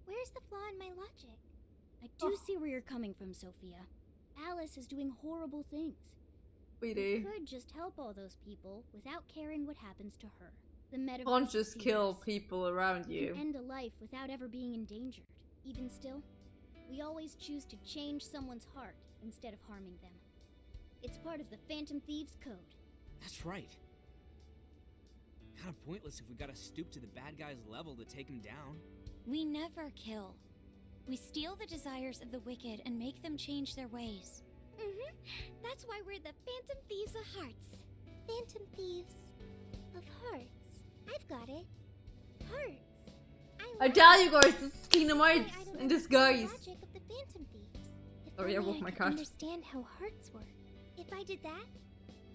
Where's the flaw in my logic? I do see where you're coming from, Sophia. Alice is doing horrible things. We could just help all those people without caring what happens to her. The metaverse Can't just kill people around you. End a life without ever being endangered. Even still, we always choose to change someone's heart instead of harming them. It's part of the Phantom Thieves Code. That's right. Kinda pointless if we gotta stoop to the bad guy's level to take him down. We never kill. We steal the desires of the wicked and make them change their ways. That's why we're the Phantom Thieves of Hearts. Phantom Thieves of Hearts. I've got it. Hearts. I tell you guys, this is Kingdom Hearts in disguise. Logic of the Phantom Thieves. If Sorry, I only woke my could cat. understand how hearts work. If I did that,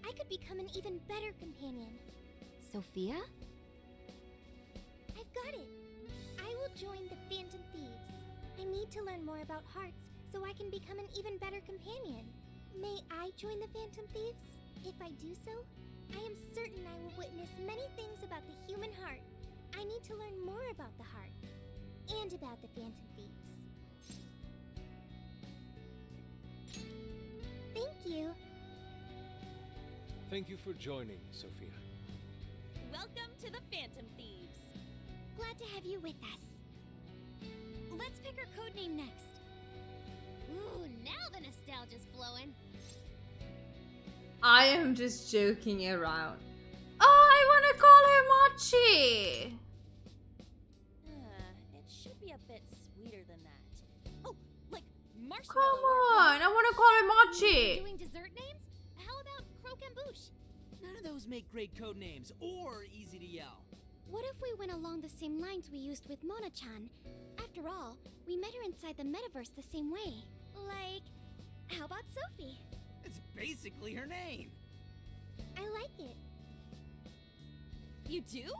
I could become an even better companion. Sophia? I've got it. I will join the Phantom Thieves. I need to learn more about hearts so I can become an even better companion. May I join the Phantom Thieves? If I do so, I am certain I will witness many things about the human heart. I need to learn more about the heart and about the Phantom Thieves. Thank you. Thank you for joining, Sophia. Welcome to the Phantom Thieves. Glad to have you with us. Let's pick our codename next. Ooh, now the nostalgia's flowing. I am just joking around. Oh, I want to call her Mochi. It should be a bit sweeter than that. Oh, like marshmallow. Come on, I want to call her Mochi. Doing dessert names? How about Croquembouche? None of those make great code names or easy to yell. What if we went along the same lines we used with Mona-chan? After all, we met her inside the metaverse the same way. Like, how about Sophie? It's basically her name. I like it. You do?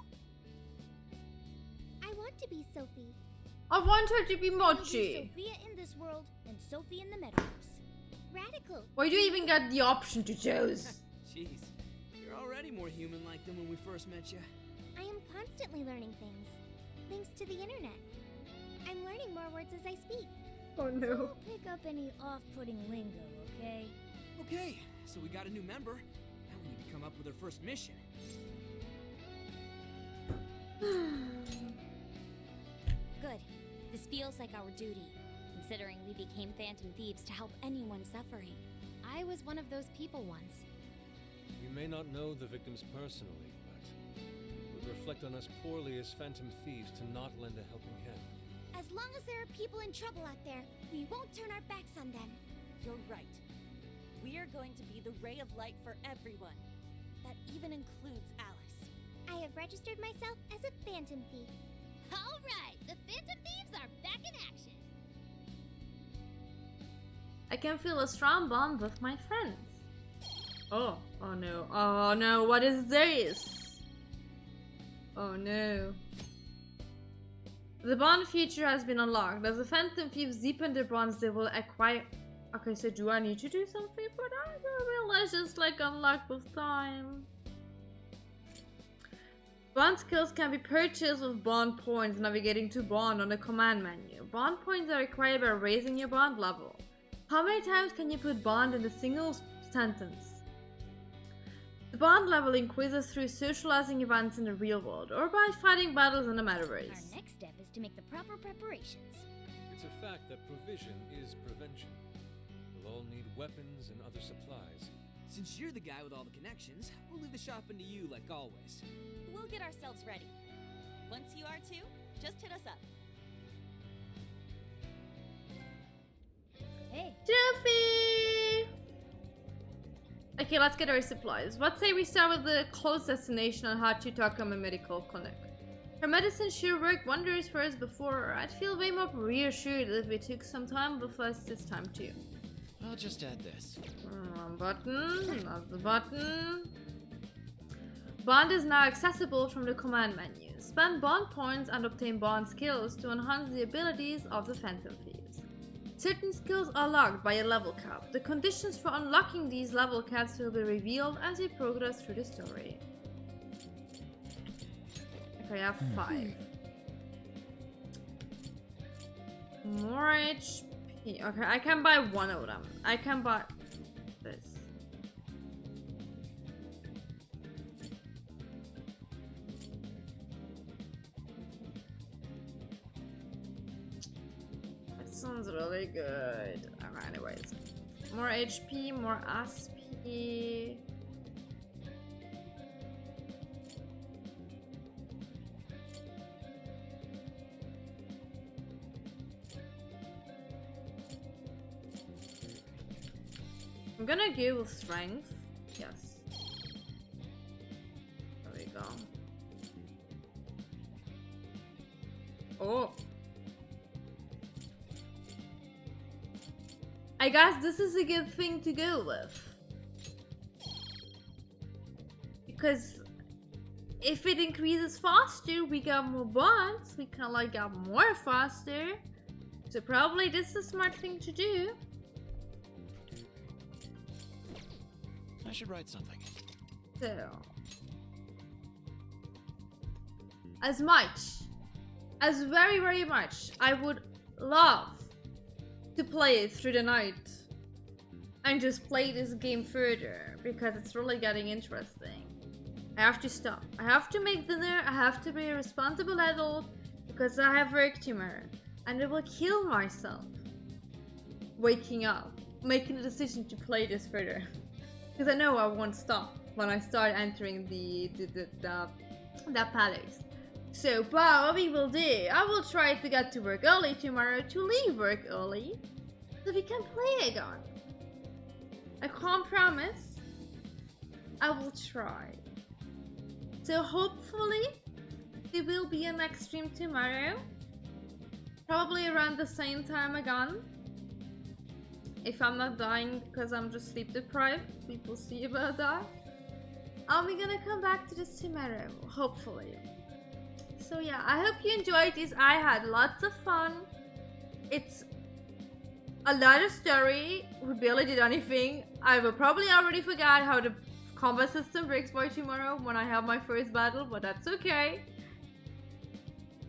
I want to be Sophie. I want her to be Be Mochi. Sophia in this world and Sophie in the metaverse. Radical. Why do you even get the option to choose? Jeez, you're already more human-like than when we first met you. I am constantly learning things. Thanks to the internet. I'm learning more words as I speak. Oh no. Don't pick up any off-putting lingo, okay? Okay, so we got a new member. Now we need to come up with our first mission. Good. This feels like our duty, considering we became Phantom Thieves to help anyone suffering. I was one of those people once. We may not know the victims personally, but it would reflect on us poorly as Phantom Thieves to not lend a helping hand. As long as there are people in trouble out there, we won't turn our backs on them. You're right. We are going to be the ray of light for everyone. That even includes Alice. I have registered myself as a Phantom Thief. All right, the Phantom Thieves are back in action. I can feel a strong bond with my friends. Oh no. Oh no, what is this? Oh no. The bond feature has been unlocked. As the Phantom Thieves deepen their bonds, they will acquire... Okay, so do I need to do something for that? Well, let's just like unlock with time. Bond skills can be purchased with bond points navigating to bond on the command menu. Bond points are acquired by raising your bond level. How many times can you put bond in a single sentence? The bond level increases through socializing events in the real world or by fighting battles in the metaverse. Our next step is to make the proper preparations. It's a fact that provision is prevention. We'll all need weapons and other supplies. Since you're the guy with all the connections, we'll leave the shopping to you like always. We'll get ourselves ready. Once you are too, just hit us up. Hey. Trophy! Okay, let's get our supplies. What say we start with the close destination on Hachitakama Medical Clinic. Her medicine sure worked wonders for us before. I'd feel way more reassured if we took some time with us this time too. I'll just add this. Button, not the button. Bond is now accessible from the command menu. Spend bond points and obtain bond skills to enhance the abilities of the Phantom Thieves. Certain skills are locked by a level cap. The conditions for unlocking these level caps will be revealed as you progress through the story. Okay, I have 5. More HP. Okay, I can buy one of them. I can buy this. That sounds really good. Okay, anyways. More HP, more SP. I'm gonna go with strength. Yes. There we go. Oh. I guess this is a good thing to go with. Because if it increases faster, we get more bonds. We can like get more faster. So probably this is a smart thing to do. I should write something. So, as very much, I would love to play it through the night and just play this game further because it's really getting interesting. I have to stop. I have to make dinner. I have to be a responsible adult because I have work tomorrow, and I will kill myself waking up, making the decision to play this further. Because I know I won't stop when I start entering that palace. So, what we will do, I will try to get to work early tomorrow to leave work early, so we can play again. I can't promise. I will try. So hopefully, there will be a next stream tomorrow. Probably around the same time again. If I'm not dying because I'm just sleep deprived, we will see about that. And we're gonna come back to this tomorrow, hopefully. So yeah, I hope you enjoyed this. I had lots of fun. It's a lot of story. We barely did anything. I will probably already forgot how the combat system works by tomorrow when I have my first battle, but that's okay.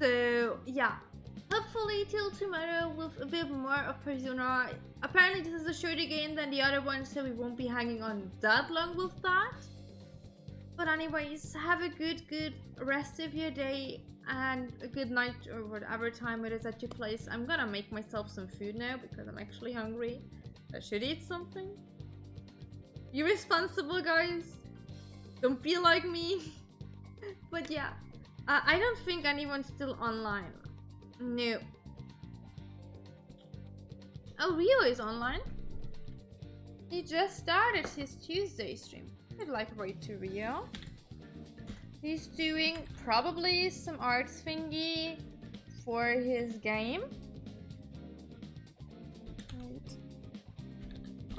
So yeah. Hopefully till tomorrow with a bit more of Persona. Apparently this is a shorter game than the other one, so we won't be hanging on that long with that. But anyways, have a good rest of your day and a good night or whatever time it is at your place. I'm gonna make myself some food now because I'm actually hungry. I should eat something. You're responsible, guys. Don't be like me. But yeah, I don't think anyone's still online. No. Oh, Rio is online. He just started his Tuesday stream. I'd like to write to Rio. He's doing probably some art thingy for his game. Right.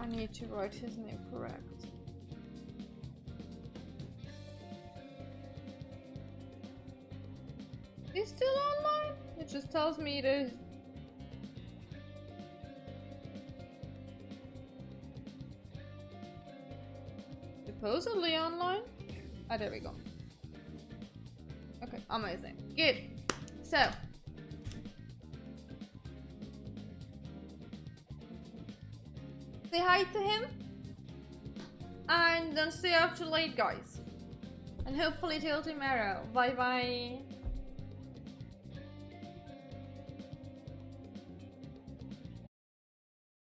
I need to write his name correct. He's still online? It just tells me there's... Supposedly online? Ah, there we go. Okay, amazing. Good. So. Say hi to him. And don't stay up too late, guys. And hopefully till tomorrow. Bye bye.